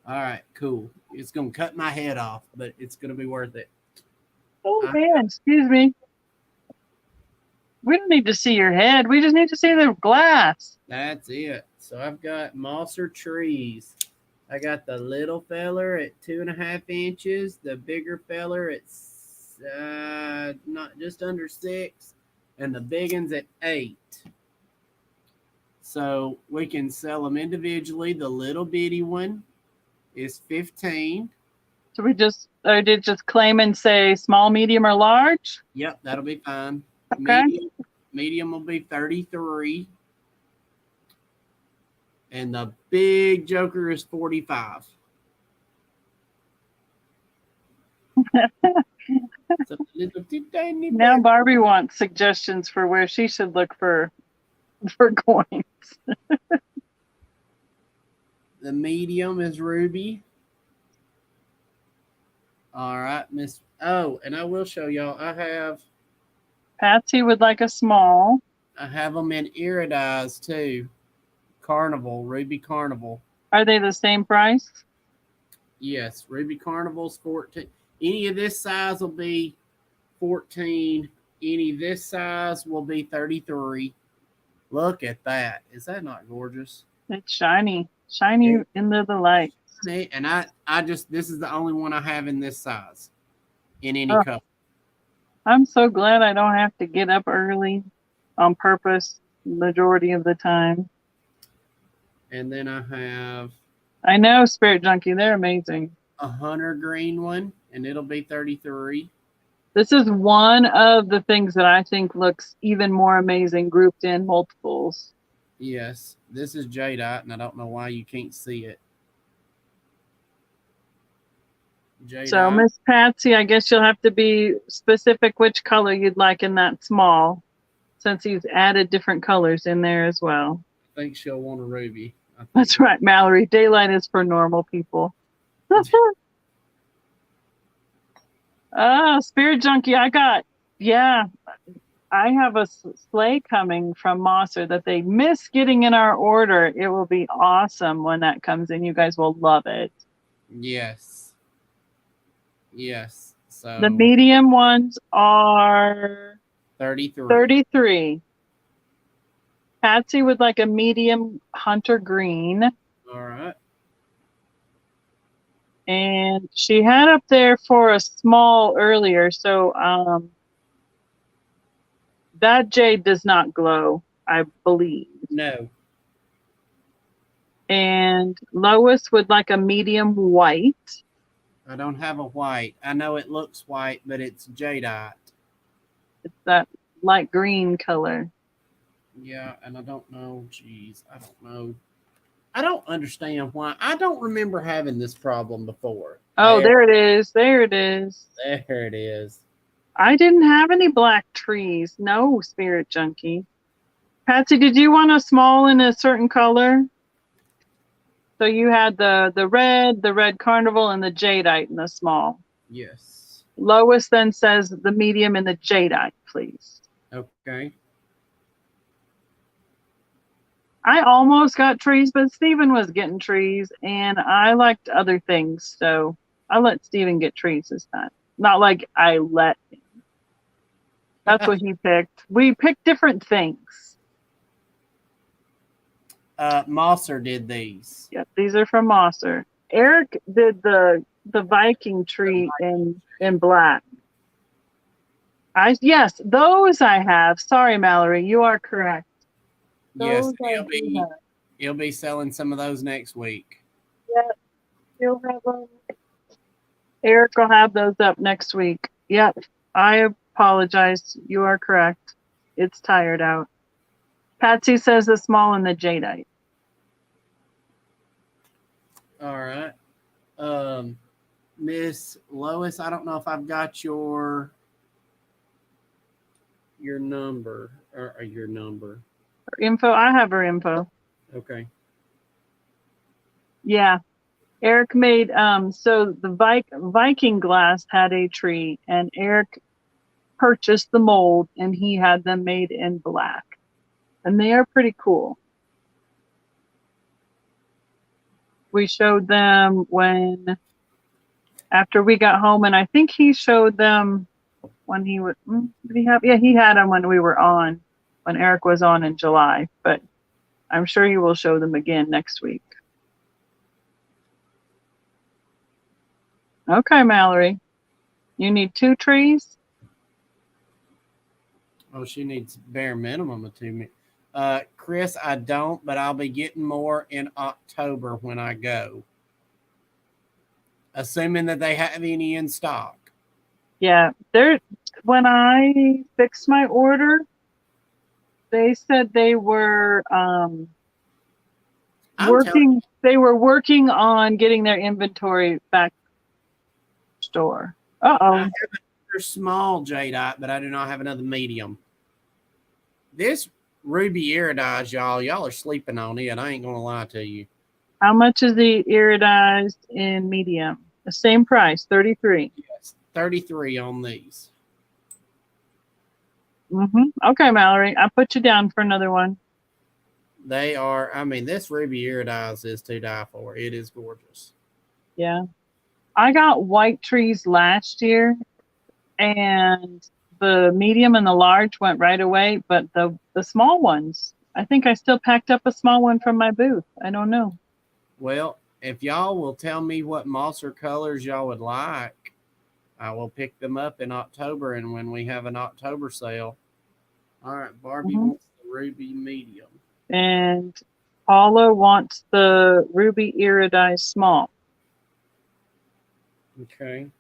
right, cool. It's gonna cut my head off, but it's gonna be worth it. Oh man, excuse me. We don't need to see your head. We just need to see the glass. That's it. So I've got Mosser trees. I got the little feller at 2.5 inches, the bigger feller at not just under 6, and the big ones at 8. So we can sell them individually. The little bitty one is 15. So we just did just claim and say small, medium, or large? Yep, that'll be fine. Okay. Medium will be 33. And the big joker is 45. Now Barbie wants suggestions for where she should look for coins. The medium is ruby. All right, Miss. Oh, and I will show y'all. Patsy would like a small. I have them in iridized too. Carnival, Ruby Carnival. Are they the same price? Yes, Ruby Carnival's 14. Any of this size will be 14. Any of this size will be 33. Look at that. Is that not gorgeous? It's shiny. Shiny into the light. And I just, this is the only one I have in this size. In any color. I'm so glad I don't have to get up early on purpose majority of the time. And then I know, Spirit Junkie, they're amazing. A hunter green one, and it'll be 33. This is one of the things that I think looks even more amazing grouped in multiples. Yes, this is jadeite, and I don't know why you can't see it. Jadeite. So, Miss Patsy, I guess you'll have to be specific which color you'd like in that small, since he's added different colors in there as well. I think she'll want a ruby. That's right, Mallory. Daylight is for normal people. Spirit Junkie, I have a sleigh coming from Mosser that they missed getting in our order. It will be awesome when that comes in. You guys will love it. Yes. Yes. So the medium ones are 33. 33. Patsy would like a medium hunter green. All right. And she had up there for a small earlier, so that jade does not glow, I believe. No. And Lois would like a medium white. I don't have a white. I know it looks white, but it's jadeite. It's that light green color. Yeah, and I don't know. Geez, I don't know. I don't understand why. I don't remember having this problem before. Oh, there it is. There it is. There it is. I didn't have any black trees. No, Spirit Junkie. Patsy, did you want a small in a certain color? So you had the red carnival, and the jadeite in the small. Yes. Lois then says the medium and the jadeite, please. Okay. I almost got trees, but Stephen was getting trees, and I liked other things, so I let Stephen get trees this time. Not like I let him. That's what he picked. We picked different things. Mosser did these. Yep, these are from Mosser. Eric did the Viking tree in black. Yes, those I have. Sorry, Mallory, you are correct. Yes, Those he'll be selling some of those next week. Yep, he'll have them. Eric will have those up next week. Yep, I apologize. You are correct. It's tired out. Patsy says the small and the jadeite. All right. Miss Lois, I don't know if I've got your number or your number. Her info, I have her info. Okay. Yeah. Eric made so the Viking glass had a tree, and Eric purchased the mold, and he had them made in black, and they are pretty cool. We showed them after we got home, and I think he showed them when he was. Did he have? Yeah, he had them when we were on, when Eric was on in July. But I'm sure he will show them again next week. Okay, Mallory, you need 2 trees. Oh, she needs bare minimum of 2. Chris, I don't, but I'll be getting more in October when I go. Assuming that they have any in stock. Yeah, when I fixed my order, they said they were working. They were working on getting their inventory back store. I have another small jadeite, but I do not have another medium. This ruby iridized, y'all are sleeping on it. I ain't gonna lie to you. How much is the iridized in medium? The same price, $33. Yes, $33 on these. Okay, Mallory, I put you down for another one. They are. I mean, this ruby iridized is to die for. It is gorgeous. Yeah, I got white trees last year, and the medium and the large went right away, but the small ones, I think I still packed up a small one from my booth. I don't know. Well, if y'all will tell me what Mosser colors y'all would like, I will pick them up in October, and when we have an October sale. All right, Barbie wants the ruby medium. And Paula wants the ruby iridized small. Okay.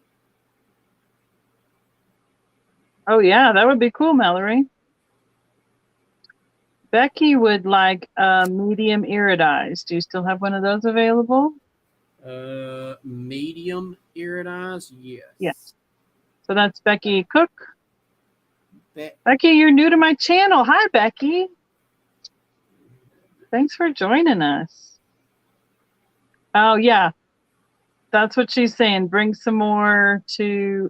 Oh, yeah, that would be cool, Mallory. Becky would like medium iridized. Do you still have one of those available? Medium iridized, yes. Yes. So that's Becky Cook. Becky, you're new to my channel. Hi, Becky. Thanks for joining us. Oh, yeah. That's what she's saying. Bring some more to...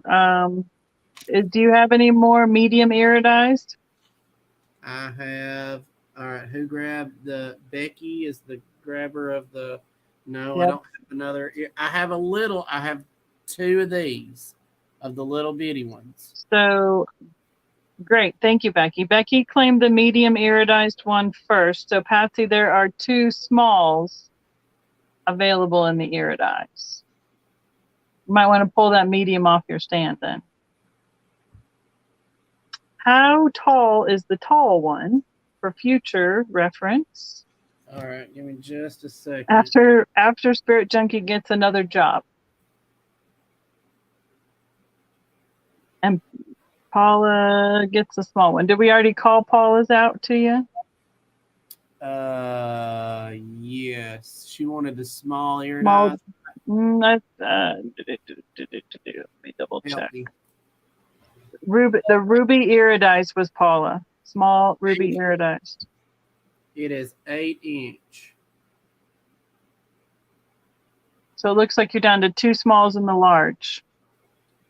do you have any more medium iridized? I have... All right, who grabbed the... Becky is the grabber of the... No, yep. I don't have another... I have a little... I have 2 of these, of the little bitty ones. So... Great. Thank you, Becky. Becky claimed the medium iridized one first. So, Patsy, there are 2 smalls available in the iridized. You might want to pull that medium off your stand then. How tall is the tall one for future reference? All right. Give me just a second. After Spirit Junkie gets another job. And Paula gets a small one. Did we already call Paula's out to you? Yes. She wanted the small iridized. Let me double check. The ruby iridized was Paula. Small ruby iridized. It is 8-inch. So it looks like you're down to 2 smalls and the large.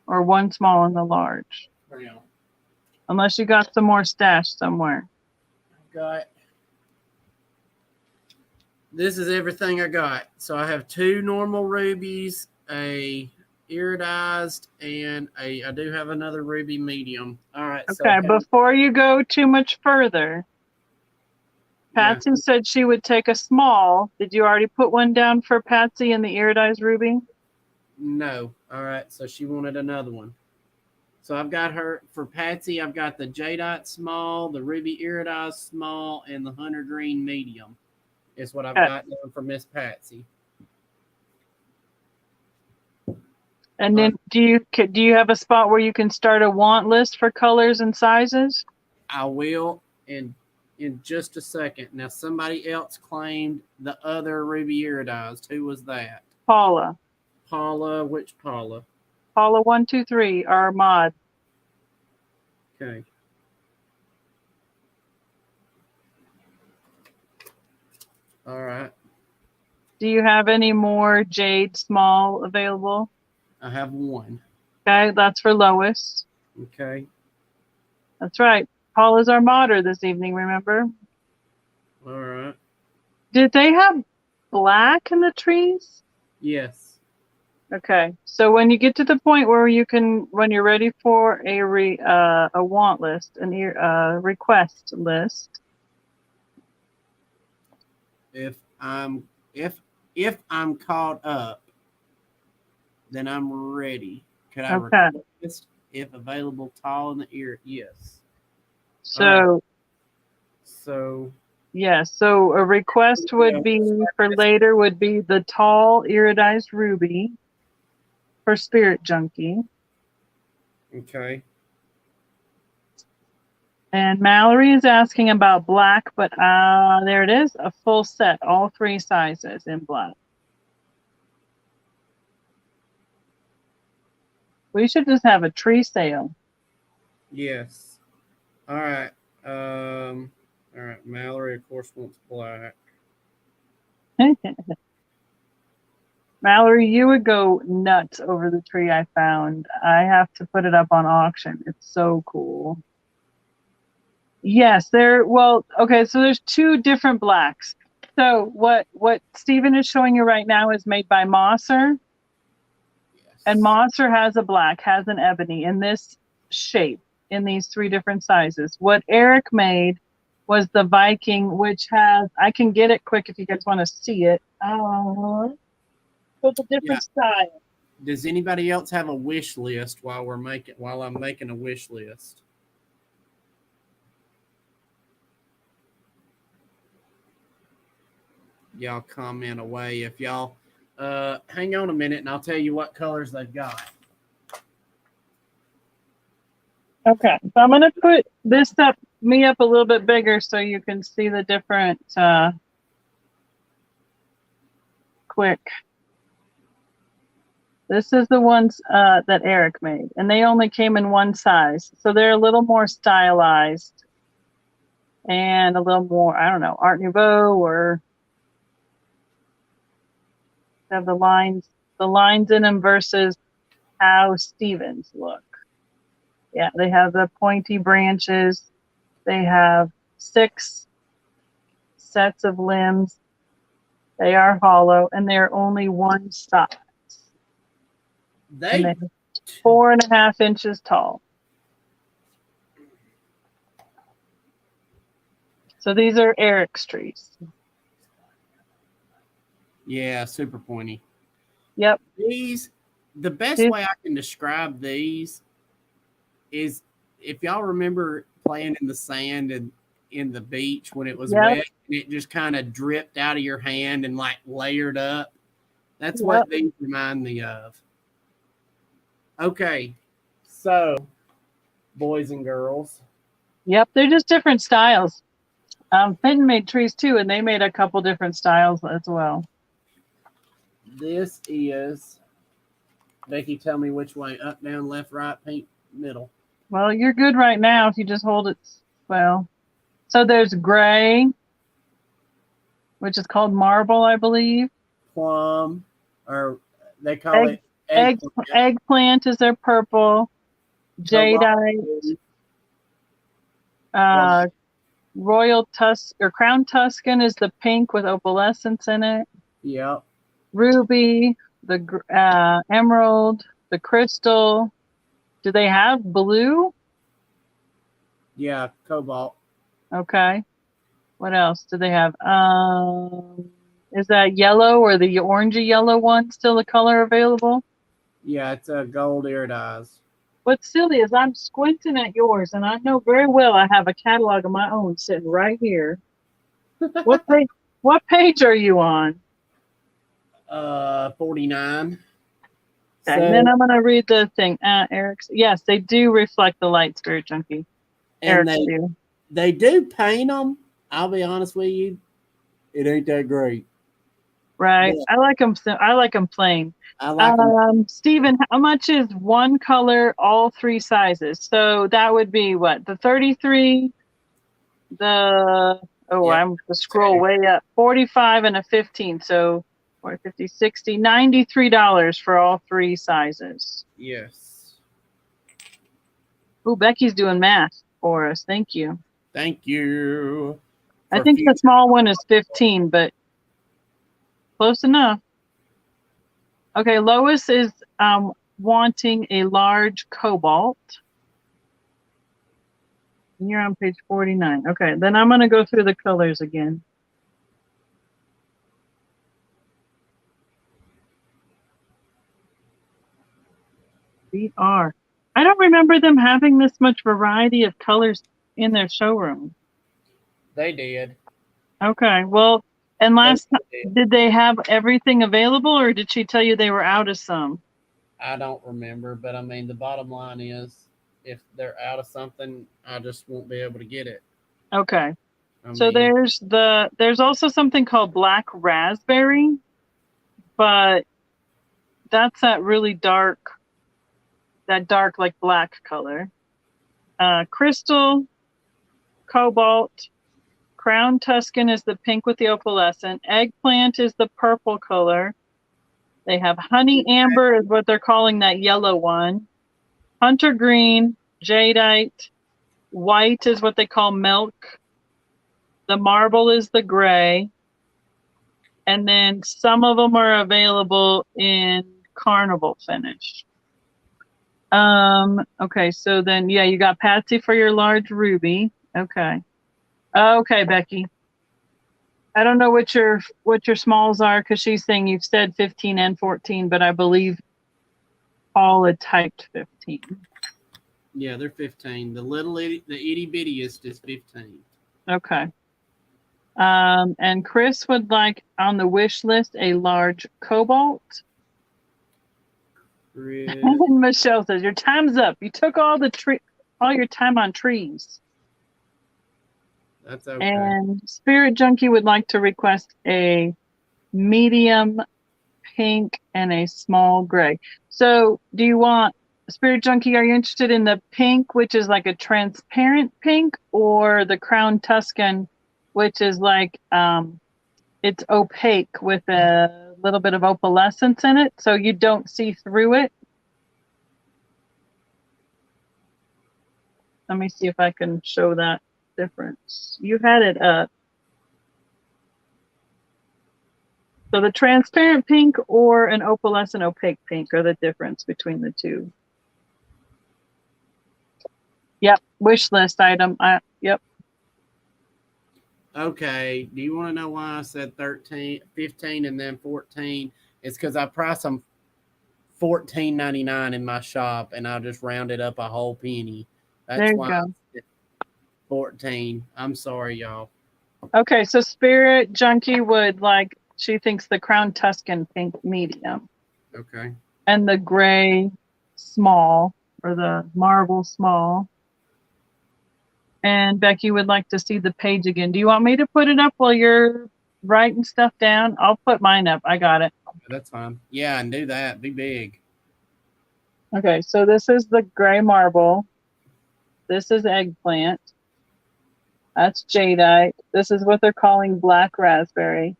or one small and the large? Brown. Unless you got some more stashed somewhere. I've got. This is everything I got. So I have 2 normal rubies, a iridized, and I do have another ruby medium. All right. Okay, So before you go too much further, Patsy said she would take a small. Did you already put one down for Patsy in the iridized ruby? No. All right. So she wanted another one. So I've got her for Patsy. I've got the Jadeite small, the ruby iridized small, and the hunter green medium. Is what I've got down for Miss Patsy. And then do you have a spot where you can start a want list for colors and sizes? I will in just a second. Now somebody else claimed the other ruby iridized. Who was that? Paula. Paula, which Paula? Paula 123, our mod. Okay. All right. Do you have any more jade small available? I have one. Okay, that's for Lois. Okay. That's right. Paula's our modder this evening, remember? All right. Did they have black in the trees? Yes. Okay, so when you get to the point where when you're ready for a want list, a request list. If I'm caught up, then I'm ready. Could I request if available tall in the ear? Yes. So. So. Yes, so a request would be for later would be the tall iridized ruby for Spirit Junkie. Okay. And Mallory is asking about black, but there it is, a full set, all 3 sizes in black. We should just have a tree sale. Yes. All right. All right. Mallory, of course, wants black. Mallory, you would go nuts over the tree I found. I have to put it up on auction. It's so cool. Yes, okay, so there's 2 different blacks. So what Stephen is showing you right now is made by Mosser. Yes. And Mosser has a black, has an ebony in this shape, in these 3 different sizes. What Eric made was the Viking, which has, I can get it quick if you guys want to see it. It's a different style. Does anybody else have a wish list while I'm making a wish list? Y'all comment away. If y'all hang on a minute and I'll tell you what colors they've got. Okay, so I'm gonna put this up a little bit bigger so you can see the different quick. This is the ones that Eric made, and they only came in 1 size, so they're a little more stylized and a little more, I don't know, Art Nouveau, or have the lines in them versus how Stevens look. Yeah, they have the pointy branches. They have 6 sets of limbs. They are hollow, and they're only 1 size. They're 4.5 inches tall. So these are Eric's trees. Yeah, super pointy. Yep. The best way I can describe these is, if y'all remember playing in the sand and in the beach when it was wet and it just kind of dripped out of your hand and like layered up. That's what these remind me of. Okay, so boys and girls. Yep, they're just different styles. Fenton made trees too, and they made a couple different styles as well. This is, Becky, tell me which way: up, down, left, right, pink, middle. Well, you're good right now if you just hold it well. So there's gray, which is called marble, I believe. Plum, or they call it Eggplant, Eggplant is their purple. cobalt Jadeite. black. Royal Crown Tuscan is the pink with opalescence in it. Yep. Ruby, the emerald, the crystal. Do they have blue? Yeah, cobalt. Okay. What else do they have? Is that yellow or the orangey yellow one still a color available? Yeah, it's a gold iridized. What's silly is I'm squinting at yours, and I know very well I have a catalog of my own sitting right here. What page are you on? 49. Okay, So, and then I'm gonna read the thing. Eric's, yes, they do reflect the light, Spirit Junkie. and Eric's do. they do paint them. I'll be honest with you, it ain't that great. Right. Yeah. I like them. I like them plain. I like them. Stephen, how much is one color, all three sizes? So that would be what? The 33, I'm going to scroll way up. 45 and a 15. So 40, 50, 60, $93 for all three sizes. Yes. Oh, Becky's doing math for us. Thank you. Thank you. I think the small one is 15, but close enough. Okay, Lois is wanting a large cobalt. And you're on page 49. Okay, then I'm going to go through the colors again. VR. I don't remember them having this much variety of colors in their showroom. They did. Okay, well, and last time, did they have everything available, or did she tell you they were out of some? I don't remember, but I mean, the bottom line is, if they're out of something, I just won't be able to get it. Okay. So there's also something called black raspberry, but that's that really dark like black color. Crystal, cobalt, Crown Tuscan is the pink with the opalescent. Eggplant is the purple color. They have honey amber is what they're calling that yellow one. Hunter green, jadeite, white is what they call milk. The marble is the gray. And then some of them are available in carnival finish. Okay, so then yeah, you got Patsy for your large ruby. Okay. Okay, Becky. I don't know what your smalls are because she's saying you've said 15 and 14, but I believe Paul had typed 15. Yeah, they're 15. The itty bittiest is 15. Okay. And Chris would like on the wish list a large cobalt. And Michelle says, your time's up. You took all your time on trees. That's okay. And Spirit Junkie would like to request a medium pink and a small gray. So do you want, Spirit Junkie, are you interested in the pink, which is like a transparent pink, or the Crown Tuscan, which is like, it's opaque with a little bit of opalescence in it, so you don't see through it? Let me see if I can show that difference. You had it up. So the transparent pink or an opalescent opaque pink are the difference between the two. Yep, wish list item. Yep. Okay, do you want to know why I said 13, 15, and then 14? It's because I price them $14.99 in my shop, and I just rounded up a whole penny. That's there you why go. 14. I'm sorry, y'all. Okay, so Spirit Junkie would like, she thinks the Crown Tuscan pink medium. Okay. And the gray small, or the marble small. And Becky would like to see the page again. Do you want me to put it up while you're writing stuff down? I'll put mine up. I got it. That's fine. Yeah, and do that. Be big. Okay, so this is the gray marble. This is eggplant. That's jadeite. This is what they're calling black raspberry.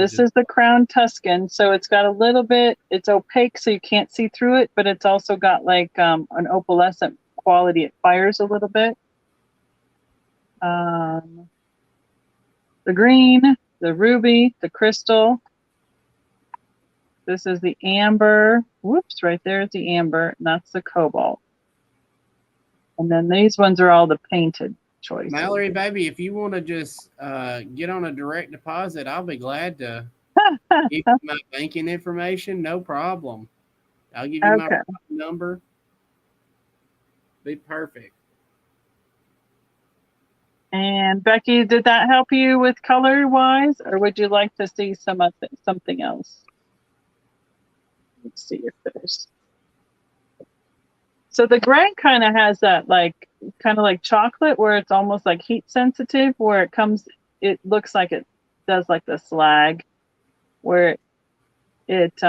This is the Crown Tuscan. So it's got a little bit, it's opaque so you can't see through it, but it's also got like an opalescent quality. It fires a little bit. The green, the ruby, the crystal. This is the amber. Whoops, right there is the amber, and that's the cobalt. And then these ones are all the painted choices. Mallory, baby, if you want to just get on a direct deposit, I'll be glad to give you my banking information. No problem. I'll give you my number. Be perfect. And Becky, did that help you with color-wise, or would you like to see something else? Let's see if there's. So the gray kind of has that kind of like chocolate, where it's almost like heat sensitive, where it looks like it does like the slag, where it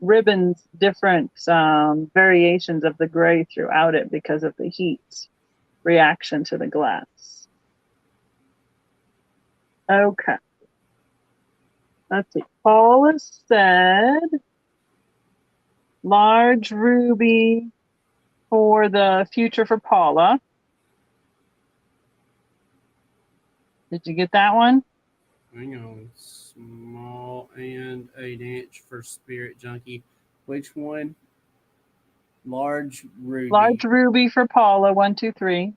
ribbons different variations of the gray throughout it because of the heat reaction to the glass. Okay. Let's see. Paula said large ruby for the future for Paula. Did you get that one? Hang on. Small and 8-inch for Spirit Junkie. Which one? Large ruby. Large ruby for Paula, 1, 2, 3.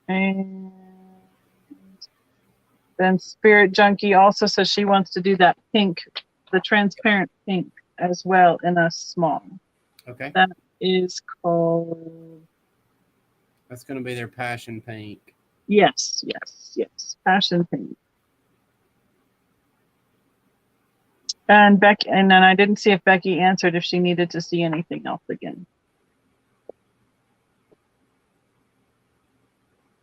And then Spirit Junkie also says she wants to do that pink, the transparent pink as well in a small. Okay. That is called. That's going to be their passion pink. Yes. Passion pink. And Becky, and then I didn't see if Becky answered if she needed to see anything else again.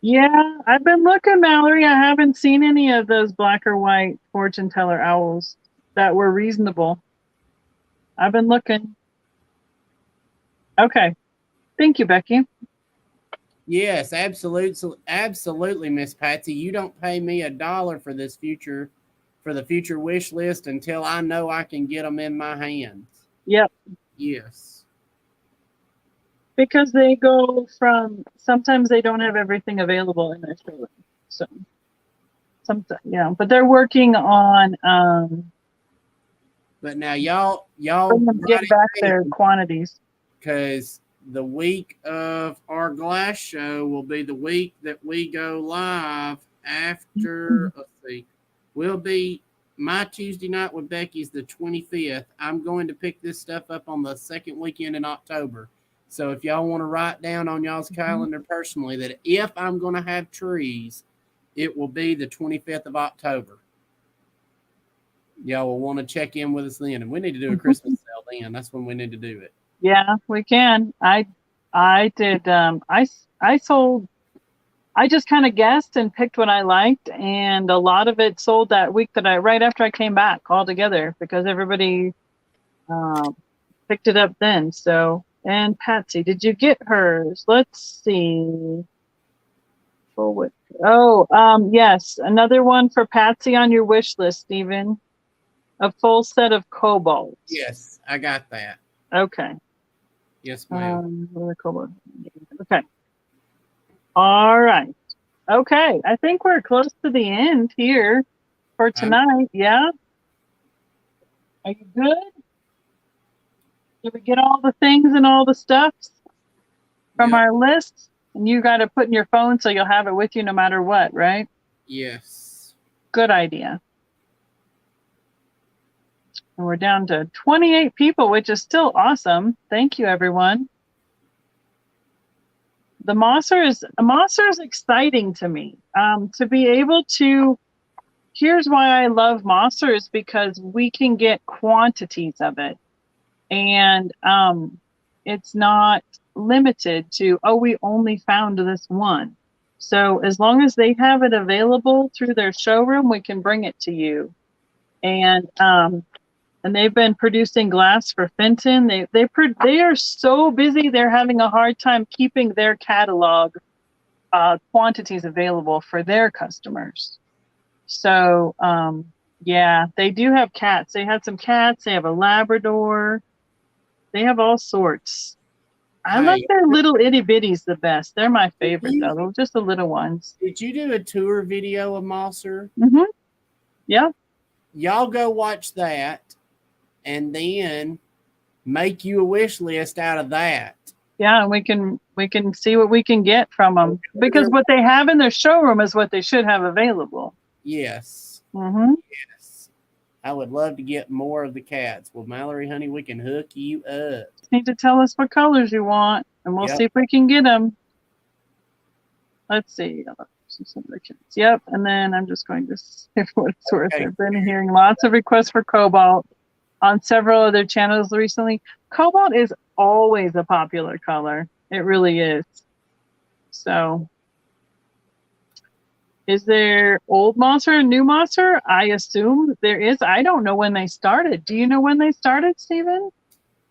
Yeah, I've been looking, Mallory. I haven't seen any of those black or white fortune teller owls that were reasonable. I've been looking. Okay. Thank you, Becky. Yes, absolutely, Miss Patsy. You don't pay me $1 for the future wish list until I know I can get them in my hands. Yep. Yes. Because they go from, sometimes they don't have everything available in their store. So, sometimes, yeah, but they're working on. But now y'all get back their quantities. Because the week of our glass show will be the week that we go live after. Let's see, will be my Tuesday night with Becky's the 25th. I'm going to pick this stuff up on the second weekend in October. So if y'all want to write down on y'all's calendar personally that if I'm going to have trees, it will be the 25th of October. Y'all will want to check in with us then. And we need to do a Christmas sale then. That's when we need to do it. Yeah, we can. I did. I sold. I just kind of guessed and picked what I liked, and a lot of it sold that week right after I came back altogether because everybody picked it up then. So. And Patsy, did you get hers? Let's see. Yes. Another one for Patsy on your wish list, Stephen. A full set of cobalt. Yes, I got that. Okay. Yes, ma'am. Okay. All right. Okay. I think we're close to the end here for tonight. Yeah. Are you good? Did we get all the things and all the stuffs from our list? And you got to put in your phone so you'll have it with you no matter what, right? Yes. Good idea. And we're down to 28 people, which is still awesome. Thank you, everyone. The Mosser is exciting to me. To be able to, here's why I love Mosser is because we can get quantities of it. And it's not limited to, we only found this one. So as long as they have it available through their showroom, we can bring it to you. And they've been producing glass for Fenton. They are so busy, they're having a hard time keeping their catalog quantities available for their customers. So, yeah, they do have cats. They had some cats. They have a Labrador. They have all sorts. I like Hey, their little itty bitties the best. They're my favorite, you- though. They're just the little ones. did you do a tour video of Mosser? Mm-hmm. Yeah. Y'all go watch that and then make you a wish list out of that. Yeah, and we can see what we can get from them, because what they have in their showroom is what they should have available. Yes. Mm-hmm. Yes. I would love to get more of the cats. Well, Mallory, honey, we can hook you up. Need to tell us what colors you want, and we'll Yep. see if we can get them. Let's see. Some of the kids. Yep, and then I'm just going to see what it's worth. Okay. I've been hearing lots of requests for cobalt on several other channels recently. Cobalt is always a popular color. It really is. So, is there old Mosser and new Mosser? I assume there is. I don't know when they started. Do you know when they started, Stephen?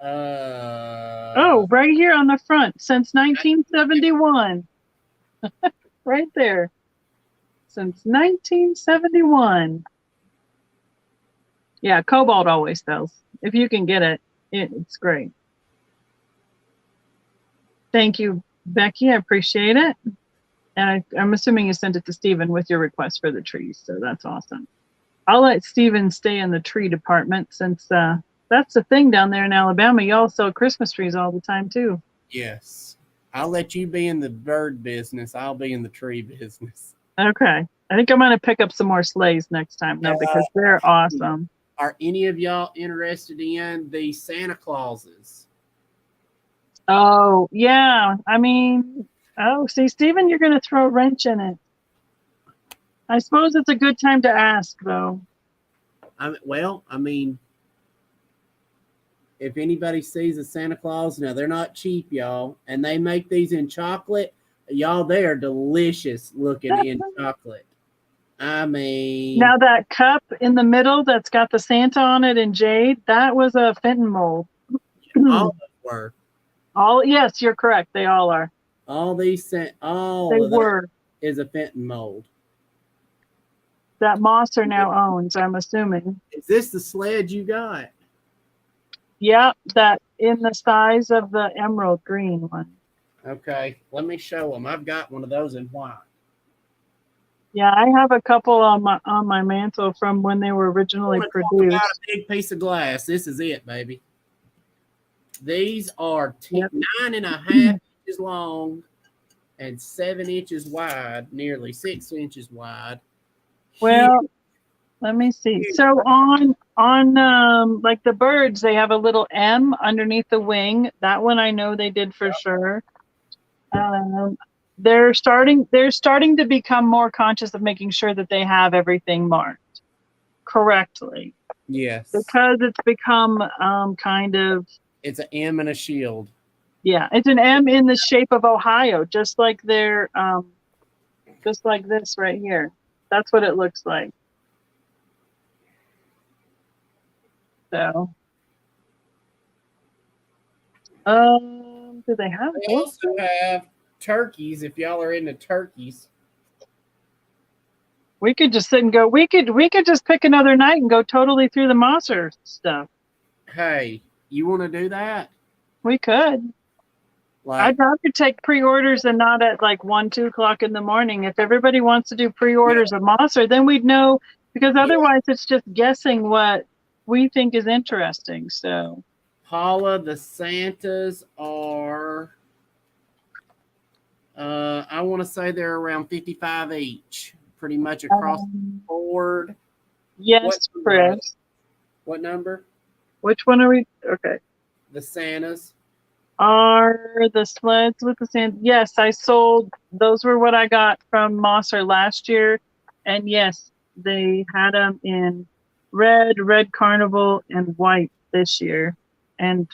Oh, right here on the front, since 1971. Right there. Since 1971. Yeah, cobalt always sells. If you can get it, it's great. Thank you, Becky. I appreciate it. And I'm assuming you sent it to Stephen with your request for the trees, so that's awesome. I'll let Stephen stay in the tree department, since that's the thing down there in Alabama. Y'all sell Christmas trees all the time, too. Yes. I'll let you be in the bird business. I'll be in the tree business. Okay. I think I'm going to pick up some more sleighs next time, though, because they're awesome. Are any of y'all interested in the Santa Clauses? Oh, yeah. I mean, see, Stephen, you're going to throw a wrench in it. I suppose it's a good time to ask, though. I mean, if anybody sees a Santa Claus, now they're not cheap, y'all, and they make these in chocolate. Y'all, they are delicious looking in chocolate. I mean, now that cup in the middle that's got the Santa on it in jade, that was a Fenton mold. all of them were. Yes, you're correct. They all are. All these, They were. Is a Fenton mold. That Mosser now owns, I'm assuming. Is this the sled you got? Yep, that in the size of the emerald green one. Okay, let me show them. I've got one of those in white. Yeah, I have a couple on my mantle from when they were originally produced. About a big piece of glass. This is it, baby. These are 9.5 inches long and 7 inches wide, nearly 6 inches wide. Well, let me see. So on like the birds, they have a little M underneath the wing. That one I know they did for sure. They're starting to become more conscious of making sure that they have everything marked correctly. Yes. Because it's become kind of, it's an M and a shield. Yeah, it's an M in the shape of Ohio, just like their just like this right here. That's what it looks like. So do they have They also have turkeys, if y'all are into turkeys. We could just sit and go. We could just pick another night and go totally through the Mosser stuff. Hey, you want to do that? We could. I'd rather take pre-orders and not at like 1, 2 o'clock in the morning. If everybody wants to do pre-orders of Mosser, then we'd know, because otherwise it's just guessing what we think is interesting. So, Paula, the Santas are, I want to say they're around 55 each, pretty much across the board. Yes, Chris. What number? Which one are we? Okay. The Santas. Are the sleds with the sand? Yes, I sold. Those were what I got from Mosser last year. And yes, they had them in red carnival, and white this year. And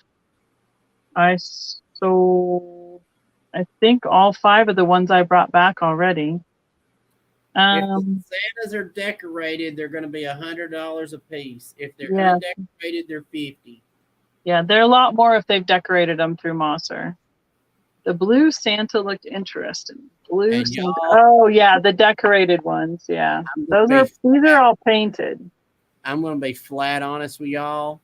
I sold, I think, all 5 of the ones I brought back already. If the Santas are decorated, they're going to be $100 a piece. If they're undecorated, they're $50. Yeah, they're a lot more if they've decorated them through Mosser. The blue Santa looked interesting. Blue And Santa. y'all- Oh yeah, the decorated ones. Yeah, these are all painted. I'm gonna be flat honest with y'all.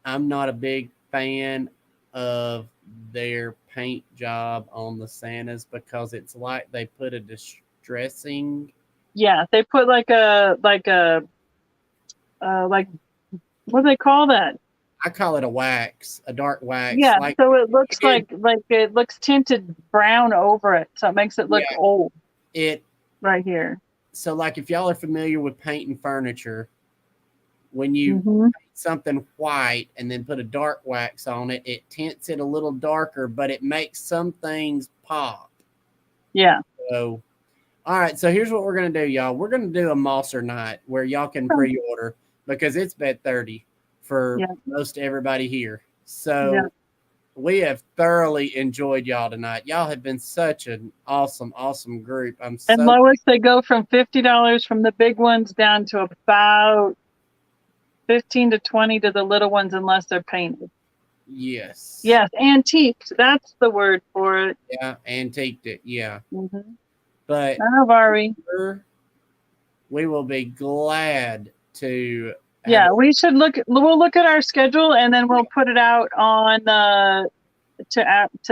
I'm not a big fan of their paint job on the Santas because it's like they put a distressing. Yeah, they put like what do they call that? I call it a wax, a dark wax. Yeah, Like so it looks like it looks tinted brown over it, so it makes it look old. It right here. So, like, if y'all are familiar with painting furniture, when you Mhm. paint something white and then put a dark wax on it, it tints it a little darker, but it makes some things pop. Yeah. So, all right. So here's what we're gonna do, y'all. We're gonna do a Mosser night where y'all can pre-order because it's bed 30 for most everybody here. So we have thoroughly enjoyed y'all tonight. Y'all have been such an awesome, awesome group. And Lois, they go from $50 from the big ones down to about 15 to 20 to the little ones unless they're painted. Yes. Yes, antiqued. That's the word for it. Yeah, antiqued it. Yeah. Mm-hmm. But we will be glad to. We should look. We'll look at our schedule and then we'll put it out on to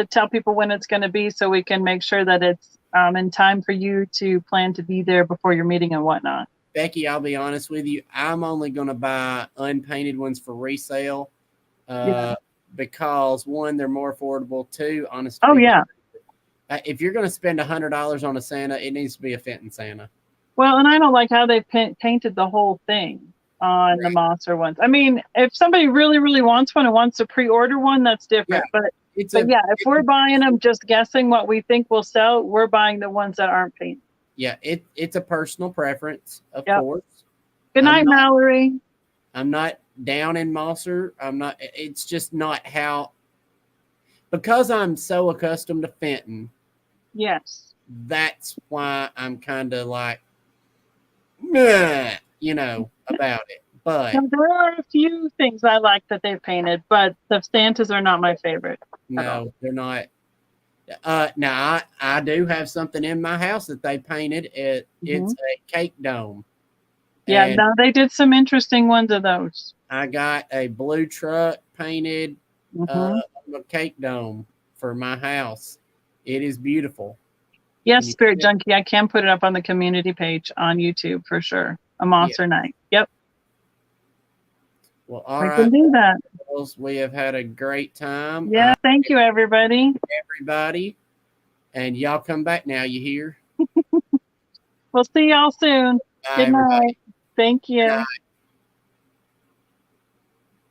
tell people when it's going to be, so we can make sure that it's in time for you to plan to be there before your meeting and whatnot. Becky, I'll be honest with you. I'm only going to buy unpainted ones for resale because one, they're more affordable. Two, honestly. Oh yeah. If you're going to spend $100 on a Santa, it needs to be a Fenton Santa. Well, and I don't like how they painted the whole thing on the Mosser ones. I mean, if somebody really, really wants one and wants to pre-order one, that's different. Yeah, but if we're buying them, just guessing what we think will sell, we're buying the ones that aren't painted. Yeah, it's a personal preference, of course. Good night, Mallory. I'm not down in Mosser. It's just not how, because I'm so accustomed to Fenton. Yes. That's why I'm kind of like, about it. But there are a few things I like that they've painted, but the Santas are not my favorite. No, they're not. Now I do have something in my house that they painted. It's a cake dome. Yeah, no, they did some interesting ones of those. I got a blue truck painted a cake dome for my house. It is beautiful. Yes, Spirit Junkie. I can put it up on the community page on YouTube for sure. A Mosser night. Yep. Well, all right. We can do that. We have had a great time. Yeah, thank you, everybody. And y'all come back now, you hear? We'll see y'all soon. Bye, Good night. everybody. Thank you. Good night.